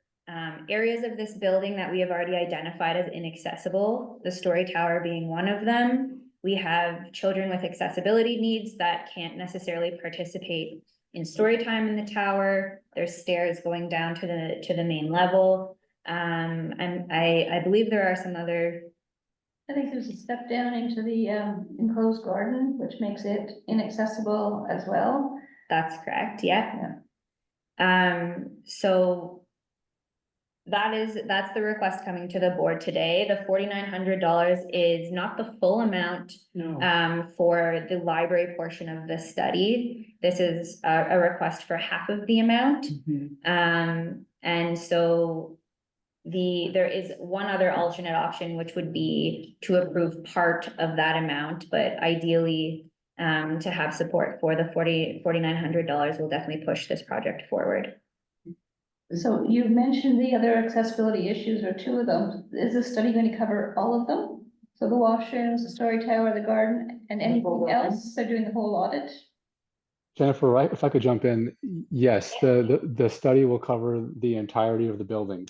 Speaker 4: areas of this building that we have already identified as inaccessible, the story tower being one of them. We have children with accessibility needs that can't necessarily participate in story time in the tower. There's stairs going down to the main level. And I believe there are some other.
Speaker 1: I think there's a step down into the enclosed garden, which makes it inaccessible as well.
Speaker 4: That's correct, yeah. So that's the request coming to the board today. The $4,900 is not the full amount
Speaker 6: No.
Speaker 4: for the library portion of the study. This is a request for half of the amount. And so there is one other alternate option, which would be to approve part of that amount, but ideally to have support for the $4,900 will definitely push this project forward.
Speaker 1: So you mentioned the other accessibility issues, or two of them. Is this study going to cover all of them? So the washrooms, the story tower, the garden, and anything else? They're doing the whole audit?
Speaker 9: Jennifer, right, if I could jump in, yes, the study will cover the entirety of the building.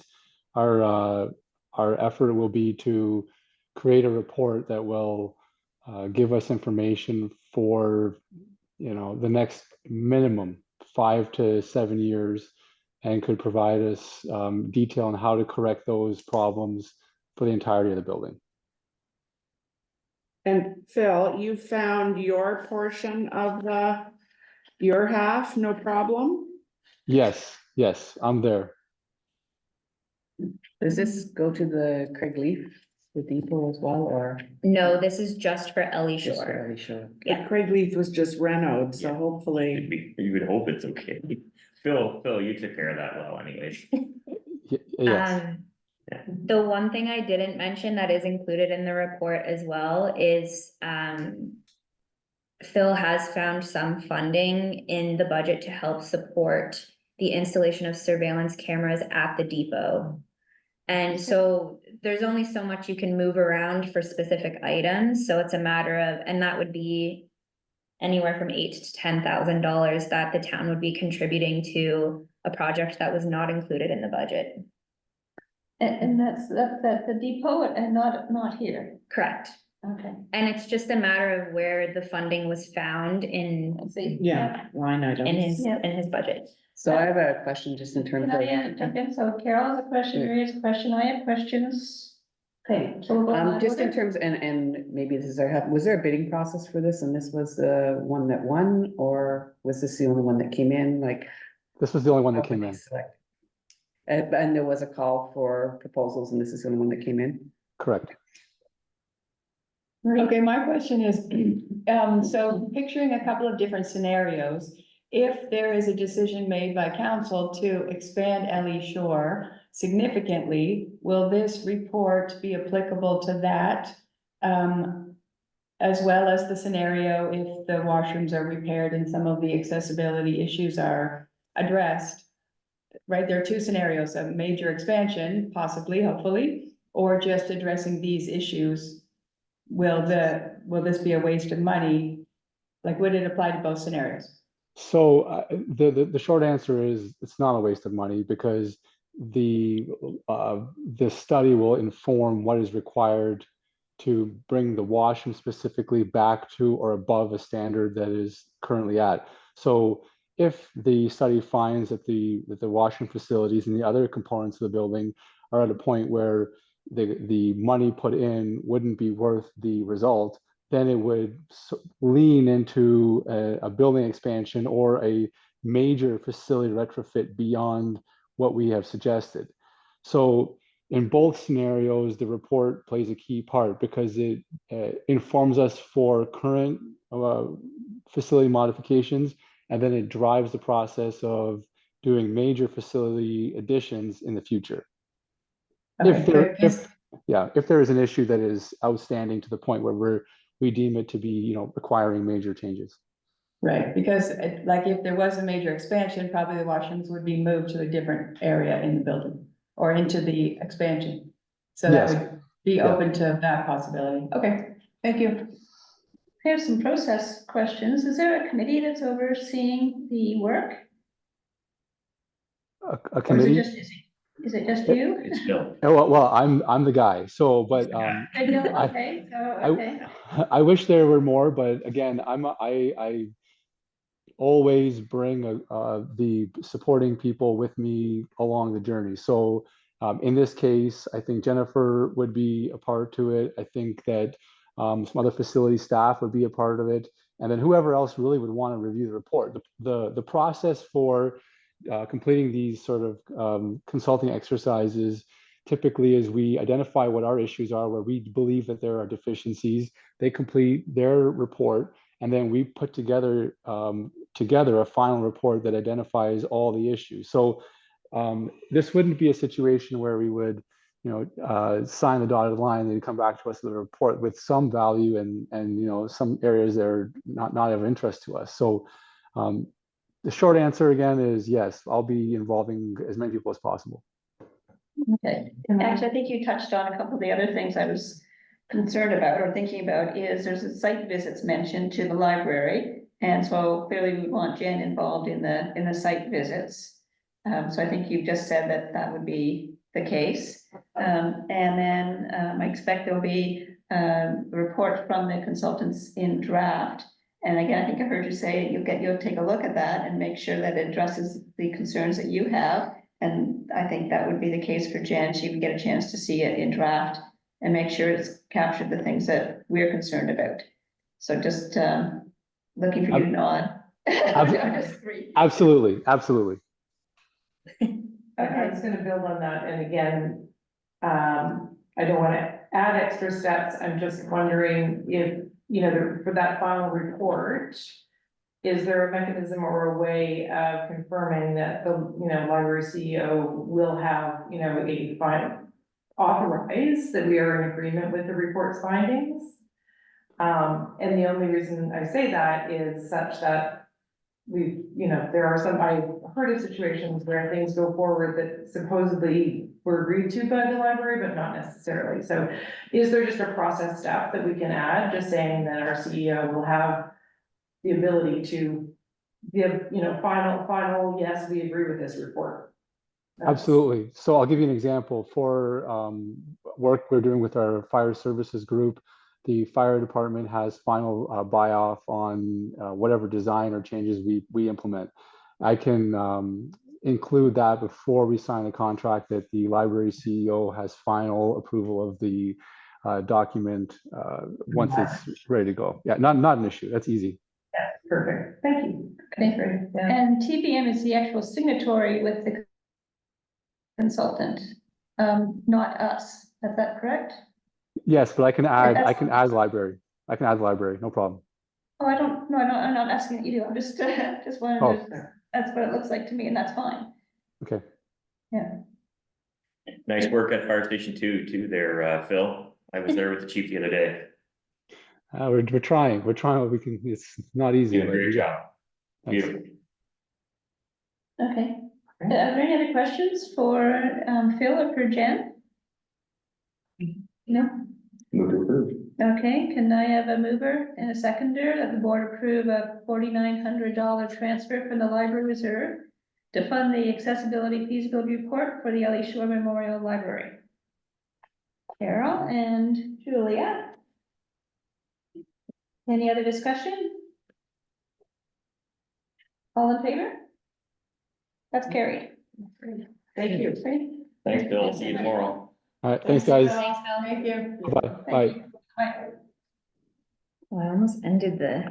Speaker 9: Our effort will be to create a report that will give us information for, the next minimum 5 to 7 years, and could provide us detail on how to correct those problems for the entirety of the building.
Speaker 6: And Phil, you found your portion of your half, no problem?
Speaker 9: Yes, I'm there.
Speaker 2: Does this go to the Craig Leaf, the depot as well, or?
Speaker 4: No, this is just for Ellie
Speaker 2: just for
Speaker 4: Shore.
Speaker 2: Ellie Shore?
Speaker 4: Yeah.
Speaker 6: Craig Leaf was just renoed, so
Speaker 3: Yeah.
Speaker 6: hopefully.
Speaker 3: You would hope it's okay. Phil, you took care of that well anyways.
Speaker 9: Yes,
Speaker 4: The one thing I didn't mention that is included in the report as well is, Phil has found some funding in the budget to help support the installation of surveillance cameras at the depot. And so there's only so much you can move around for specific items, so it's a matter of, and that would be anywhere from $8,000 to $10,000 that the town would be contributing to a project that was not included in the budget.
Speaker 1: And that's the depot and not here.
Speaker 4: Correct.
Speaker 1: Okay.
Speaker 4: And it's just a matter of where the funding was found in
Speaker 1: Let's see.
Speaker 6: Yeah, line item.
Speaker 4: his budget.
Speaker 2: So I have a question just in terms
Speaker 1: Can I
Speaker 2: of,
Speaker 1: jump in? So Carol has a question,
Speaker 2: Yeah.
Speaker 1: Mary has a question, I have questions. Okay, so we'll go on.
Speaker 2: just in terms, and maybe this is was there a bidding process for this, and this was the one that won, or was this the only one that came in, like?
Speaker 9: this was the only one that
Speaker 2: how
Speaker 9: came
Speaker 2: were
Speaker 9: in.
Speaker 2: they selected? And there was a call for proposals, and this is the only one that came in?
Speaker 9: Correct.
Speaker 8: Okay, my question is, so picturing a couple of different scenarios, if there is a decision made by council to expand LE Shore significantly, will this report be applicable to that? As well as the scenario if the washrooms are repaired and some of the accessibility issues are addressed? Right, there are two scenarios, a major expansion, possibly, hopefully, or just addressing these issues. Will this be a waste of money? Like, would it apply to both scenarios?
Speaker 9: So the short answer is it's not a waste of money because the study will inform what is required to bring the washroom specifically back to or above a standard that is currently at. So if the study finds that the washroom facilities and the other components of the building are at a point where the money put in wouldn't be worth the result, then it would lean into a building expansion or a major facility retrofit beyond what we have suggested. So in both scenarios, the report plays a key part because it informs us for current facility modifications, and then it drives the process of doing major facility additions in the future. If there is an issue that is outstanding to the point where we deem it to be, requiring major changes.
Speaker 8: Right, because like if there was a major expansion, probably the washrooms would be moved to a different area in the building or into the expansion. So that
Speaker 9: Yes.
Speaker 8: would be open to that possibility. Okay, thank you.
Speaker 1: I have some process questions. Is there a committee that's overseeing the work?
Speaker 9: A
Speaker 1: Or
Speaker 9: committee?
Speaker 1: is it just you?
Speaker 3: It's Bill.
Speaker 9: Oh, well, I'm the guy. So, but
Speaker 1: Okay, okay.
Speaker 9: I wish there were more, but again, I always bring the supporting people with me along the journey. So in this case, I think Jennifer would be a part to it. I think that some other facility staff would be a part of it. And then whoever else really would want to review the report. The process for completing these sort of consulting exercises typically is we identify what our issues are, where we believe that there are deficiencies. They complete their report, and then we put together a final report that identifies all the issues. So this wouldn't be a situation where we would, sign the dotted line and then come back to us with a report with some value and some areas that are not of interest to us. So the short answer again is yes, I'll be involving as many people as possible.
Speaker 1: Okay, actually, I think you touched on a couple of the other things I was concerned about or thinking about is there's a site visits mentioned to the library. And so clearly we want Jen involved in the site visits. So I think you've just said that would be the case. And then I expect there'll be a report from the consultants in draft. And again, I think I heard you say you'll take a look at that and make sure that it addresses the concerns that you have. And I think that would be the case for Jen. She would get a chance to see it in draft and make sure it's captured the things that we're concerned about. So just looking for you to nod.
Speaker 9: Absolutely, absolutely.
Speaker 5: I was gonna build on that, and again, I don't wanna add extra steps, I'm just wondering if, for that final report, is there a mechanism or a way of confirming that the, library CEO will have, a final authorize that we are in agreement with the report's findings? And the only reason I say that is such that there are I've heard of situations where things go forward that supposedly were agreed to by the library, but not necessarily. So is there just a process step that we can add, just saying that our CEO will have the ability to give, final, yes, we agree with this report?
Speaker 9: Absolutely. So I'll give you an example for work we're doing with our fire services group. The fire department has final buy-off on whatever design or changes we implement. I can include that before we sign the contract that the library CEO has final approval of the document once it's ready to go. Yeah, not an issue. That's easy.
Speaker 5: Yeah, perfect. Thank you.
Speaker 1: Okay. And TPM is the actual signatory with the consultant, not us. Is that correct?
Speaker 9: Yes, but I can add library. I can add library, no problem.
Speaker 1: Oh, I don't, no, I'm not asking that you do, I'm just, just
Speaker 9: Oh.
Speaker 1: wanted to, that's what it looks like to me, and that's fine.
Speaker 9: Okay.
Speaker 1: Yeah,
Speaker 3: Nice work at Fire Station 2 too there, Phil. I was there with the chief the other day.
Speaker 9: We're trying what we can, it's not easy.
Speaker 3: Doing a
Speaker 9: but
Speaker 3: great job.
Speaker 9: thanks.
Speaker 3: Beautiful.
Speaker 1: okay. Are there any other questions for, Phil or for Jen? No?
Speaker 3: Move to approve.
Speaker 1: Okay, can I have a mover and a seconder that the board approve a $4,900 transfer from the library reserve to fund the accessibility feasibility report for the Ellie Shore Memorial Library? Carol and Julia. Any other discussion? All in favor? That's carried.
Speaker 5: Thank you.
Speaker 3: Thanks, Bill. See you tomorrow.
Speaker 9: All right, thanks, guys.
Speaker 4: Thanks, Phil.
Speaker 5: Thank you.
Speaker 9: Bye, bye.
Speaker 1: Bye.
Speaker 4: Oh, I almost ended the.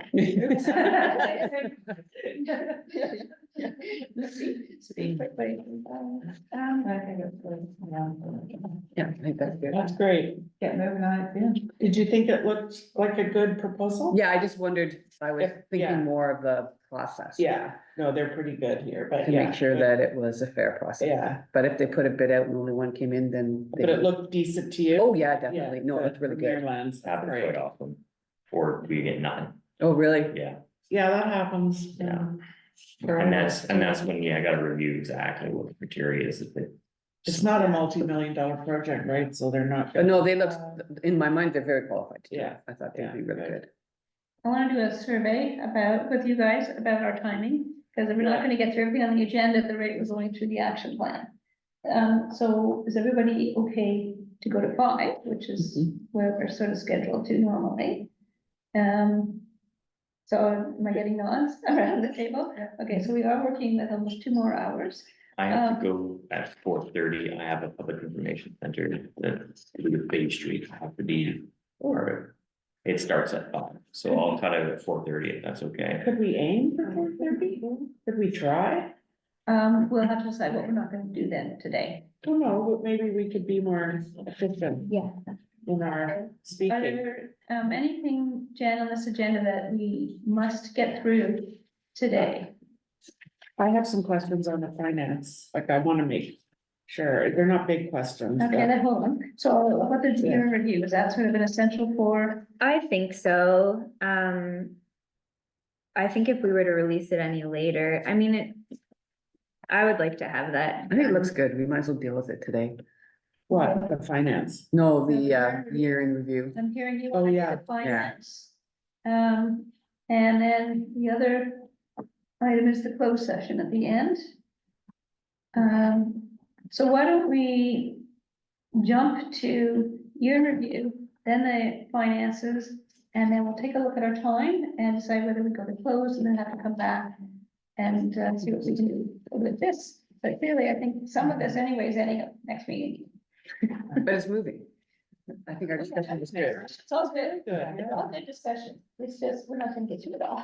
Speaker 2: Yeah, I think that's good.
Speaker 5: That's great.
Speaker 8: Get moving on it, yeah.
Speaker 5: Did you think it looked like a good proposal?
Speaker 2: Yeah, I just wondered, I was
Speaker 5: Yeah.
Speaker 2: thinking more of the process.
Speaker 5: Yeah, no, they're pretty good here, but
Speaker 2: To
Speaker 5: yeah.
Speaker 2: make sure
Speaker 5: good.
Speaker 2: that it was a fair process.
Speaker 5: Yeah,
Speaker 2: But if they put a bid out and only one came in, then.
Speaker 5: but it looked decent to you?
Speaker 2: Oh, yeah, definitely. No, it looked really good.
Speaker 5: Maryland's, that's
Speaker 3: Happens quite
Speaker 5: great.
Speaker 3: often. Or we get none,
Speaker 2: Oh, really?
Speaker 3: yeah.
Speaker 5: Yeah, that happens.
Speaker 3: Yeah.
Speaker 5: For
Speaker 3: And
Speaker 5: all
Speaker 3: that's,
Speaker 5: of us.
Speaker 3: and that's when, yeah, I gotta review exactly what the criteria is that they.
Speaker 5: It's not a multi-million-dollar project, right? So they're not.
Speaker 2: But no, they looked, in my mind, they're very qualified. to do it.
Speaker 5: Yeah,
Speaker 2: I thought they'd
Speaker 5: yeah,
Speaker 2: be really
Speaker 5: good.
Speaker 2: good.
Speaker 1: I want to do a survey about, with you guys, about our timing, because if we're not gonna get through everything on the agenda at the rate we're going through the action plan. So is everybody okay to go to 5, which is where we're sort of scheduled to normally? So am I getting nods around the table? Okay, so we are working with almost 2 more hours.
Speaker 3: I have to go at 4:30. I have a public information center that's in Bay Street. I have to be, or it starts at 5. So I'll cut out at 4:30 if that's okay.
Speaker 5: Could we aim for 4:30? Could we try?
Speaker 1: We'll have to decide what we're not gonna do then today.
Speaker 5: Don't know, but maybe we could be more efficient
Speaker 4: Yeah.
Speaker 5: in our
Speaker 1: Are
Speaker 5: speaking.
Speaker 1: there, anything, Jen, on this agenda that we must get through today?
Speaker 5: I have some questions on the finance, like I wanna make sure, they're not big questions.
Speaker 1: Okay,
Speaker 5: but-
Speaker 1: then hold on. So what did your review, is that sort of an essential for?
Speaker 4: I think so. I think if we were to release it any later, I mean, I would like to have that.
Speaker 2: I think it looks good. We might as well deal with it today.
Speaker 5: What, the finance?
Speaker 2: No, the year in review.
Speaker 1: I'm hearing you.
Speaker 5: Oh,
Speaker 1: want to
Speaker 5: yeah.
Speaker 1: get finance. And then the other item is the closed session at the end. So why don't we jump to year in review, then the finances, and then we'll take a look at our time and decide whether we go to close and then have to come back and see what we can do with this. But clearly, I think some of this anyway is ending up next meeting.
Speaker 2: But it's moving. I think our discussion was good.
Speaker 1: It's all good.
Speaker 5: Good.
Speaker 1: It's all good discussion. It's just, we're not gonna get through it all.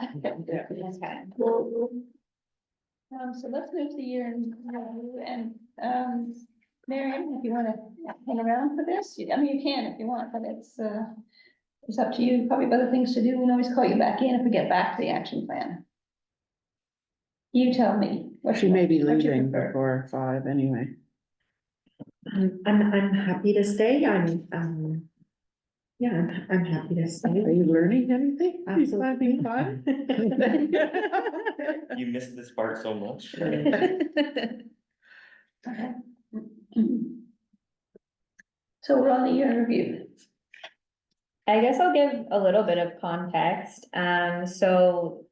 Speaker 5: Yeah.
Speaker 1: So let's move to the year and, Miriam, if you wanna hang around for this, I mean, you can if you want, but it's up to you. Probably have other things to do. We can always call you back in if we get back to the action plan. You tell me. what
Speaker 5: She
Speaker 1: you-
Speaker 5: may be
Speaker 1: what you
Speaker 5: leaving
Speaker 1: prefer.
Speaker 5: before 5 anyway.
Speaker 7: I'm happy to stay, yeah, I'm happy to
Speaker 5: Are
Speaker 7: stay.
Speaker 5: you learning anything? Are you
Speaker 7: Absolutely.
Speaker 5: having fun?
Speaker 3: You missed this part so much.
Speaker 1: Okay. So we're on the year in review.
Speaker 4: I guess I'll give a little bit of context. So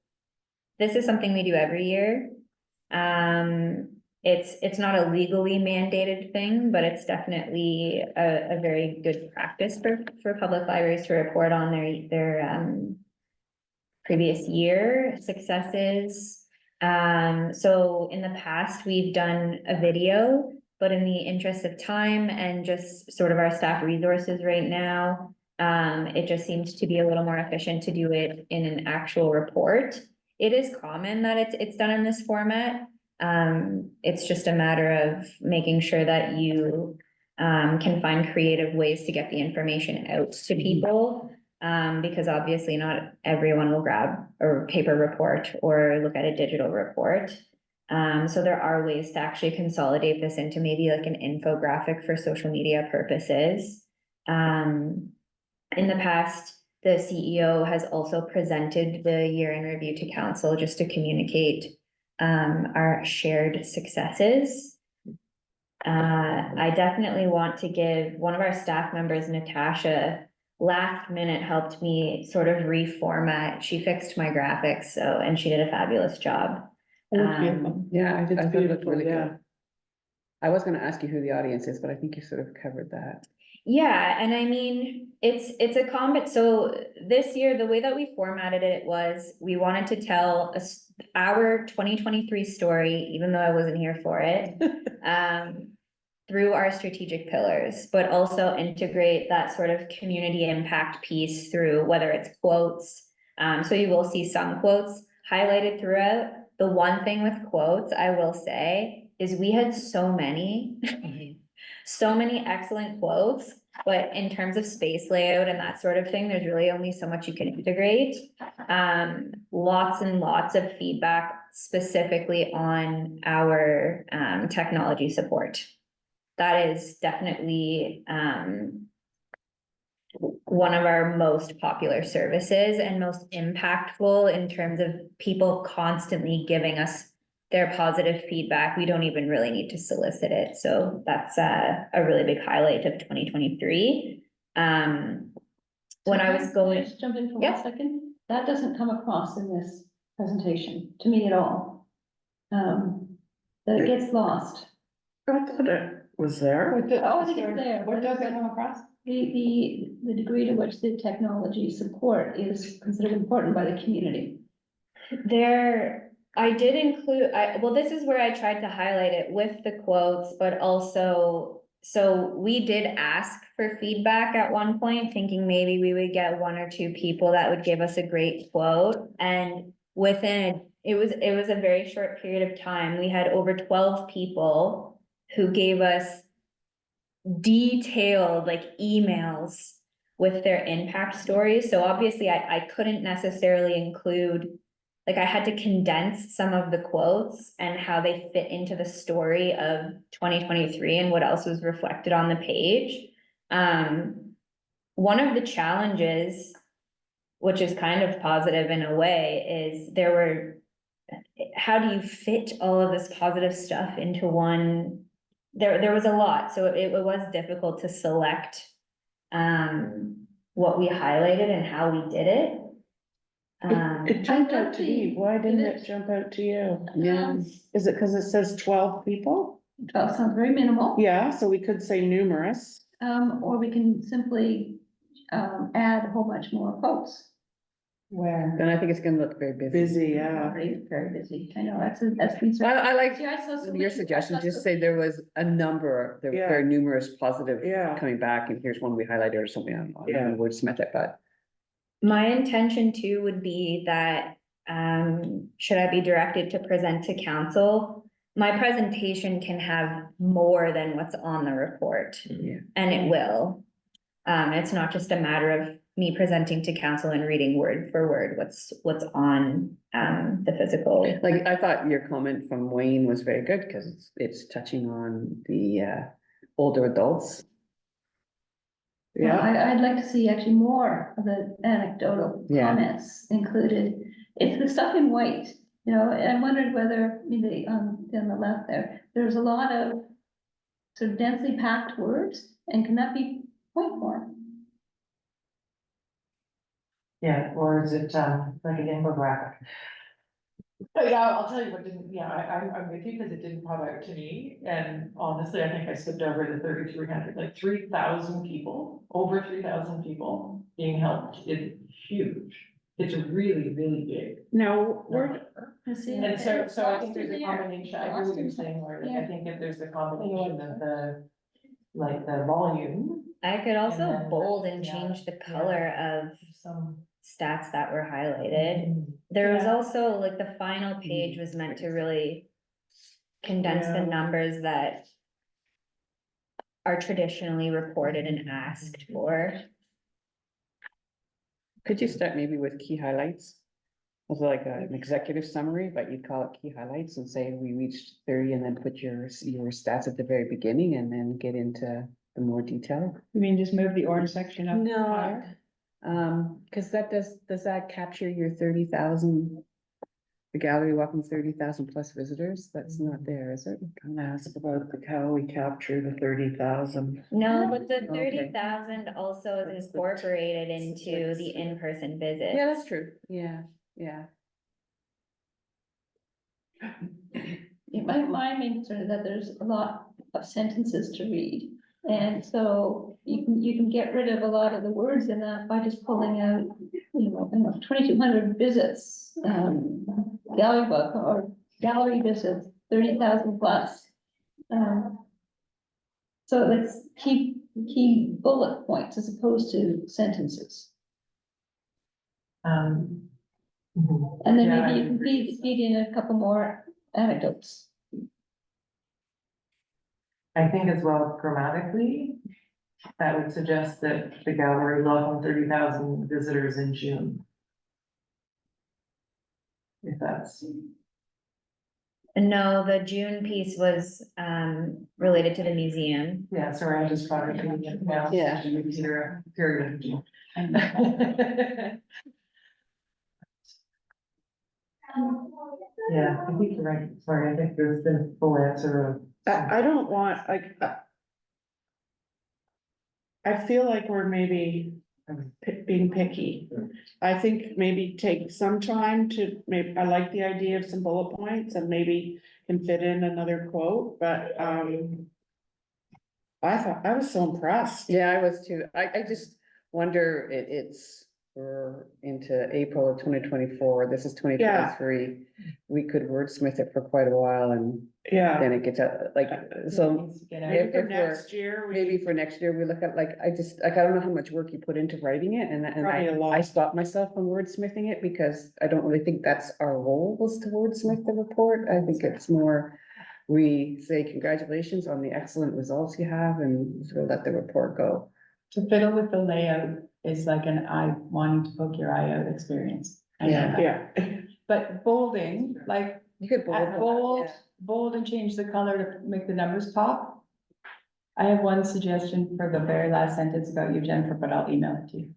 Speaker 4: this is something we do every year. It's not a legally mandated thing, but it's definitely a very good practice for public libraries to report on their previous year successes. So in the past, we've done a video, but in the interest of time and just sort of our staff resources right now, it just seems to be a little more efficient to do it in an actual report. It is common that it's done in this format. It's just a matter of making sure that you can find creative ways to get the information out to people. because obviously not everyone will grab a paper report or look at a digital report. So there are ways to actually consolidate this into maybe like an infographic for social media purposes. In the past, the CEO has also presented the year in review to council just to communicate our shared successes. I definitely want to give one of our staff members, Natasha, last minute helped me sort of reformat. She fixed my graphics, so, and she did a fabulous job.
Speaker 6: It looks beautiful.
Speaker 2: Yeah,
Speaker 6: It's
Speaker 2: I thought it looked
Speaker 6: beautiful,
Speaker 2: really
Speaker 6: yeah.
Speaker 2: good. I was gonna ask you who the audience is, but I think you sort of covered that.
Speaker 4: Yeah, and I mean, it's a combat, so this year, the way that we formatted it was, we wanted to tell our 2023 story, even though I wasn't here for it. Through our strategic pillars, but also integrate that sort of community impact piece through whether it's quotes. So you will see some quotes highlighted throughout. The one thing with quotes, I will say, is we had so many, so many excellent quotes, but in terms of space layout and that sort of thing, there's really only so much you can integrate. Lots and lots of feedback specifically on our technology support. That is definitely one of our most popular services and most impactful in terms of people constantly giving us their positive feedback. We don't even really need to solicit it. So that's a really big highlight of 2023. When I was going.
Speaker 1: Just jump in for
Speaker 4: Yeah.
Speaker 1: 1 second. That doesn't come across in this presentation to me at all. That it gets lost.
Speaker 6: I thought it was there.
Speaker 1: Oh, I think it's there.
Speaker 5: What does it come across?
Speaker 1: The degree to which the technology support is considered important by the community.
Speaker 4: There, I did include, well, this is where I tried to highlight it with the quotes, but also, so we did ask for feedback at one point, thinking maybe we would get 1 or 2 people that would give us a great quote. And within, it was a very short period of time, we had over 12 people who gave us detailed like emails with their impact stories. So obviously I couldn't necessarily include, like I had to condense some of the quotes and how they fit into the story of 2023 and what else was reflected on the page. One of the challenges, which is kind of positive in a way, is how do you fit all of this positive stuff into one? There was a lot, so it was difficult to select what we highlighted and how we did it.
Speaker 6: It jumped
Speaker 1: I
Speaker 6: out to me. Why didn't it jump out to you?
Speaker 2: Yeah.
Speaker 6: Is it because it says 12 people?
Speaker 1: 12 sounds very minimal.
Speaker 6: Yeah, so we could say numerous.
Speaker 1: Or we can simply add a whole bunch more quotes.
Speaker 5: Where?
Speaker 2: Then I think it's gonna look very busy.
Speaker 6: Busy, yeah.
Speaker 1: Already very busy. I know, that's been.
Speaker 2: I like
Speaker 1: See, I saw so
Speaker 2: your
Speaker 1: much-
Speaker 2: suggestion,
Speaker 1: I saw
Speaker 2: just
Speaker 1: so-
Speaker 2: say there was a number, there were
Speaker 6: Yeah.
Speaker 2: very numerous positive
Speaker 6: Yeah.
Speaker 2: coming back, and here's one we highlighted or something, I don't know,
Speaker 6: Yeah.
Speaker 2: we'll submit it, but.
Speaker 4: My intention too would be that, should I be directed to present to council? My presentation can have more than what's on the report.
Speaker 2: Yeah.
Speaker 4: And it will. It's not just a matter of me presenting to council and reading word for word what's on, the physical.
Speaker 2: Like, I thought your comment from Wayne was very good, because it's touching on the older adults.
Speaker 1: Well,
Speaker 6: Yeah,
Speaker 1: I'd like to see actually more of the anecdotal
Speaker 2: Yeah.
Speaker 1: comments included. It's the stuff in white, you know, and I wondered whether, I mean, on the left there's a lot of sort of densely packed words, and can that be point form?
Speaker 5: Yeah, or is it, like an infographic? But yeah, I'll tell you what didn't, yeah, I'm with you because it didn't pop out to me, and honestly, I think I skipped over the 3,300, like 3,000 people, over 3,000 people being helped is huge. It's really, really big.
Speaker 6: no, we're,
Speaker 1: You see,
Speaker 5: And so
Speaker 1: it's
Speaker 5: I
Speaker 1: lost
Speaker 5: think there's
Speaker 1: in
Speaker 5: a
Speaker 1: the air.
Speaker 5: combination, I agree
Speaker 1: Lost
Speaker 5: with what
Speaker 1: in
Speaker 5: you're saying, Laura, like,
Speaker 1: yeah.
Speaker 5: I think if there's a combination of the volume.
Speaker 4: I could also
Speaker 5: And then,
Speaker 4: bold and
Speaker 5: yeah,
Speaker 4: change the
Speaker 5: yeah.
Speaker 4: color of
Speaker 5: Some.
Speaker 4: stats that were highlighted. There was
Speaker 5: Yeah.
Speaker 4: also, like, the final page was meant to really condense the
Speaker 6: Yeah.
Speaker 4: numbers that are traditionally reported and asked for.
Speaker 2: Could you start maybe with key highlights? Was like an executive summary, but you'd call it key highlights and say we reached 30 and then put your stats at the very beginning and then get into the more detail?
Speaker 8: You mean just move the orange section up?
Speaker 2: No,
Speaker 8: higher?
Speaker 2: Cause that does that capture your 30,000? The gallery welcomes 30,000 plus visitors? That's not there, is it?
Speaker 6: Can I ask about how we capture the 30,000?
Speaker 4: No, but the
Speaker 2: Okay.
Speaker 4: 30,000 also is
Speaker 6: That's the
Speaker 4: incorporated into the
Speaker 6: 6.
Speaker 4: in-person visit.
Speaker 2: Yeah, that's true. Yeah, yeah.
Speaker 1: My main concern is that there's a lot of sentences to read. And so you can get rid of a lot of the words in that by just pulling out, 2,200 visits, gallery book or gallery visits, 30,000 plus. So let's keep bullet points as opposed to sentences.
Speaker 5: Mhm.
Speaker 1: And then
Speaker 5: Yeah, I
Speaker 1: maybe you can
Speaker 5: agree.
Speaker 1: feed in a couple more anecdotes.
Speaker 5: I think as well grammatically, that would suggest that the gallery welcomed 30,000 visitors in June. If that's,
Speaker 4: No, the June piece was related to the museum.
Speaker 5: yeah, sorry, I just thought it now.
Speaker 2: Yeah.
Speaker 5: Here, period of June. Yeah, I think you're right, sorry, I think there's the full answer of.
Speaker 6: I don't want, like, I feel like we're maybe being picky. I think maybe take some time to, maybe, I like the idea of some bullet points and maybe can fit in another quote, but, I thought, I was so impressed.
Speaker 2: Yeah, I was too. I just wonder, we're into April of 2024. This is 2023. We could wordsmith it for quite a while and
Speaker 6: Yeah,
Speaker 2: then it gets out, like, so
Speaker 8: Needs to get out.
Speaker 6: maybe for
Speaker 2: if we're-
Speaker 6: next year,
Speaker 2: maybe for next year, we look at, like, I don't know how much work you put into writing it and
Speaker 6: Probably a lot.
Speaker 2: I stopped myself from wordsmithing it because I don't really think that's our role was to wordsmith the report. I think it's more, we say congratulations on the excellent results you have and sort of let the report go.
Speaker 8: To fiddle with the layout is like an eye, wanting to poke your eye out experience. I know
Speaker 2: Yeah.
Speaker 8: that.
Speaker 6: Yeah,
Speaker 8: But bolding, like,
Speaker 2: You could
Speaker 8: at bold and change the color to make the numbers pop. I have one suggestion for the very last sentence about you, Jennifer, but I'll email it to you.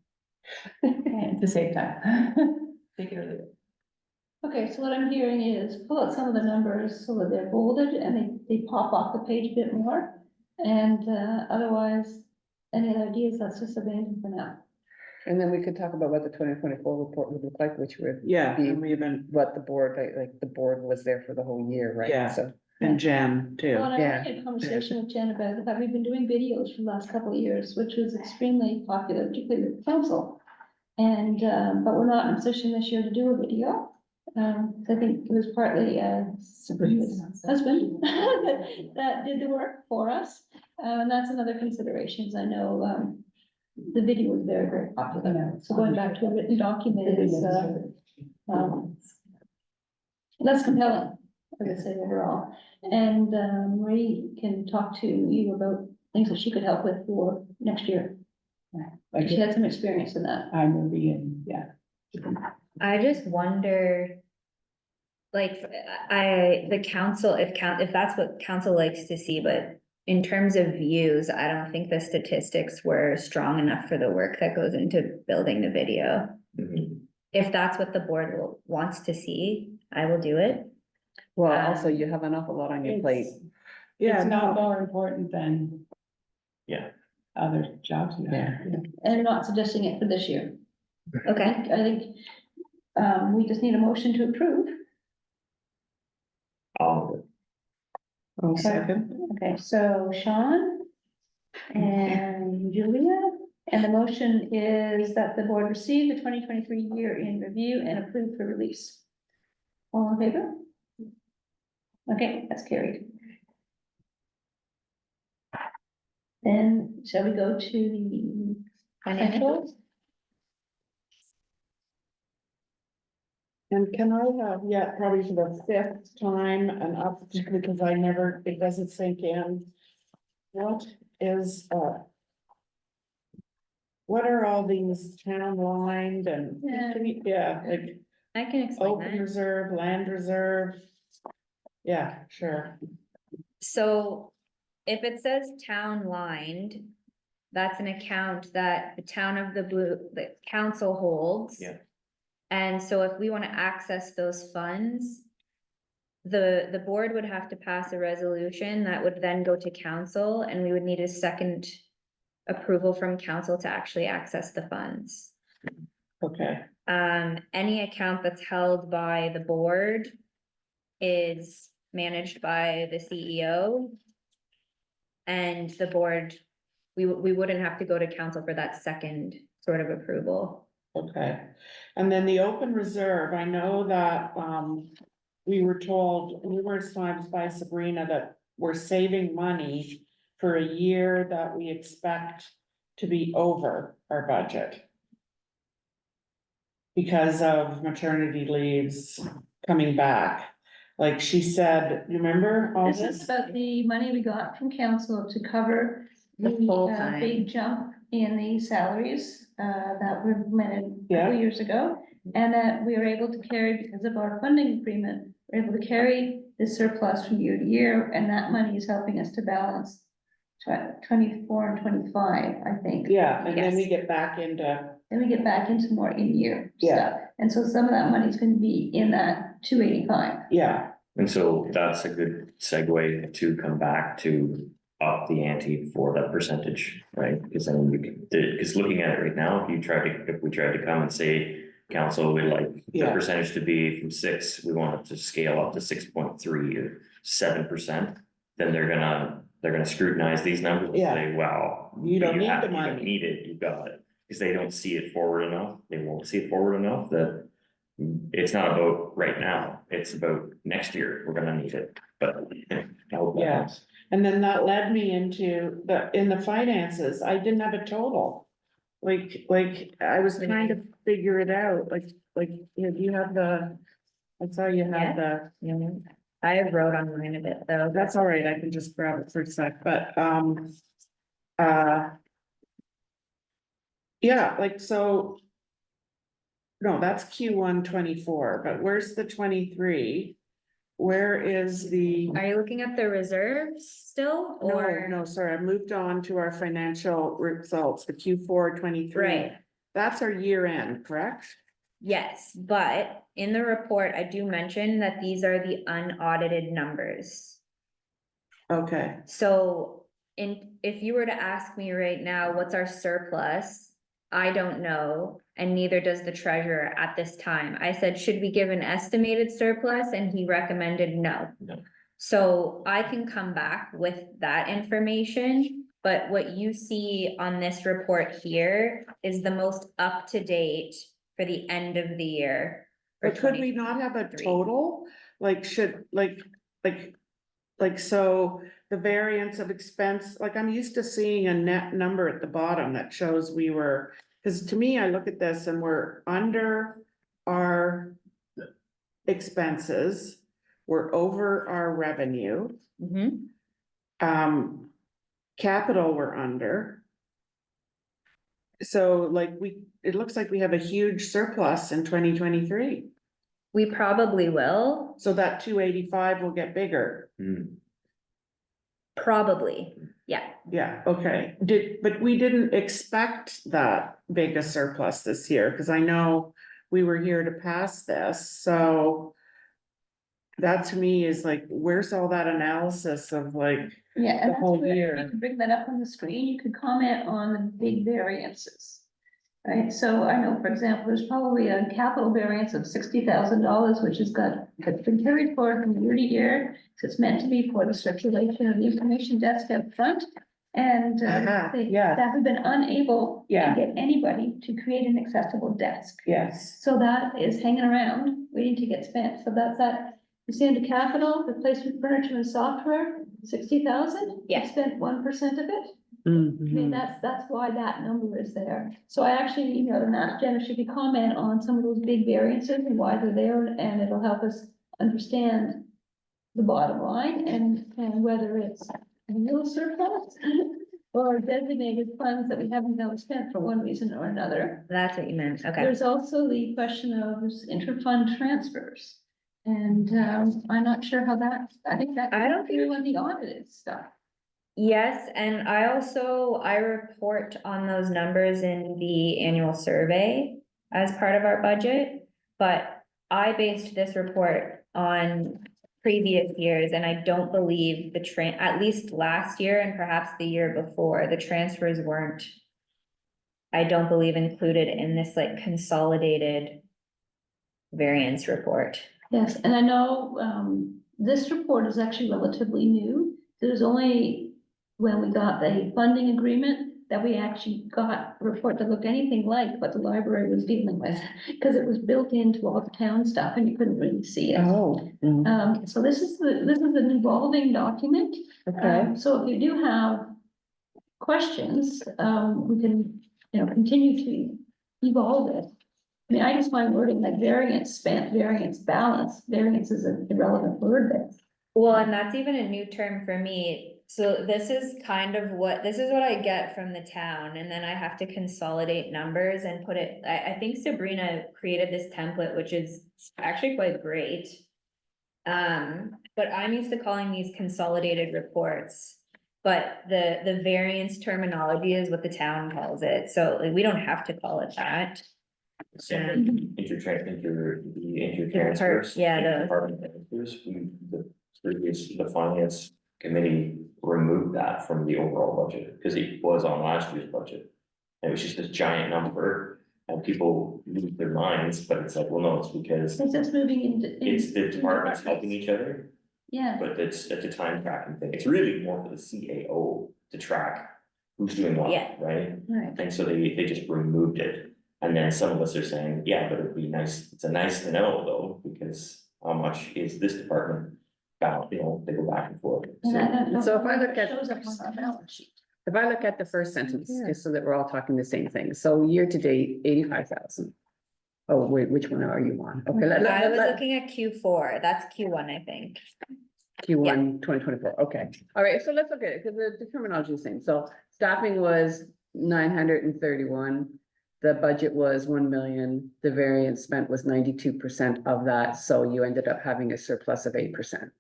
Speaker 8: And to save time. Take it or leave it.
Speaker 1: Okay, so what I'm hearing is pull out some of the numbers so that they're bolded and they pop off the page a bit more. And otherwise, any other ideas, that's just abandoned for now.
Speaker 2: And then we could talk about what the 2024 report would look like, which would
Speaker 6: yeah,
Speaker 2: be
Speaker 6: and we even,
Speaker 2: what the board, like the board was there for the whole year, right?
Speaker 6: Yeah.
Speaker 2: So,
Speaker 6: and Jen too.
Speaker 1: Well, and I
Speaker 2: Yeah.
Speaker 1: had a conversation with Jen about the fact we've been doing videos for the last couple of years, which was extremely popular, particularly with the council. And, but we're not in a position this year to do a video. I think it was partly, Sabrina's husband that did the work for us. And that's another consideration, is I know, the video was very, very popular. So going back to a written document is, less compelling, I would say overall. And, Marie can talk to you about things that she could help with for next year.
Speaker 8: Like
Speaker 1: She had some experience in that.
Speaker 8: iMovie and, yeah.
Speaker 4: I just wonder. Like, the council, if that's what council likes to see, but in terms of views, I don't think the statistics were strong enough for the work that goes into building the video.
Speaker 3: Mhm.
Speaker 4: If that's what the board wants to see, I will do it.
Speaker 2: well, also you have an awful lot on your plate.
Speaker 6: Yeah,
Speaker 8: It's not
Speaker 6: no,
Speaker 8: more important than.
Speaker 3: Yeah.
Speaker 8: Other jobs. you have.
Speaker 1: And I'm not suggesting it for this year.
Speaker 4: Okay,
Speaker 1: I think, we just need a motion to approve.
Speaker 3: All
Speaker 6: I'll second.
Speaker 1: Okay, so Sean and Julia, and the motion is that the board receive the 2023 year in review and approve for release. All in favor? Okay, that's carried. Then shall we go to the financials?
Speaker 6: And can I have, yeah, probably for the 5th time and up, because I never, it doesn't sink in. What is, what are all these town lined and,
Speaker 1: Yeah.
Speaker 6: yeah, like
Speaker 4: I can explain
Speaker 6: open
Speaker 4: that.
Speaker 6: reserve, land reserve? Yeah, sure.
Speaker 4: So if it says town lined, that's an account that the town of the council holds.
Speaker 3: Yeah.
Speaker 4: And so if we want to access those funds, the board would have to pass a resolution that would then go to council, and we would need a second approval from council to actually access the funds.
Speaker 6: Okay,
Speaker 4: Any account that's held by the board is managed by the CEO. And the board, we wouldn't have to go to council for that second sort of approval.
Speaker 6: okay. And then the open reserve, I know that, we were told numerous times by Sabrina that we're saving money for a year that we expect to be over our budget. Because of maternity leaves coming back. Like she said, you remember all
Speaker 1: This is
Speaker 6: this?
Speaker 1: about the money we got from council to cover
Speaker 6: The
Speaker 1: the
Speaker 6: full-time.
Speaker 1: big jump in the salaries that were implemented a
Speaker 6: Yeah.
Speaker 1: couple years ago. And that we were able to carry, because of our funding agreement, we're able to carry the surplus from year to year, and that money is helping us to balance 24 and 25, I think.
Speaker 6: Yeah, and then we
Speaker 4: Yes.
Speaker 6: get back into,
Speaker 1: Then we get back into more in-year
Speaker 6: Yeah.
Speaker 1: stuff. And so some of that money is gonna be in that 285.
Speaker 6: yeah,
Speaker 3: And so that's a good segue to come back to up the ante for that percentage, right? Because then you can, because looking at it right now, if we tried to come and say, council would like the
Speaker 6: Yeah.
Speaker 3: percentage to be from 6, we want it to scale up to 6.3 or 7%, then they're gonna scrutinize these numbers and
Speaker 6: Yeah.
Speaker 3: say, wow.
Speaker 6: You don't
Speaker 3: but
Speaker 6: need
Speaker 3: have-
Speaker 6: the
Speaker 3: You don't
Speaker 6: money.
Speaker 3: need it, you got it, because they don't see it forward enough, they won't see it forward enough that it's not about right now, it's about next year, we're gonna need it, but. I hope that
Speaker 6: Yeah.
Speaker 3: helps.
Speaker 6: and then that led me into in the finances, I didn't have a total. Like, I was trying to figure it out, you have I saw you had the.
Speaker 4: Yeah. I wrote on mine a bit though.
Speaker 6: That's all right, I can just grab it for a sec, but, yeah, like, so. No, that's Q1 24, but where's the 23? Where is the,
Speaker 4: Are you looking at the reserves still,
Speaker 6: no,
Speaker 4: or?
Speaker 6: no, sorry, I moved on to our financial results, the Q4 23.
Speaker 4: Right.
Speaker 6: That's our year end, correct?
Speaker 4: Yes, but in the report, I do mention that these are the unaudited numbers.
Speaker 6: Okay,
Speaker 4: So if you were to ask me right now, what's our surplus? I don't know, and neither does the treasurer at this time. I said, should we give an estimated surplus? And he recommended no.
Speaker 3: No.
Speaker 4: So I can come back with that information, but what you see on this report here is the most up-to-date for the end of the year. for
Speaker 6: but could we not have a
Speaker 4: 2023.
Speaker 6: total? Like, should, so the variance of expense, like, I'm used to seeing a net number at the bottom that shows we were, because to me, I look at this and we're under our expenses, we're over our revenue,
Speaker 4: Mhm.
Speaker 6: capital we're under. So like it looks like we have a huge surplus in 2023,
Speaker 4: We probably will,
Speaker 6: so that 285 will get bigger.
Speaker 3: Hmm.
Speaker 4: probably, yeah.
Speaker 6: Yeah, okay, but we didn't expect that big a surplus this year, because I know we were here to pass this, so. That to me is like, where's all that analysis of like,
Speaker 1: Yeah, and
Speaker 6: The
Speaker 1: that's
Speaker 6: whole
Speaker 1: where
Speaker 6: year.
Speaker 1: you can bring that up on the screen, you could comment on the big variances. Right, so I know, for example, there's probably a capital variance of $60,000, which has been carried forward from year to year. So it's meant to be for the circulation of the information desk up front. And
Speaker 6: yeah.
Speaker 1: staff have been unable to
Speaker 6: Yeah.
Speaker 1: get anybody to create an accessible desk.
Speaker 6: yes,
Speaker 1: So that is hanging around, waiting to get spent. So that's that. You see under capital, replacement furniture and software, 60,000.
Speaker 4: Yeah.
Speaker 1: Spent 1% of it. I mean,
Speaker 6: Mhm.
Speaker 1: that's why that number is there. So I actually, and asked Jenna, should we comment on some of those big variances and why they're there, and it'll help us understand the bottom line and whether it's a real surplus or designated funds that we haven't now spent for one reason or another.
Speaker 4: That's what you meant, okay.
Speaker 1: There's also the question of interfund transfers. And, I'm not sure how that, I think that.
Speaker 4: I don't think-
Speaker 1: When the audited stuff.
Speaker 4: Yes, and I report on those numbers in the annual survey as part of our budget. But I based this report on previous years, and I don't believe at least last year and perhaps the year before, the transfers weren't, I don't believe, included in this like consolidated variance report.
Speaker 1: Yes, and I know, this report is actually relatively new. It was only when we got the funding agreement that we actually got a report that looked anything like what the library was dealing with, because it was built into all the town stuff and you couldn't really see it.
Speaker 6: Oh,
Speaker 1: So this is an evolving document.
Speaker 6: okay.
Speaker 1: So if you do have questions, we can, continue to evolve it. I mean, I just find wording like variance spent, variance balance, variance is an irrelevant word there.
Speaker 4: Well, and that's even a new term for me. So this is what I get from the town, and then I have to consolidate numbers and put it, I think Sabrina created this template, which is actually quite great. But I'm used to calling these consolidated reports, but the variance terminology is what the town calls it, so like, we don't have to call it that.
Speaker 3: The intertransfers.
Speaker 4: Yeah, the-
Speaker 3: Department transfers, the finance committee removed that from the overall budget, because it was on last year's budget. And it was just this giant number, and people lose their minds, but it's like, well, no, it's because
Speaker 1: It's just moving into.
Speaker 3: it's the departments helping each other,
Speaker 1: Yeah,
Speaker 3: but it's a time tracking thing. It's really more for the CAO to track who's doing what,
Speaker 4: Yeah.
Speaker 3: right?
Speaker 1: right.
Speaker 3: And so they just removed it. And then some of us are saying, yeah, but it'd be nice, it's a nice to know though, because how much is this department bound, they go back and forth.
Speaker 1: And I don't know.
Speaker 2: So if I
Speaker 1: how
Speaker 2: look
Speaker 1: it
Speaker 2: at-
Speaker 1: Shows up on our balance sheet.
Speaker 2: If I look at the first sentence, just so that we're all talking the same thing, so year to date, 85,000. Oh, wait, which one are you on? Okay,
Speaker 4: I was looking at Q4, that's Q1, I think.
Speaker 2: Q1 2024. Okay, all right, so let's look at it, because the terminology is the same, so staffing was 931. The budget was 1 million, the variance spent was 92% of that, so you ended up having a surplus of 8%.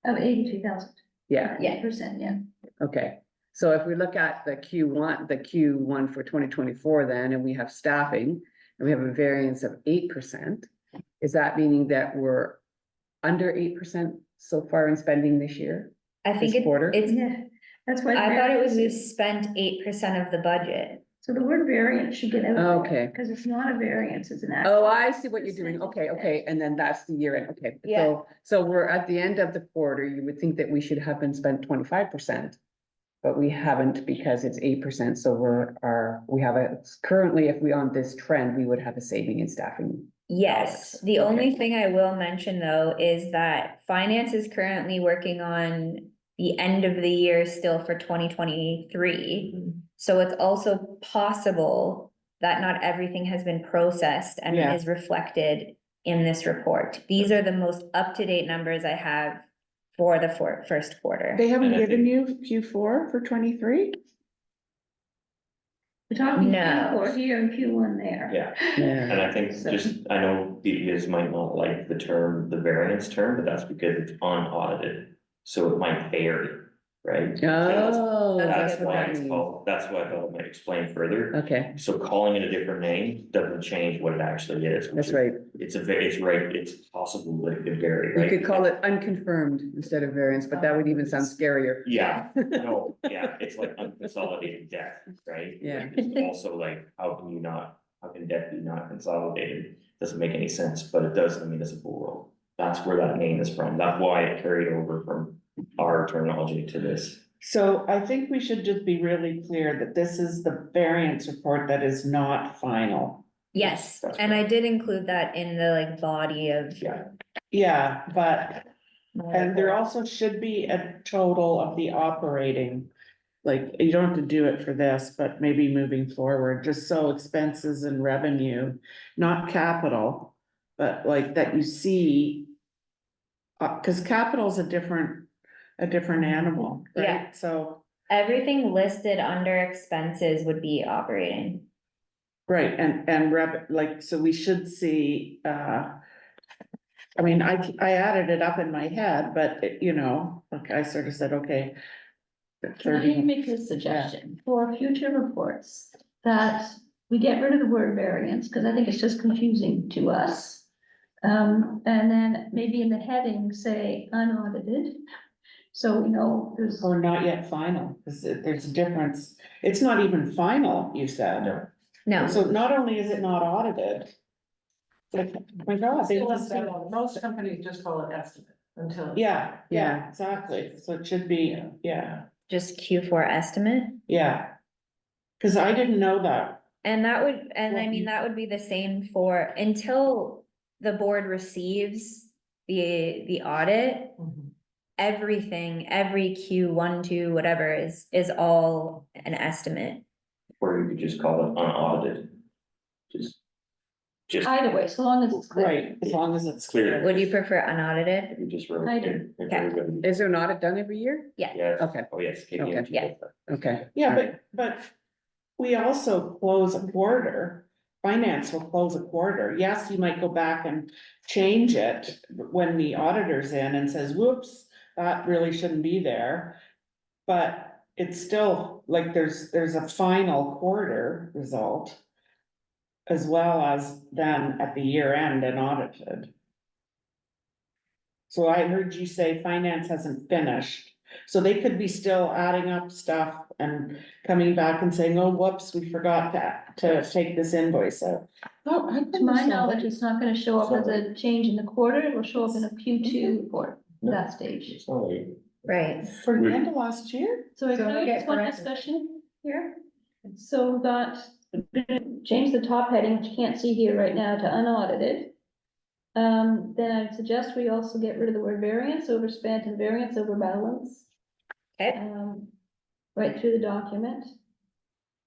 Speaker 1: Of 82,000.
Speaker 2: Yeah,
Speaker 1: 8%, yeah.
Speaker 2: okay, so if we look at the Q1 for 2024 then, and we have staffing, and we have a variance of 8%, is that meaning that we're under 8% so far in spending this year?
Speaker 4: I think
Speaker 2: This quarter?
Speaker 4: it's,
Speaker 1: Yeah, that's why.
Speaker 4: I thought it was we
Speaker 1: variance-
Speaker 4: spent 8% of the budget.
Speaker 1: So the word variance should get out.
Speaker 2: Okay.
Speaker 1: Because it's not a variance, it's an.
Speaker 2: Oh,
Speaker 1: actual
Speaker 2: I see what you're doing.
Speaker 1: percentage.
Speaker 2: Okay, and then that's the year end. Okay.
Speaker 4: Yeah.
Speaker 2: So we're at the end of the quarter, you would think that we should have been spent 25%. But we haven't because it's 8%, so we have currently, if we on this trend, we would have a saving in staffing.
Speaker 4: Yes,
Speaker 2: Dollars.
Speaker 4: the
Speaker 2: Okay.
Speaker 4: only thing I will mention though is that finance is currently working on the end of the year still for 2023. So it's also possible that not everything has been processed and
Speaker 6: Yeah.
Speaker 4: is reflected in this report. These are the most up-to-date numbers I have for the first quarter.
Speaker 6: They haven't
Speaker 3: And I
Speaker 6: given
Speaker 3: think-
Speaker 6: you Q4 for 23?
Speaker 1: We're talking
Speaker 4: No.
Speaker 1: Q4 here and Q1 there.
Speaker 3: Yeah,
Speaker 2: Yeah.
Speaker 3: and I think I know DES might not like the term, the variance term, but that's because it's unaudited. So it might vary, right?
Speaker 2: Oh,
Speaker 4: That's
Speaker 3: That's
Speaker 4: a good
Speaker 3: why
Speaker 4: point.
Speaker 3: it's called, that's why I thought it might explain further.
Speaker 2: Okay,
Speaker 3: So calling it a different name doesn't change what it actually is. which
Speaker 2: that's
Speaker 3: is-
Speaker 2: right.
Speaker 3: It's right, it's possible that it could vary,
Speaker 2: You
Speaker 3: right?
Speaker 2: could call it unconfirmed instead of variance, but that would even sound scarier.
Speaker 3: Yeah, no, yeah, it's like unconsolidated debt, right?
Speaker 2: Yeah.
Speaker 3: It's also like, how can debt be not consolidated? Doesn't make any sense, but it does in the municipal world. That's where that name is from. That's why it carried over from our terminology to this.
Speaker 6: So I think we should just be really clear that this is the variance report that is not final.
Speaker 4: Yes,
Speaker 3: That's
Speaker 4: and I did include that in the like body of.
Speaker 3: Yeah.
Speaker 6: Yeah, but,
Speaker 4: my
Speaker 6: and there
Speaker 4: report.
Speaker 6: also should be a total of the operating. Like, you don't have to do it for this, but maybe moving forward, just so expenses and revenue, not capital, but like that you see. Cause capital's a different animal,
Speaker 4: Yeah.
Speaker 6: right? So
Speaker 4: everything listed under expenses would be operating.
Speaker 6: Right, and like, so we should see, I mean, I added it up in my head, but you know, like I sort of said, okay.
Speaker 1: Can I
Speaker 6: 30
Speaker 1: make a suggestion for future reports that we get rid of the word variance, because I think it's just confusing to us. And then maybe in the heading, say unaudited. So, you know, there's,
Speaker 6: Or not yet final, because there's a difference. It's not even final, you said.
Speaker 4: No,
Speaker 6: So not only is it not audited. Like, my God, they
Speaker 5: Still
Speaker 6: just,
Speaker 5: estimate. Most companies just call it estimate until.
Speaker 6: yeah, exactly. So it should be, yeah,
Speaker 4: just Q4 estimate.
Speaker 6: yeah. Cause I didn't know that.
Speaker 4: And that would, and I
Speaker 6: Well,
Speaker 4: mean, that would be the same for, until the board receives the audit,
Speaker 5: Mhm.
Speaker 4: everything, every Q1, 2, whatever is all an estimate.
Speaker 3: Or you could just call it unaudited. Just
Speaker 1: either way, so long as it's clear.
Speaker 6: Right, as long as it's
Speaker 3: clear.
Speaker 6: clear.
Speaker 4: Would you prefer unaudited?
Speaker 3: You just wrote.
Speaker 1: I do.
Speaker 3: if
Speaker 4: Okay.
Speaker 3: everybody-
Speaker 2: Is there an audit done every year?
Speaker 4: Yeah.
Speaker 3: Yes.
Speaker 2: Okay.
Speaker 3: Oh, yes.
Speaker 2: Okay.
Speaker 3: KPMG
Speaker 4: Yeah.
Speaker 3: does that.
Speaker 2: Okay.
Speaker 6: Yeah,
Speaker 2: all right.
Speaker 6: but we also close a quarter. Finance will close a quarter. Yes, you might go back and change it when the auditor's in and says, whoops, that really shouldn't be there. But it's still like there's a final quarter result. As well as then at the year end and audited. So I heard you say finance hasn't finished, so they could be still adding up stuff and coming back and saying, oh, whoops, we forgot to take this invoice out. Oh, I
Speaker 1: To my knowledge, it's not gonna show up as a change in the quarter, it will show up in a Q2 report, at that stage.
Speaker 3: It's not like-
Speaker 4: Right.
Speaker 6: For the end of last year?
Speaker 1: So I
Speaker 8: So
Speaker 1: can
Speaker 8: get
Speaker 1: just one
Speaker 8: corrected.
Speaker 1: discussion here. So we've got, change the top heading, which you can't see here right now, to unaudited. Then I'd suggest we also get rid of the word variance, overspent, and variance over balance.
Speaker 4: Okay.
Speaker 1: Right through the document.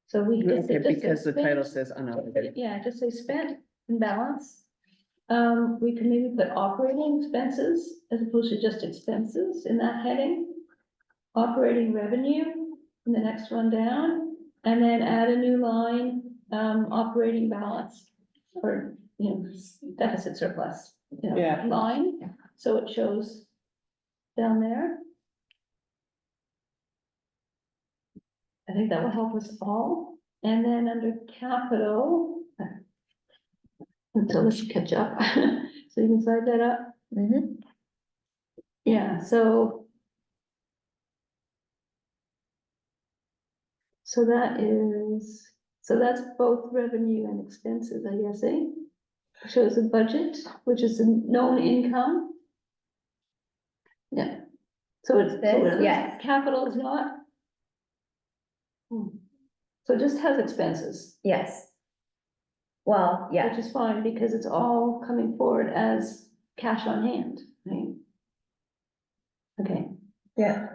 Speaker 1: So we just.
Speaker 2: Okay,
Speaker 1: just say
Speaker 2: because the title
Speaker 1: spent-
Speaker 2: says unaudited.
Speaker 1: Yeah, just say spent and balance. We can maybe put operating expenses as opposed to just expenses in that heading. Operating revenue in the next one down, and then add a new line, operating balance. Or, you know, deficit surplus, you know,
Speaker 6: Yeah.
Speaker 1: line, so it shows down there. I think that will help us all, and then under capital. Until this catch up, so you can slide that up,
Speaker 4: Mm-hmm.
Speaker 1: yeah, so. So that is, so that's both revenue and expenses, I guess, eh? Shows a budget, which is a known income. Yeah, so it's,
Speaker 4: Yes.
Speaker 1: capital is not. So it just has expenses,
Speaker 4: Yes. Well, yeah,
Speaker 1: which is fine, because it's all coming forward as cash on hand, right? Okay.
Speaker 4: Yeah.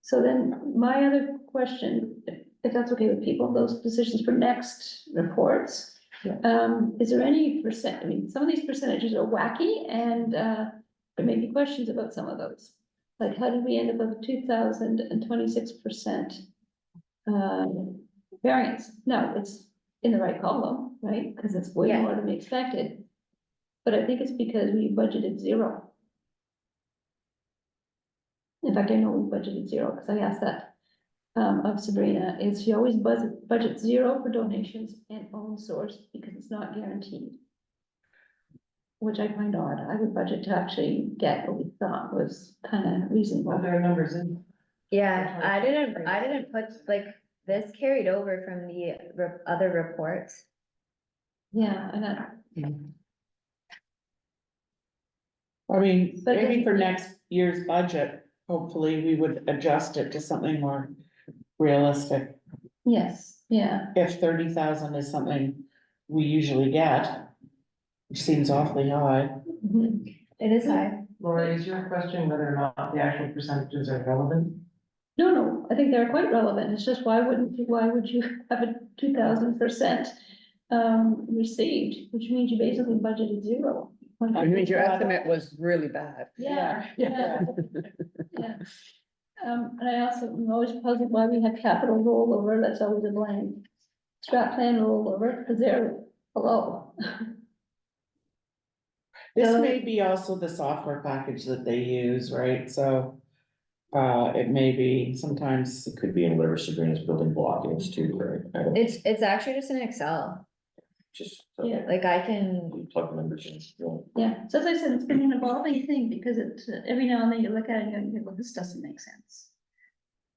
Speaker 1: So then my other question, if that's okay with people, those positions for next reports. Is there any percent, I mean, some of these percentages are wacky and, there may be questions about some of those. Like, how did we end up with 2,026%? Variance? No, it's in the right column, right? Because it's way
Speaker 4: Yeah.
Speaker 1: more than we expected. But I think it's because we budgeted 0. In fact, I know we budgeted 0, because I asked that of Sabrina, is she always budget 0 for donations and own source because it's not guaranteed. Which I find odd. I would budget to actually get what we thought was kind of reasonable.
Speaker 5: Well, there are numbers in.
Speaker 4: yeah, I didn't put, like, this carried over from the other reports.
Speaker 1: Yeah, and
Speaker 6: I mean,
Speaker 1: But
Speaker 6: maybe
Speaker 1: then-
Speaker 6: for next year's budget, hopefully we would adjust it to something more realistic.
Speaker 1: yes, yeah.
Speaker 6: If 30,000 is something we usually get, which seems awfully high.
Speaker 1: Mhm.
Speaker 4: It is high.
Speaker 5: Lori, is your question whether or not the actual percentages are relevant?
Speaker 1: No, I think they're quite relevant. It's just why would you have a 2,000% received, which means you basically budgeted 0.
Speaker 2: I mean, your estimate was really bad.
Speaker 1: Yeah, yeah, yeah. And I also am always puzzled why we have capital rollover, that's always a blame. Strat plan rollover, because they're below.
Speaker 6: This
Speaker 1: So-
Speaker 6: may be also the software package that they use, right? So. It may be sometimes,
Speaker 3: It could be in whatever Sabrina's building block is too, right? I don't
Speaker 4: It's actually just an Excel,
Speaker 3: just.
Speaker 1: Yeah.
Speaker 4: like I can,
Speaker 3: Plug numbers in.
Speaker 1: Yeah, so as I said, it's been an evolving thing, because it's, every now and then you look at it and you go, well, this doesn't make sense.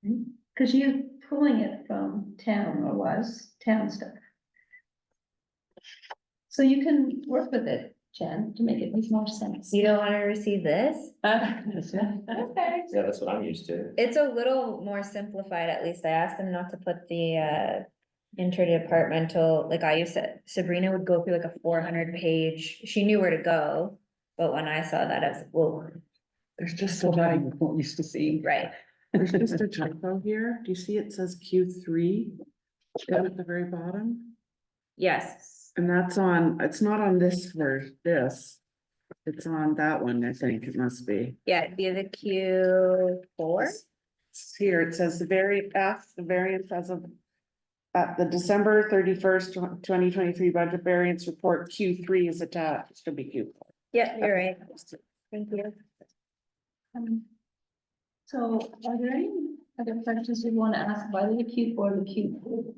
Speaker 1: Because you're pulling it from town, or was, town stuff. So you can work with it, Jen, to make it make more sense.
Speaker 4: you don't wanna receive this?
Speaker 1: Okay.
Speaker 3: Yeah, that's what I'm used to.
Speaker 4: It's a little more simplified, at least I asked them not to put the interdepartmental, like I used to, Sabrina would go through like a 400 page, she knew where to go. But when I saw that, I was, whoa,
Speaker 6: there's just a typo,
Speaker 2: What used to see.
Speaker 4: right,
Speaker 6: there's just a typo here. Do you see it says Q3? Down at the very bottom,
Speaker 4: yes.
Speaker 6: and that's on, it's not on this version, this. It's on that one, I think it must be.
Speaker 4: Yeah, it'd be the Q4,
Speaker 6: It's here, it says the variance as of. At the December 31st, 2023 budget variance report, Q3 is attached, should be Q4.
Speaker 4: yeah, you're right, thank you.
Speaker 1: So are there any other questions you want to ask about the Q4 or the Q4?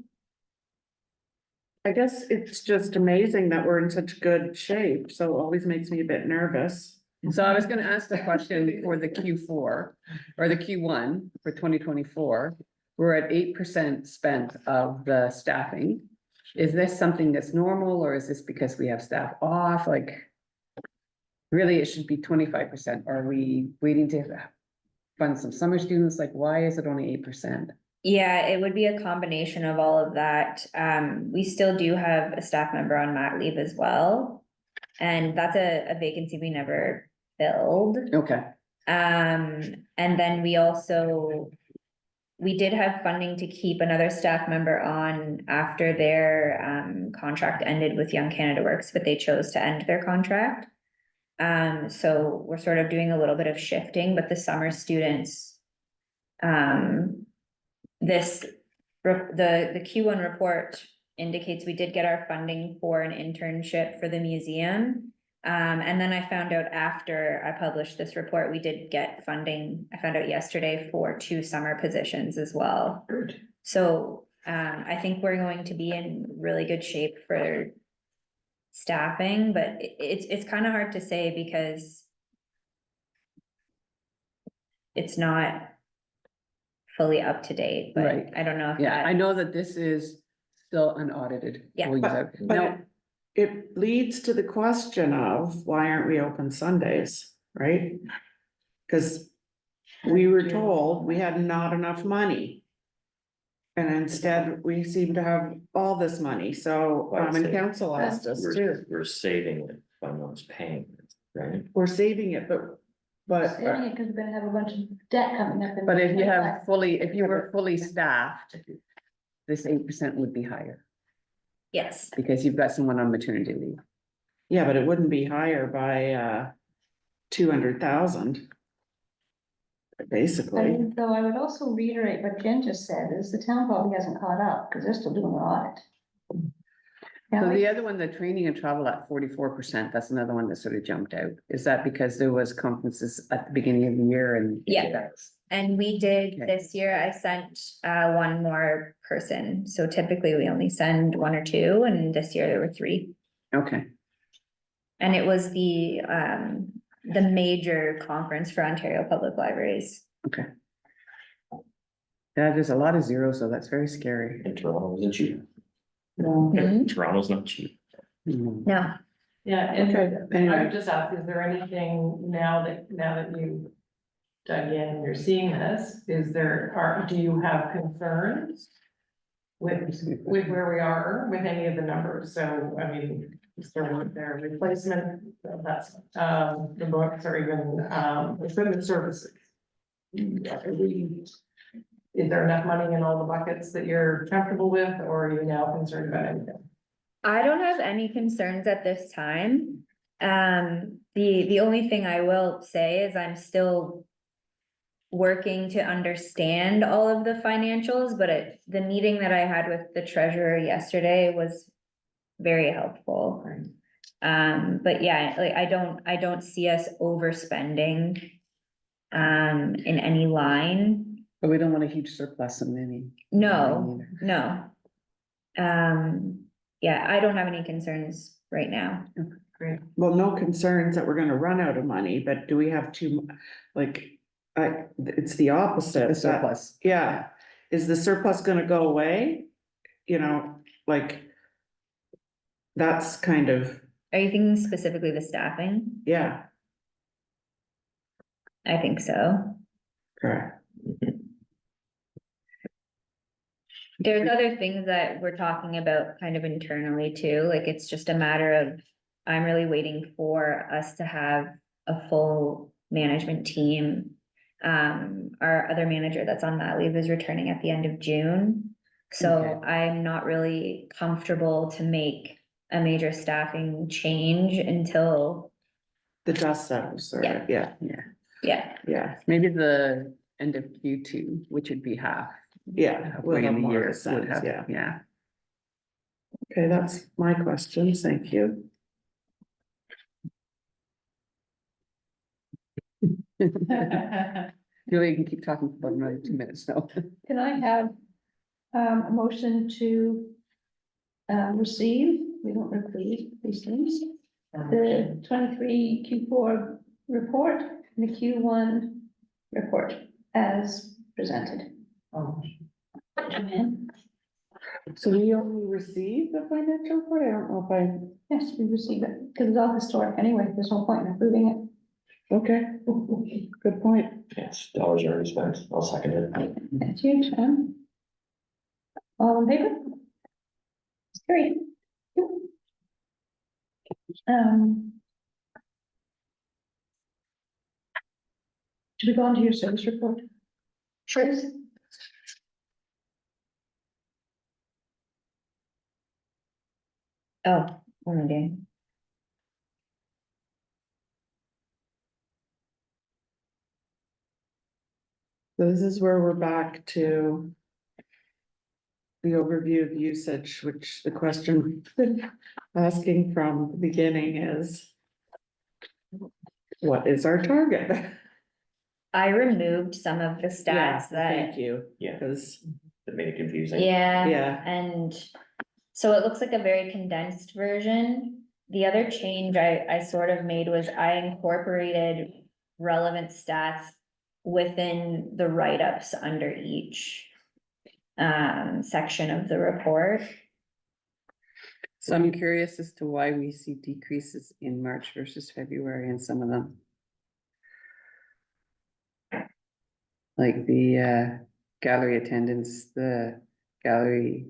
Speaker 6: I guess it's just amazing that we're in such good shape, so it always makes me a bit nervous.
Speaker 2: So I was gonna ask the question for the Q4 or the Q1 for 2024. We're at 8% spent of the staffing. Is this something that's normal, or is this because we have staff off? Like, really, it should be 25%. Are we waiting to fund some summer students? Like, why is it only 8%?
Speaker 4: Yeah, it would be a combination of all of that. We still do have a staff member on mat leave as well. And that's a vacancy we never filled.
Speaker 2: Okay,
Speaker 4: And then we did have funding to keep another staff member on after their contract ended with Young Canada Works, but they chose to end their contract. So we're sort of doing a little bit of shifting, but the summer students, the Q1 report indicates we did get our funding for an internship for the museum. And then I found out after I published this report, we did get funding, I found out yesterday, for 2 summer positions as well. So, I think we're going to be in really good shape for staffing, but it's kind of hard to say because it's not fully up to date, but
Speaker 2: Right.
Speaker 4: I don't know if
Speaker 2: yeah, I
Speaker 4: that,
Speaker 2: know that this is still unaudited.
Speaker 4: Yeah.
Speaker 2: We'll use that.
Speaker 6: But
Speaker 2: No,
Speaker 6: it leads to the question of why aren't we open Sundays, right? Cause we were told we had not enough money. And instead, we seem to have all this money, so, and council asked us too,
Speaker 3: We're saving it by not paying it, right?
Speaker 6: we're saving it, but.
Speaker 1: Saving it because we're gonna have a bunch of debt coming up. in
Speaker 2: but if you
Speaker 1: 25.
Speaker 2: have if you were fully staffed, this 8% would be higher
Speaker 4: yes,
Speaker 2: because you've got someone on maternity leave.
Speaker 6: Yeah, but it wouldn't be higher by 200,000. Basically,
Speaker 1: And though I would also reiterate what Jen just said, is the town probably hasn't caught up, because they're still doing an audit.
Speaker 2: So
Speaker 1: Now,
Speaker 2: the other one, the training and travel at 44%, that's another one that sort of jumped out. Is that because there was conferences at the beginning of the year and?
Speaker 4: Yeah.
Speaker 2: that's-
Speaker 4: and we did
Speaker 2: Okay.
Speaker 4: this year, I sent one more person, so typically we only send 1 or 2, and this year there were 3.
Speaker 2: Okay,
Speaker 4: And it was the major conference for Ontario Public Libraries.
Speaker 2: okay. Yeah, there's a lot of zeros, so that's very scary.
Speaker 3: And Toronto isn't cheap.
Speaker 4: Mhm.
Speaker 3: Toronto's not cheap.
Speaker 2: Mhm.
Speaker 4: No,
Speaker 5: Yeah, and
Speaker 6: Okay,
Speaker 5: I
Speaker 6: anyway.
Speaker 5: would just ask, is there anything now that you dug in, and you're seeing this, do you have concerns with where we are with any of the numbers? So, I mean, is there replacement, that's, the books or even, equipment services? Is there enough money in all the buckets that you're comfortable with, or are you now concerned about anything?
Speaker 4: I don't have any concerns at this time. The only thing I will say is I'm still working to understand all of the financials, but the meeting that I had with the treasurer yesterday was very helpful. But yeah, like, I don't see us overspending in any line.
Speaker 2: But we don't want a huge surplus in any.
Speaker 4: No, no. Yeah, I don't have any concerns right now.
Speaker 6: Great. Well, no concerns that we're gonna run out of money, but do we have like, it's the opposite.
Speaker 2: The surplus.
Speaker 6: Yeah, is the surplus gonna go away? You know, like. That's kind of,
Speaker 4: Are you thinking specifically the staffing?
Speaker 6: yeah,
Speaker 4: I think so.
Speaker 6: correct.
Speaker 4: There's other things that we're talking about kind of internally too, like it's just a matter of, I'm really waiting for us to have a full management team. Our other manager that's on that leave is returning at the end of June. So I'm not really comfortable to make a major staffing change until,
Speaker 6: The dust settles, or,
Speaker 4: Yeah.
Speaker 6: yeah,
Speaker 2: Maybe the end of Q2, which would be half.
Speaker 6: we'll
Speaker 2: Halfway
Speaker 6: have
Speaker 2: in the
Speaker 6: more
Speaker 2: year,
Speaker 6: sense,
Speaker 2: would have,
Speaker 6: yeah.
Speaker 2: yeah.
Speaker 6: Okay, that's my questions, thank you.
Speaker 2: Julie, you can keep talking for another 2 minutes, though.
Speaker 1: Can I have a motion to receive, we don't repeat these things, the 23 Q4 report and the Q1 report as presented? Joanne?
Speaker 6: So we only received the financial report, I don't know if I,
Speaker 1: Yes, we received it, because it's all historic anyway, there's no point in approving
Speaker 6: okay,
Speaker 1: it.
Speaker 6: good point.
Speaker 3: Yes, dollars already spent. I'll second it.
Speaker 1: That's huge, all in favor? Great. Should we go on to your service report? Sure.
Speaker 4: oh, what am I doing?
Speaker 6: So this is where we're back to the overview of usage, which the question we've been asking from the beginning is, what is our target?
Speaker 4: I removed some of the
Speaker 6: Yeah,
Speaker 4: stats that,
Speaker 6: thank you,
Speaker 3: Yeah,
Speaker 6: because,
Speaker 3: that made it confusing.
Speaker 4: yeah,
Speaker 6: yeah,
Speaker 4: and so it looks like a very condensed version. The other change I sort of made was I incorporated relevant stats within the write-ups under each section of the report.
Speaker 2: So I'm curious as to why we see decreases in March versus February in some of them. Like the gallery attendance, the gallery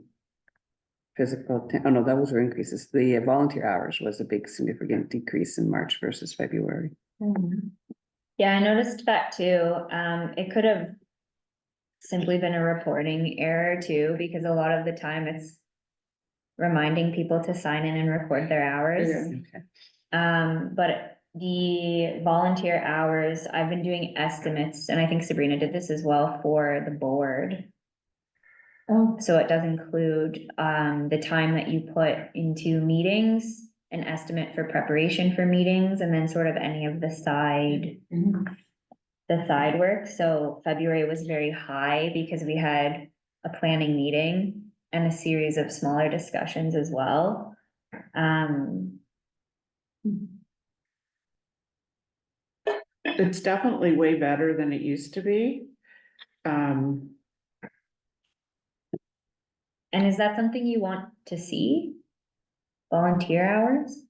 Speaker 2: physical, oh no, those were increases. The volunteer hours was a big significant decrease in March versus February.
Speaker 4: Yeah, I noticed that too. It could have simply been a reporting error too, because a lot of the time it's reminding people to sign in and record their hours.
Speaker 2: Okay.
Speaker 4: But the volunteer hours, I've been doing estimates, and I think Sabrina did this as well for the board.
Speaker 1: Oh,
Speaker 4: So it does include the time that you put into meetings, an estimate for preparation for meetings, and then sort of any of the side work. So February was very high because we had a planning meeting and a series of smaller discussions as well.
Speaker 6: it's definitely way better than it used to be.
Speaker 4: And is that something you want to see? Volunteer hours?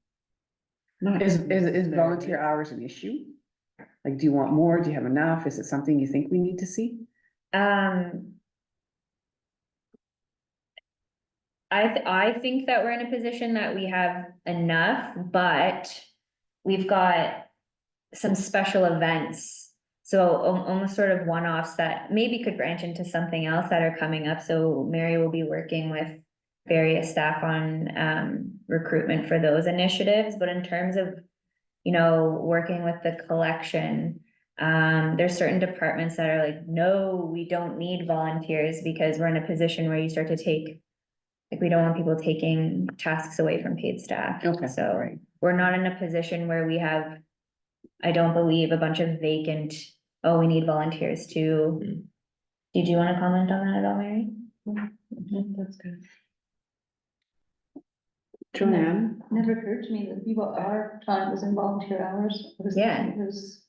Speaker 6: not
Speaker 2: Is
Speaker 6: necessarily.
Speaker 2: volunteer hours an issue? Like, do you want more? Do you have enough? Is it something you think we need to see?
Speaker 4: I think that we're in a position that we have enough, but we've got some special events. So almost sort of one-offs that maybe could branch into something else that are coming up. So Mary will be working with various staff on recruitment for those initiatives, but in terms of, you know, working with the collection, There's certain departments that are like, no, we don't need volunteers because we're in a position where you start to take. Like, we don't want people taking tasks away from paid staff.
Speaker 2: Okay,
Speaker 4: So
Speaker 2: right.
Speaker 4: we're not in a position where we have, I don't believe, a bunch of vacant, oh, we need volunteers to. Did you want to comment on that at all, Mary?
Speaker 1: That's good.
Speaker 6: Joanne,
Speaker 1: Never occurred to me that people, our time was in volunteer hours. It was-
Speaker 4: Yeah.
Speaker 1: It was,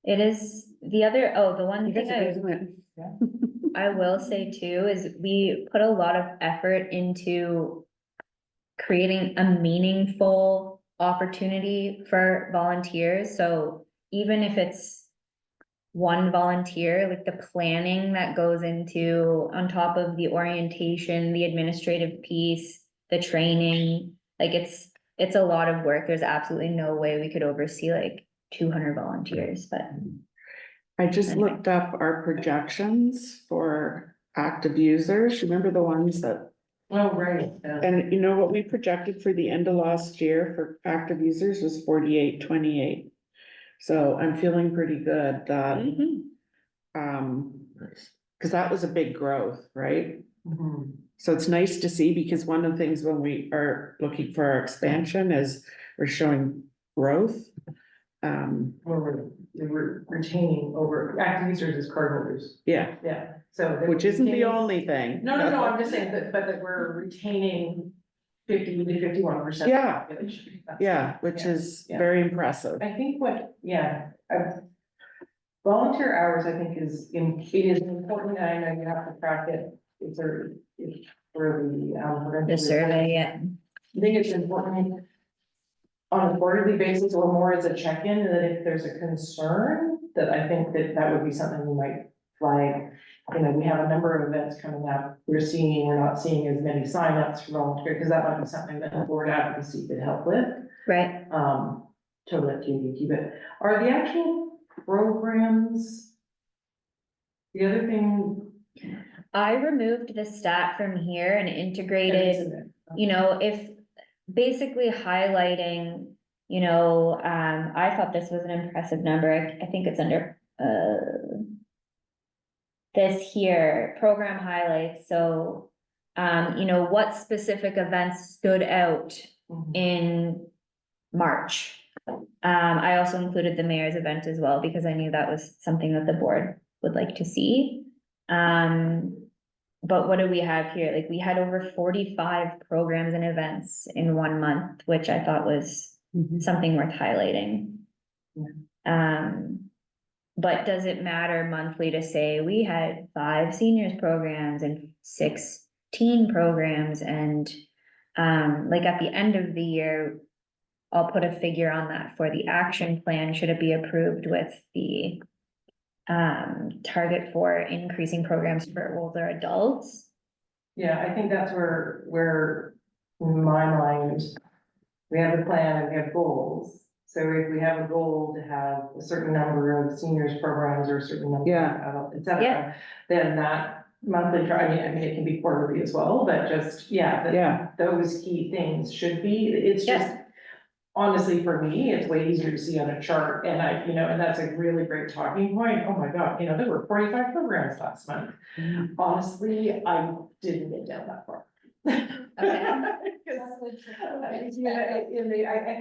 Speaker 4: It is the other, the one
Speaker 2: You guys
Speaker 4: thing
Speaker 2: are doing
Speaker 4: I will say too is we put a lot of effort into creating a meaningful opportunity for volunteers. So even if it's one volunteer, like the planning that goes into on top of the orientation, the administrative piece, the training, like it's a lot of work. There's absolutely no way we could oversee like 200 volunteers, but
Speaker 6: I just
Speaker 4: Anyway.
Speaker 6: looked up our projections for active users. Remember the ones that,
Speaker 5: Oh, right. Yeah.
Speaker 6: and you know what we projected for the end of last year for active users was 4828. So I'm feeling pretty good that,
Speaker 3: Nice.
Speaker 6: cause that was a big growth, right?
Speaker 5: Mhm.
Speaker 6: So it's nice to see, because one of the things when we are looking for our expansion is we're showing growth.
Speaker 5: We're retaining over, active users as cardholders,
Speaker 6: Yeah,
Speaker 5: yeah, so. they're
Speaker 6: which isn't the
Speaker 5: retaining-
Speaker 6: only thing.
Speaker 5: No, I'm just saying that, but that we're retaining 50 to 51%.
Speaker 6: Yeah.
Speaker 5: Population. That's-
Speaker 6: Yeah, which is
Speaker 5: Yeah.
Speaker 6: very impressive.
Speaker 5: I think volunteer hours, I think it is important, and I know you have to track it, it's for the.
Speaker 4: the survey, yeah.
Speaker 5: I think it's important on a quarterly basis or more as a check-in, that if there's a concern, that I think that would be something we might flag. You know, we have a number of events coming up, we're not seeing as many signups for volunteer, because that might be something that the board advocacy could help with.
Speaker 4: Right.
Speaker 5: To let you keep it. Are the actual programs? The other thing.
Speaker 4: I removed the stat from here and integrated, you know, if basically highlighting, you know, I thought this was an impressive number. I think it's under, this here, program highlights. So, you know, what specific events stood out
Speaker 5: Mhm.
Speaker 4: in March? I also included the mayor's event as well, because I knew that was something that the board would like to see. But what do we have here? Like, we had over 45 programs and events in 1 month, which I thought was something worth highlighting. But does it matter monthly to say we had 5 seniors programs and 6 teen programs and, like at the end of the year, I'll put a figure on that for the action plan, should it be approved with the target for increasing programs for older adults?
Speaker 5: Yeah, I think that's where, in my mind, we have a plan and we have goals. So if we have a goal to have a certain number of seniors programs or a certain number
Speaker 6: Yeah.
Speaker 5: of adults, et cetera,
Speaker 4: Yeah.
Speaker 5: then that monthly, I mean, it can be quarterly as well, but just,
Speaker 6: Yeah.
Speaker 5: those key things should be, it's just, honestly, for me, it's way easier to see on a chart, and and that's a really great talking point. Oh my God, there were 45 programs last month. Honestly, I didn't get down that far. I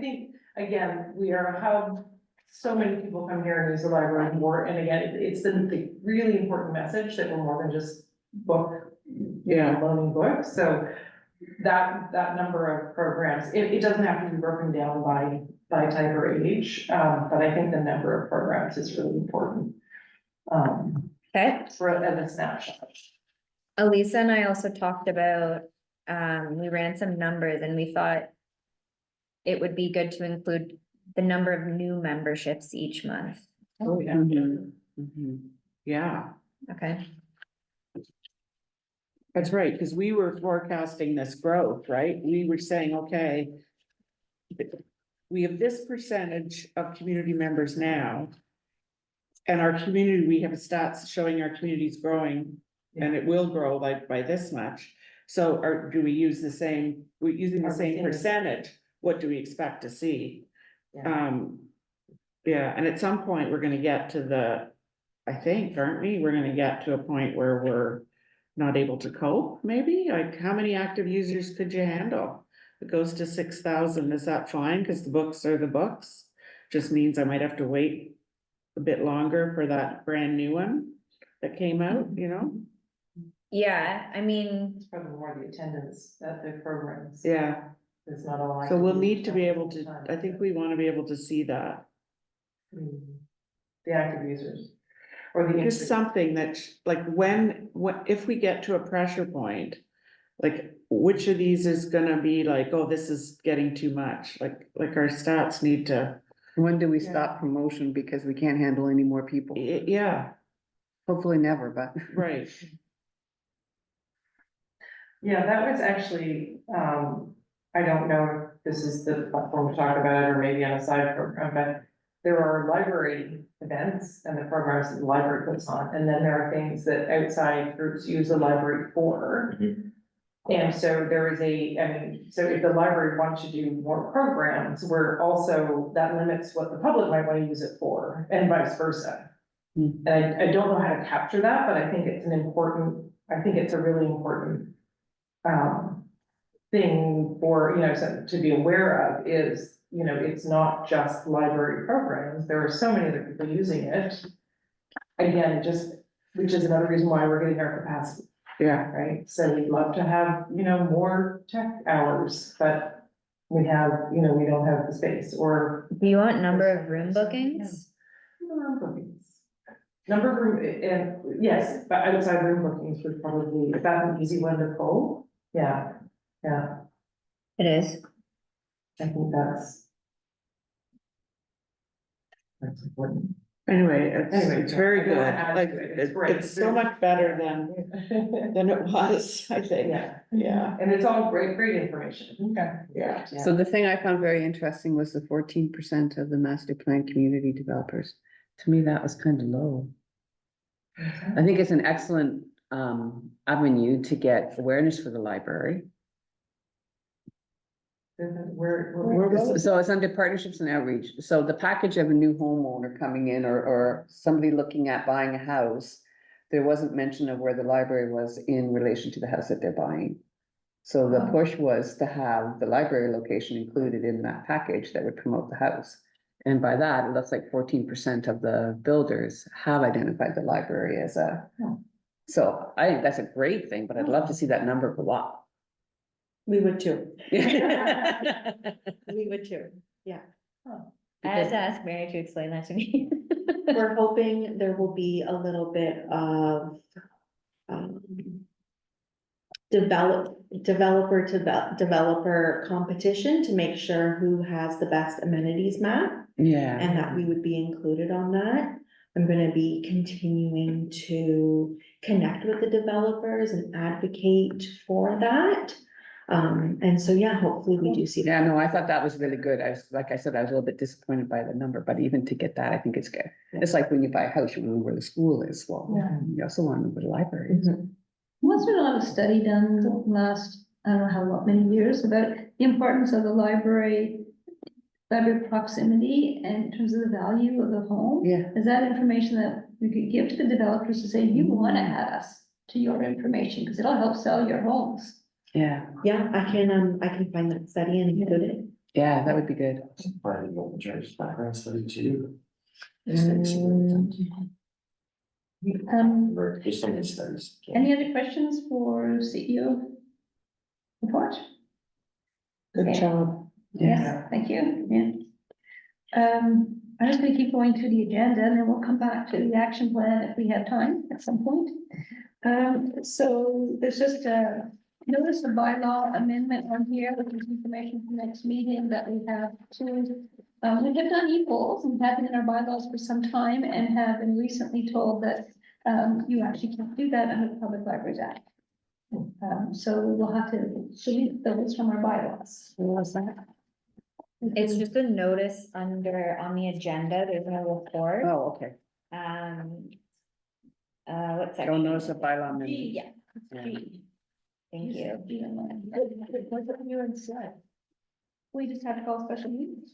Speaker 5: think, again, we are a hub, so many people come here and use the library more, and again, it's the really important message that we're more than just loaning books, so that number of programs, it doesn't have to be broken down by type or age, but I think the number of programs is really important.
Speaker 4: Okay.
Speaker 5: For a snapshot.
Speaker 4: Elisa and I also talked about, we ran some numbers and we thought it would be good to include the number of new memberships each month.
Speaker 5: Oh, yeah.
Speaker 6: Yeah,
Speaker 4: Okay.
Speaker 6: that's right, because we were forecasting this growth, right? We were saying, okay, we have this percentage of community members now. And our community, we have stats showing our community's growing, and it will grow like by this much. So do we use the same, we're using the same percentage, what do we expect to see?
Speaker 5: Yeah.
Speaker 6: Yeah, and at some point, we're gonna get to the, I think, aren't we? We're gonna get to a point where we're not able to cope, maybe? Like, how many active users could you handle? It goes to 6,000, is that fine? Cause the books are the books. Just means I might have to wait a bit longer for that brand new one that came out, you know?
Speaker 4: Yeah, I mean,
Speaker 5: It's probably more the attendance at the programs.
Speaker 6: Yeah,
Speaker 5: It's not all.
Speaker 6: so we'll
Speaker 5: active
Speaker 6: need to be
Speaker 5: users.
Speaker 6: able to, I think we wanna be able to see that.
Speaker 5: The active users. Or the.
Speaker 6: Just
Speaker 5: interest.
Speaker 6: something that, like, what, if we get to a pressure point, like, which of these is gonna be like, oh, this is getting too much, like our stats need to,
Speaker 2: When do we stop promotion because we can't handle any more people?
Speaker 6: yeah,
Speaker 2: Hopefully never, but.
Speaker 6: right.
Speaker 5: Yeah, that was actually, I don't know if this is the platform to talk about it, or maybe on a side program, but there are library events and the programs that the library puts on, and then there are things that outside groups use the library for.
Speaker 3: Mhm.
Speaker 5: And so there is so if the library wants to do more programs, we're also, that limits what the public might want to use it for, and vice versa.
Speaker 2: Hmm.
Speaker 5: And I don't know how to capture that, but I think it's a really important thing for, to be aware of is, it's not just library programs, there are so many other people using it. Again, which is another reason why we're getting our capacity,
Speaker 6: Yeah,
Speaker 5: right? So we'd love to have, more tech hours, but we don't have the space or.
Speaker 4: do you want number of room bookings?
Speaker 5: Number of room, and yes, but outside room bookings would probably, if that's an easy one to pull, yeah,
Speaker 4: It is.
Speaker 5: I think that's important.
Speaker 6: anyway,
Speaker 5: Anyway,
Speaker 6: it's very
Speaker 5: I
Speaker 6: good,
Speaker 5: don't wanna add
Speaker 6: like,
Speaker 5: to it. It's great.
Speaker 6: it's so much better than it was, I think, yeah,
Speaker 5: And it's all great information. Okay.
Speaker 6: yeah.
Speaker 2: So the thing I found very interesting was the 14% of the master plan community developers. To me, that was kind of low. I think it's an excellent avenue to get awareness for the library.
Speaker 5: Where was this?
Speaker 2: So it's under partnerships and outreach. So the package of a new homeowner coming in or somebody looking at buying a house, there wasn't mention of where the library was in relation to the house that they're buying. So the push was to have the library location included in that package that would promote the house. And by that, it looks like 14% of the builders have identified the library as a. So I think that's a great thing, but I'd love to see that number go up.
Speaker 7: We would too.
Speaker 2: Yeah.
Speaker 7: We would too.
Speaker 4: I had to ask Mary to explain that to me.
Speaker 7: We're hoping there will be a little bit of developer competition to make sure who has the best amenities map,
Speaker 2: Yeah.
Speaker 7: and that we would be included on that. I'm gonna be continuing to connect with the developers and advocate for that. And so, yeah, hopefully we do see that.
Speaker 2: Yeah, no, I thought that was really good. Like I said, I was a little bit disappointed by the number, but even to get that, I think it's good. It's like when you buy a house, you want to know where the school is. Well,
Speaker 5: Yeah.
Speaker 2: you also want to know where the library is.
Speaker 1: Was there a lot of study done the last, I don't know how many years about the importance of the library proximity and in terms of the value of the home?
Speaker 2: Yeah.
Speaker 1: Is that information that we could give to the developers to say, you want to add us to your information because it'll help sell your homes?
Speaker 2: Yeah,
Speaker 7: Yeah, I can find that study and include it.
Speaker 2: yeah, that would be good.
Speaker 3: Part of the open church background study too. Or just some of the studies.
Speaker 1: Any other questions for CEO report?
Speaker 6: Good
Speaker 1: Okay.
Speaker 6: job.
Speaker 1: Yes, thank you, yeah. I'm just gonna keep going through the agenda and then we'll come back to the action plan if we have time at some point. So there's just a notice of bylaw amendment on here, which is information for next meeting that we have to. We have done e-polls and have been in our bylaws for some time and have been recently told that you actually can't do that under the Public Libraries Act. So we'll have to delete those from our bylaws.
Speaker 2: What was that?
Speaker 4: It's just a notice on the agenda, there's no report.
Speaker 2: Oh, okay.
Speaker 4: What's that?
Speaker 2: Don't notice a bylaw amendment.
Speaker 1: G, yeah.
Speaker 2: Yeah.
Speaker 1: G.
Speaker 4: Thank you.
Speaker 1: What's up here instead? We just have to call special meetings.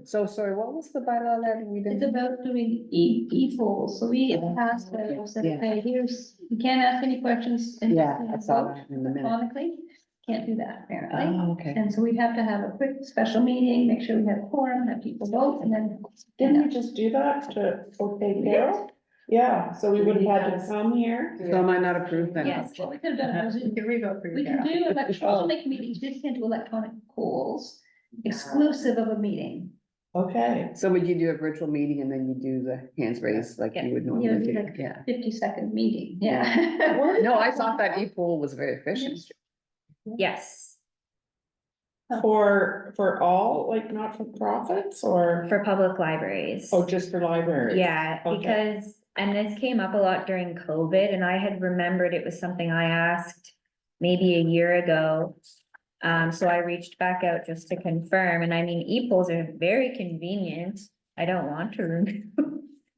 Speaker 2: So sorry, what was the bylaw that we
Speaker 1: It's
Speaker 2: didn't?
Speaker 1: about doing e-polls, so we passed those, that,
Speaker 2: Yeah.
Speaker 1: okay, here's, you can't ask any questions. and
Speaker 2: Yeah, I saw
Speaker 1: vote
Speaker 2: that in the minute.
Speaker 1: Electronically, can't do that apparently.
Speaker 2: Oh, okay.
Speaker 1: And so we have to have a quick special meeting, make sure we have a quorum, have people vote, and then.
Speaker 6: Didn't we just do that to, okay, Carol? Yeah, so we would have had to come here.
Speaker 2: So am I not approved then?
Speaker 1: Yes, what we could have done was,
Speaker 8: Here we go for you,
Speaker 1: we can
Speaker 8: Carol.
Speaker 1: do electronic meetings, we just can't do electronic polls, exclusive of a meeting.
Speaker 6: Okay,
Speaker 2: So would you do a virtual meeting and then you do the hands raised like you would
Speaker 1: Yeah,
Speaker 2: normally
Speaker 1: be
Speaker 2: do?
Speaker 1: like
Speaker 2: Yeah.
Speaker 1: 50-second meeting, yeah.
Speaker 2: No, I thought that e-poll was very efficient.
Speaker 4: Yes,
Speaker 6: for all, like not for profits or,
Speaker 4: for public libraries.
Speaker 6: oh, just for libraries?
Speaker 4: Yeah,
Speaker 6: Okay.
Speaker 4: because, and this came up a lot during COVID, and I had remembered it was something I asked maybe a year ago. So I reached back out just to confirm, and I mean, e-polls are very convenient. I don't want to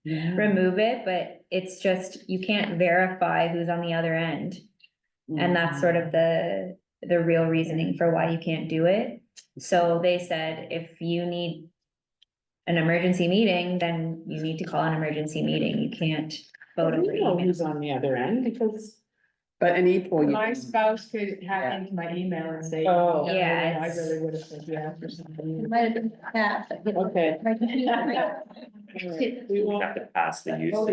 Speaker 4: remove it, but it's just, you can't verify who's on the other end. And that's sort of the real reasoning for why you can't do it. So they said, if you need an emergency meeting, then you need to call an emergency meeting. You can't vote over
Speaker 6: We know
Speaker 4: email.
Speaker 6: who's on the other end because,
Speaker 2: But an e-poll, you
Speaker 8: My
Speaker 2: can-
Speaker 8: spouse could
Speaker 2: Yeah.
Speaker 8: hack into my email and say.
Speaker 6: Oh.
Speaker 8: no,
Speaker 4: Yeah,
Speaker 8: and I
Speaker 4: it's-
Speaker 8: really would have said yes or
Speaker 1: It
Speaker 8: something.
Speaker 1: might have been that, but.
Speaker 6: Okay.
Speaker 1: My computer-
Speaker 6: we
Speaker 3: We
Speaker 6: won't,
Speaker 3: have to pass the use of,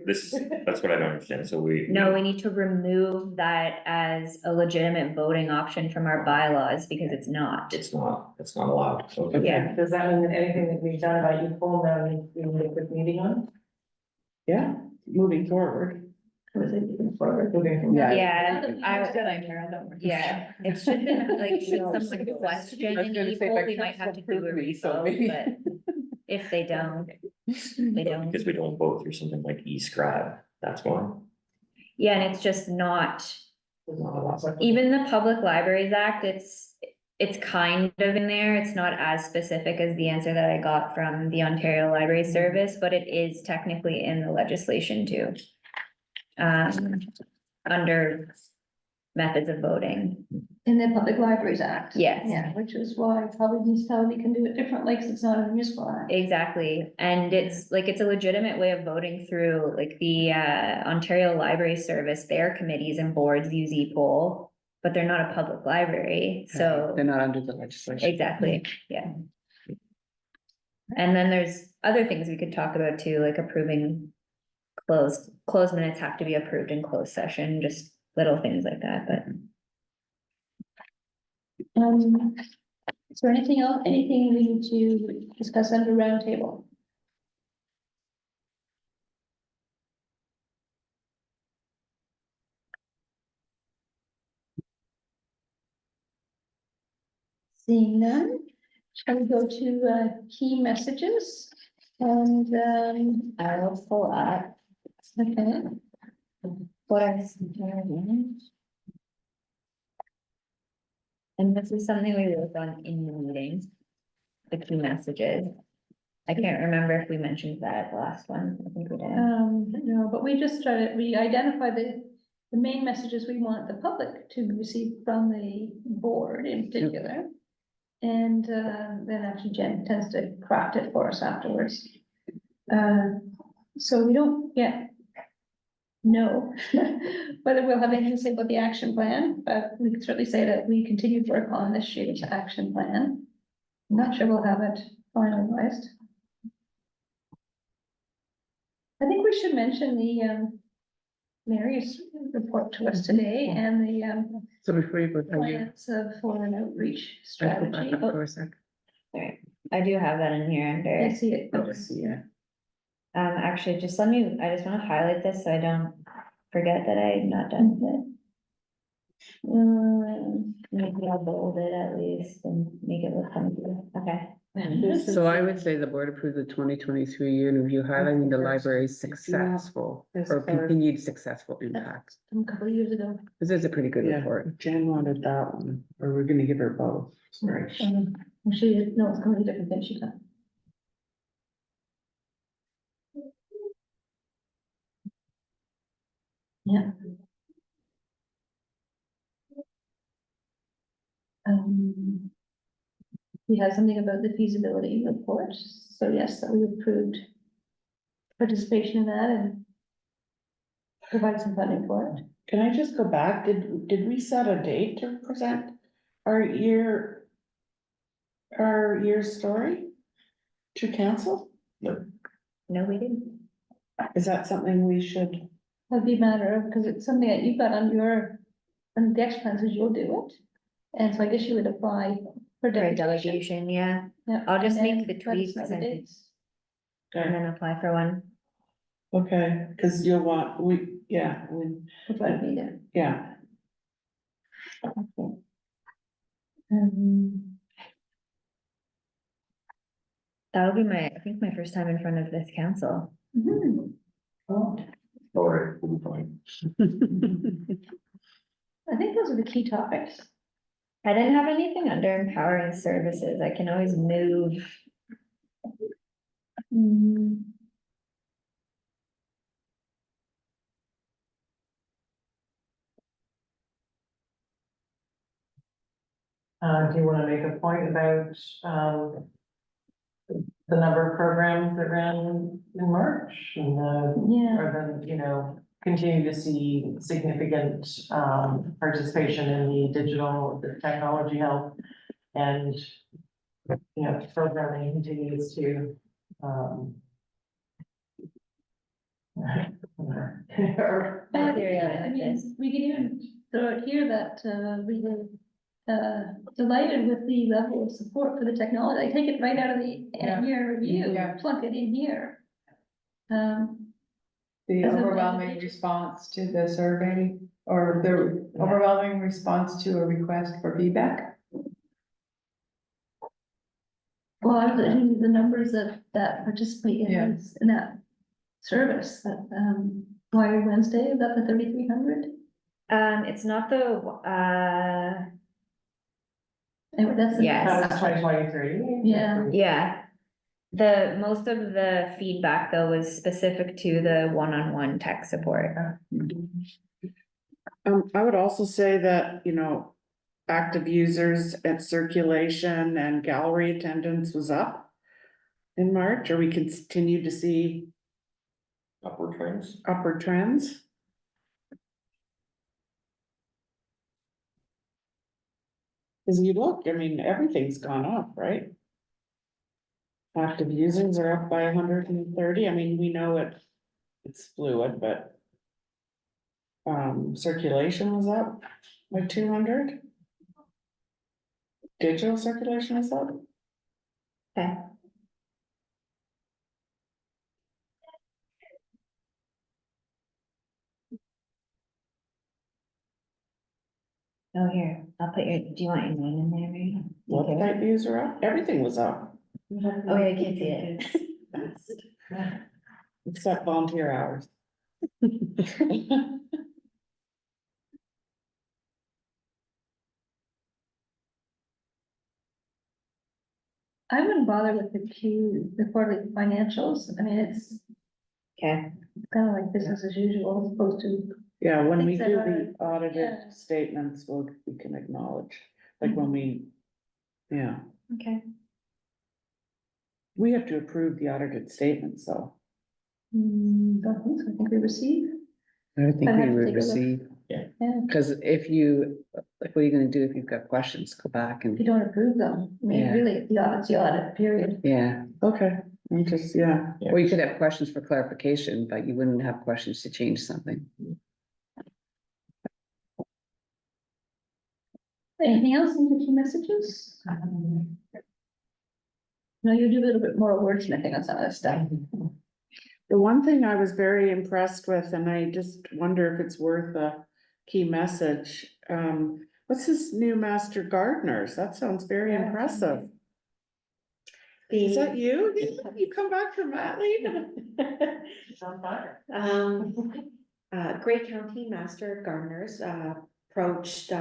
Speaker 3: this, that's what I don't understand, so we.
Speaker 4: No, we need to remove that as a legitimate voting option from our bylaws because it's not.
Speaker 3: It's not allowed. Okay.
Speaker 4: Yeah.
Speaker 5: Does that mean that anything that we've done about e-poll now, we need a quick meeting on?
Speaker 6: yeah, moving forward.
Speaker 1: Was it even forward?
Speaker 2: Yeah.
Speaker 4: Yeah,
Speaker 8: Still ain't here, I don't worry.
Speaker 4: yeah, it's just been like, should
Speaker 2: No,
Speaker 4: someone
Speaker 2: so-
Speaker 4: question
Speaker 2: I was
Speaker 4: an
Speaker 2: gonna say,
Speaker 4: e-poll,
Speaker 2: my
Speaker 4: we might have to do a
Speaker 2: council approved me, so
Speaker 4: revote,
Speaker 2: maybe-
Speaker 4: but if they don't, they don't.
Speaker 3: Because we don't vote through something like e-scribe, that's why.
Speaker 4: Yeah, and it's just not,
Speaker 5: There's not a lot of-
Speaker 4: even the Public Libraries Act, it's kind of in there, it's not as specific as the answer that I got from the Ontario Library Service, but it is technically in the legislation too. Under methods of voting,
Speaker 1: In the Public Libraries Act.
Speaker 4: Yes.
Speaker 1: Yeah, which is why probably municipality can do it differently, because it's not a municipal act.
Speaker 4: exactly, and it's like, it's a legitimate way of voting through, like the Ontario Library Service, their committees and boards use e-poll, but they're not a public library, so.
Speaker 2: They're not under the legislation.
Speaker 4: Exactly, yeah. And then there's other things we could talk about too, like approving closed minutes have to be approved in closed session, just little things like that, but.
Speaker 1: Is there anything else, anything we need to discuss under roundtable? Seeing none, shall we go to key messages? And,
Speaker 4: I will pull up
Speaker 1: okay,
Speaker 4: what I. And this is something we worked on in the meeting, the key messages. I can't remember if we mentioned that at the last one, I think we did.
Speaker 1: no, but we just started, we identified the main messages we want the public to receive from the board in particular. And then actually Jen tends to craft it for us afterwards. So we don't yet know whether we'll have anything to say about the action plan, but we can certainly say that we continue to work on this year's action plan. I'm not sure we'll have it finalized. I think we should mention the Mary's report to us today and the
Speaker 2: So before you go, are you?
Speaker 1: plans for an outreach
Speaker 2: I go back
Speaker 1: strategy.
Speaker 2: up for a sec.
Speaker 4: I do have that in here
Speaker 1: I
Speaker 4: under,
Speaker 1: see it.
Speaker 2: Oh, I see, yeah.
Speaker 4: actually, just let me, I just wanna highlight this so I don't forget that I'm not done with it. Maybe I'll bold it at least and make it look funny, okay.
Speaker 2: So I would say the board approved the 2023 year in review highlighting the library's successful
Speaker 6: This
Speaker 2: or
Speaker 6: part.
Speaker 2: continued successful impact.
Speaker 1: From a couple of years ago.
Speaker 2: This is a pretty good
Speaker 6: Yeah.
Speaker 2: report.
Speaker 6: Jen wanted that one, or we're gonna give her both, sorry.
Speaker 1: She, no, it's completely different than she done. Yeah. we have something about the feasibility report, so yes, that we approved participation in that and provide some funding for it.
Speaker 6: Can I just go back? Did we set a date to present our year story to council?
Speaker 4: No, we didn't.
Speaker 6: Is that something we should?
Speaker 1: That'd be a matter of, because it's something that you've got on your, on the action plans, is you'll do it. And so I guess you would apply for
Speaker 4: For a
Speaker 1: delegation.
Speaker 4: delegation, yeah,
Speaker 1: Yeah,
Speaker 4: I'll just
Speaker 1: and
Speaker 4: make
Speaker 1: then
Speaker 4: the
Speaker 1: let us
Speaker 4: tweaks
Speaker 1: know the
Speaker 4: and-
Speaker 1: dates.
Speaker 4: and then apply for one.
Speaker 6: Okay, cause you'll want, yeah,
Speaker 1: Which would be there.
Speaker 6: yeah.
Speaker 4: That'll be I think my first time in front of this council.
Speaker 1: Mhm.
Speaker 3: All right, we'll be fine.
Speaker 1: I think those are the key topics.
Speaker 4: I didn't have anything under empowering services, I can always move.
Speaker 5: Do you wanna make a point about, the number of programs that ran in March and,
Speaker 1: Yeah,
Speaker 5: or then, you know, continue to see significant, participation in the digital, the technology help and, you know, programming continues to,
Speaker 1: I mean, we can even throw it here that, we were, delighted with the level of support for the technology. I take it right out of the year review,
Speaker 8: Yeah.
Speaker 1: plunk it in here.
Speaker 8: The
Speaker 1: As a-
Speaker 8: overwhelming response to the survey or the overwhelming response to a request for feedback?
Speaker 1: Well, I was thinking the numbers that participate
Speaker 8: Yeah.
Speaker 1: in that service, that, Wired Wednesday, is that the 3,300?
Speaker 4: It's not the,
Speaker 1: Anyway, that's the.
Speaker 4: Yes.
Speaker 5: That was 2023.
Speaker 1: Yeah.
Speaker 4: yeah. Most of the feedback though was specific to the one-on-one tech support.
Speaker 6: I would also say that, you know, active users and circulation and gallery attendance was up in March, or we continue to see
Speaker 3: Upward trends.
Speaker 6: upward trends. Cause you look, I mean, everything's gone up, right? Active users are up by 130. I mean, we know it's fluid, but. Circulation was up by 200. Digital circulation is up.
Speaker 4: Okay. Oh, here, I'll put do you want your name in there, Mary?
Speaker 6: Website views are up, everything was up,
Speaker 4: Oh, yeah, I can't see it.
Speaker 6: except volunteer hours.
Speaker 1: I wouldn't bother with the quarterly financials. I mean, it's
Speaker 4: Okay,
Speaker 1: kind of like business as usual as opposed to,
Speaker 6: Yeah, when we
Speaker 1: Things that
Speaker 6: do
Speaker 1: are-
Speaker 6: the audited
Speaker 1: yeah.
Speaker 6: statements, we can acknowledge, like when we. Yeah,
Speaker 4: okay.
Speaker 6: we have to approve the audited statements, though.
Speaker 1: don't think so. I think we receive.
Speaker 2: I think
Speaker 1: I'd
Speaker 2: we
Speaker 1: have to
Speaker 2: would
Speaker 1: take a look.
Speaker 2: receive,
Speaker 1: Yeah,
Speaker 2: because if you, like, what are you gonna do if you've got questions? Go back
Speaker 1: if you
Speaker 2: and,
Speaker 1: don't approve them, I mean,
Speaker 2: Yeah.
Speaker 1: really, the audit, period.
Speaker 2: yeah.
Speaker 6: Okay, I'm just, yeah.
Speaker 2: Or you could have questions for clarification, but you wouldn't have questions to change something.
Speaker 1: Anything else in the key messages? No, you do a little bit more wordsmithing on some of this stuff.
Speaker 6: The one thing I was very impressed with, and I just wonder if it's worth a key message, what's this new master gardeners? That sounds very impressive. Is that you? You come back from mat leave?
Speaker 7: Gray County Master Gardeners, approached,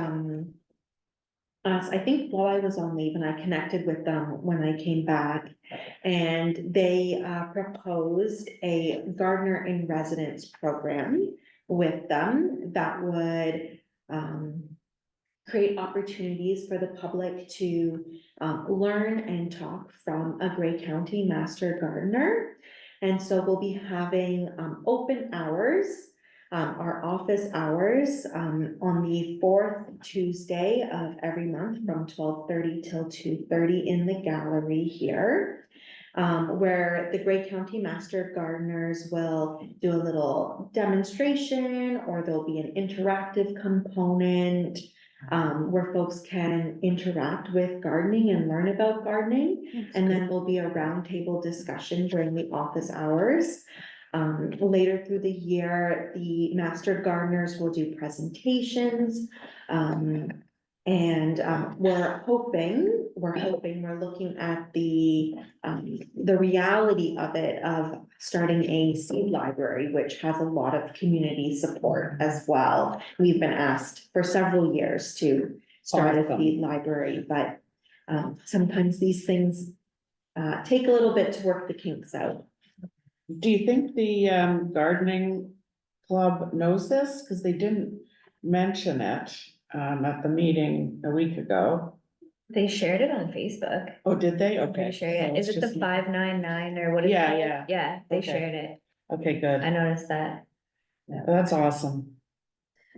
Speaker 7: us, I think while I was on leave, and I connected with them when I came back. And they, proposed a gardener in residence program with them that would, create opportunities for the public to learn and talk from a Grey County Master Gardener. And so we'll be having open hours, our office hours, on the fourth Tuesday of every month from 12:30 till 2:30 in the gallery here. Where the Grey County Master Gardeners will do a little demonstration, or there'll be an interactive component where folks can interact with gardening and learn about gardening. And then there'll be a roundtable discussion during the office hours. Later through the year, the Master Gardeners will do presentations. We're looking at the reality of it, of starting a seed library, which has a lot of community support as well. We've been asked for several years to start a
Speaker 6: Awesome.
Speaker 7: seed library, but sometimes these things take a little bit to work the kinks out.
Speaker 6: Do you think the gardening club knows this? Because they didn't mention it at the meeting a week ago.
Speaker 4: They shared it on Facebook.
Speaker 6: Oh, did they?
Speaker 4: I'm
Speaker 6: Okay.
Speaker 4: pretty sure,
Speaker 6: so
Speaker 4: yeah. Is
Speaker 6: it's
Speaker 4: it the
Speaker 6: just-
Speaker 4: 599 or what is it?
Speaker 6: Yeah, yeah.
Speaker 4: Yeah, they
Speaker 6: Okay.
Speaker 4: shared it.
Speaker 6: Okay, good.
Speaker 4: I noticed that.
Speaker 6: That's awesome.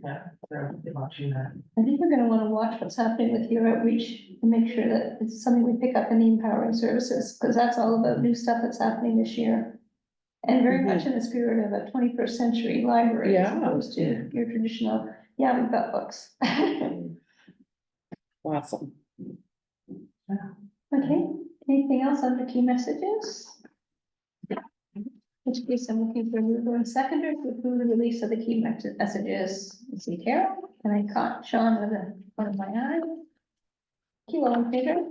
Speaker 5: Yeah, they're watching that.
Speaker 1: I think we're gonna wanna watch what's happening with your outreach and make sure that it's something we pick up in the empowering services, because that's all about new stuff that's happening this year. And very much in the spirit of a 21st century library as
Speaker 6: Yeah.
Speaker 1: opposed to your traditional, yeah, we've got books.
Speaker 6: Awesome.
Speaker 1: Okay, anything else on the key messages? Which case I'm looking for a mover and seconder to approve the release of the key messages. I see Carol, and I caught Sean with one of my eyes. Thank you, all in favor?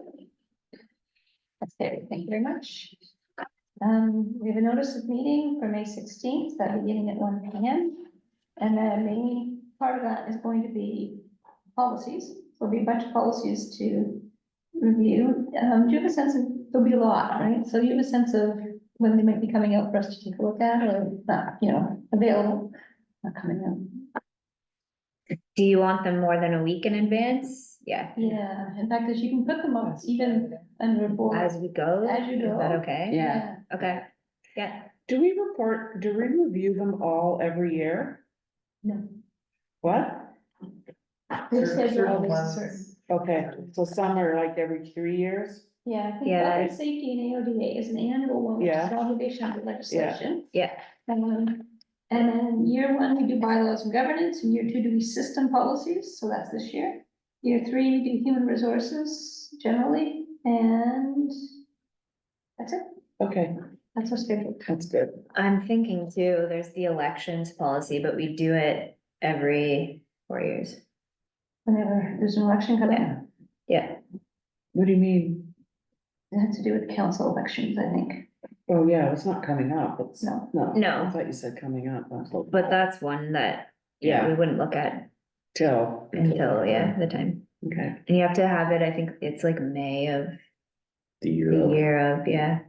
Speaker 1: That's it, thank you very much. We have a notice of meeting for May 16th, that beginning at 1 p.m. And the main part of that is going to be policies. There'll be a bunch of policies to review. Do you have a sense of, there'll be a lot, right? So you have a sense of when they might be coming out for us to take a look at, or not, available, not coming out.
Speaker 4: Do you want them more than a week in advance? Yeah,
Speaker 1: Yeah, in fact, as you can put them up even under board.
Speaker 4: as we go.
Speaker 1: As you
Speaker 4: Is that
Speaker 1: go.
Speaker 4: okay?
Speaker 2: Yeah.
Speaker 4: Okay, yeah.
Speaker 6: Do we review them all every year?
Speaker 1: No.
Speaker 6: What?
Speaker 1: They said they're
Speaker 5: Certain
Speaker 1: always
Speaker 5: ones.
Speaker 1: certain.
Speaker 6: Okay, so some are like every 3 years?
Speaker 1: Yeah, I think
Speaker 4: Yeah.
Speaker 1: public safety and AODA is an annual one, which is
Speaker 6: Yeah.
Speaker 1: an obligation under legislation.
Speaker 4: Yeah.
Speaker 1: And then year one, we do bylaws and governance, and year two, do we system policies, so that's this year. Year three, we do human resources generally, and that's it,
Speaker 6: Okay,
Speaker 1: that's our schedule.
Speaker 6: that's good.
Speaker 4: I'm thinking too, there's the elections policy, but we do it every 4 years.
Speaker 1: Whenever there's an election coming
Speaker 4: Yeah.
Speaker 1: up,
Speaker 4: Yeah,
Speaker 6: What do you mean?
Speaker 1: it has to do with council elections, I think.
Speaker 6: Oh, yeah, it's not coming up. It's,
Speaker 1: No.
Speaker 4: No.
Speaker 6: I thought you said coming up.
Speaker 4: but that's one that, yeah, we
Speaker 6: Yeah.
Speaker 4: wouldn't look at
Speaker 6: Till.
Speaker 4: until, yeah, the time.
Speaker 6: Okay,
Speaker 4: And you have to have it, I think it's like May of
Speaker 3: The year,
Speaker 4: the
Speaker 3: of-
Speaker 4: year of, yeah,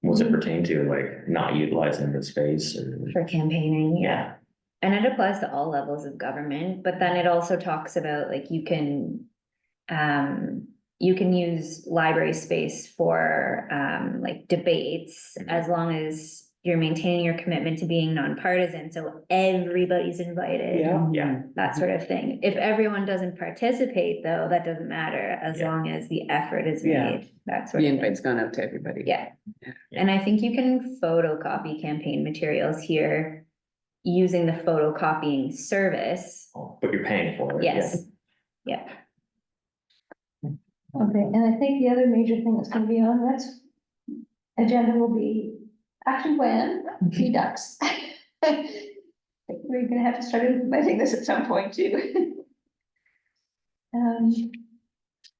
Speaker 3: what's it pertain to, like not utilizing the space or?
Speaker 4: for campaigning, yeah.
Speaker 3: Yeah,
Speaker 4: And it applies to all levels of government, but then it also talks about like you can use library space for like debates as long as you're maintaining your commitment to being nonpartisan, so everybody's invited.
Speaker 6: yeah.
Speaker 3: yeah,
Speaker 4: That sort of thing. If everyone doesn't participate, though, that doesn't matter as
Speaker 3: Yeah.
Speaker 4: long as the effort is
Speaker 6: Yeah.
Speaker 4: made, that sort
Speaker 2: The
Speaker 4: of thing.
Speaker 2: invite's gone out to everybody.
Speaker 4: Yeah.
Speaker 3: Yeah.
Speaker 4: And I think you can photocopy campaign materials here using the photocopying service.
Speaker 3: but you're paying for it. yeah.
Speaker 4: Yes. Yeah.
Speaker 1: Okay, and I think the other major thing that's gonna be on that agenda will be action plan, deducts. We're gonna have to start implementing this at some point too.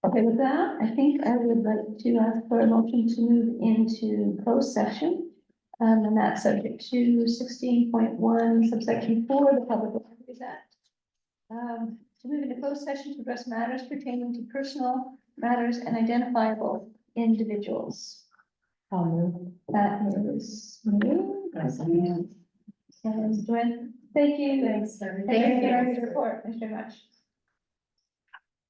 Speaker 1: Okay, with that, I think I would like to ask for a motion to move into closed session. And that's subject to 16.1 subsection 4 of the Public Libraries Act. To move into closed session to address matters pertaining to personal matters and identifiable individuals. That is me. And Gwen, thank you. Thanks. Thank you for your report. Thanks very much.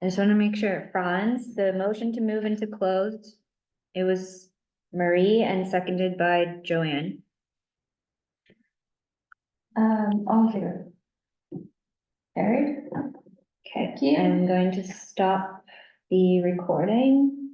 Speaker 4: I just want to make sure, Franz, the motion to move into closed, it was Marie and seconded by Joanne.
Speaker 1: All in favor? Carried.
Speaker 4: Okay,
Speaker 1: you.
Speaker 4: I'm going to stop the recording.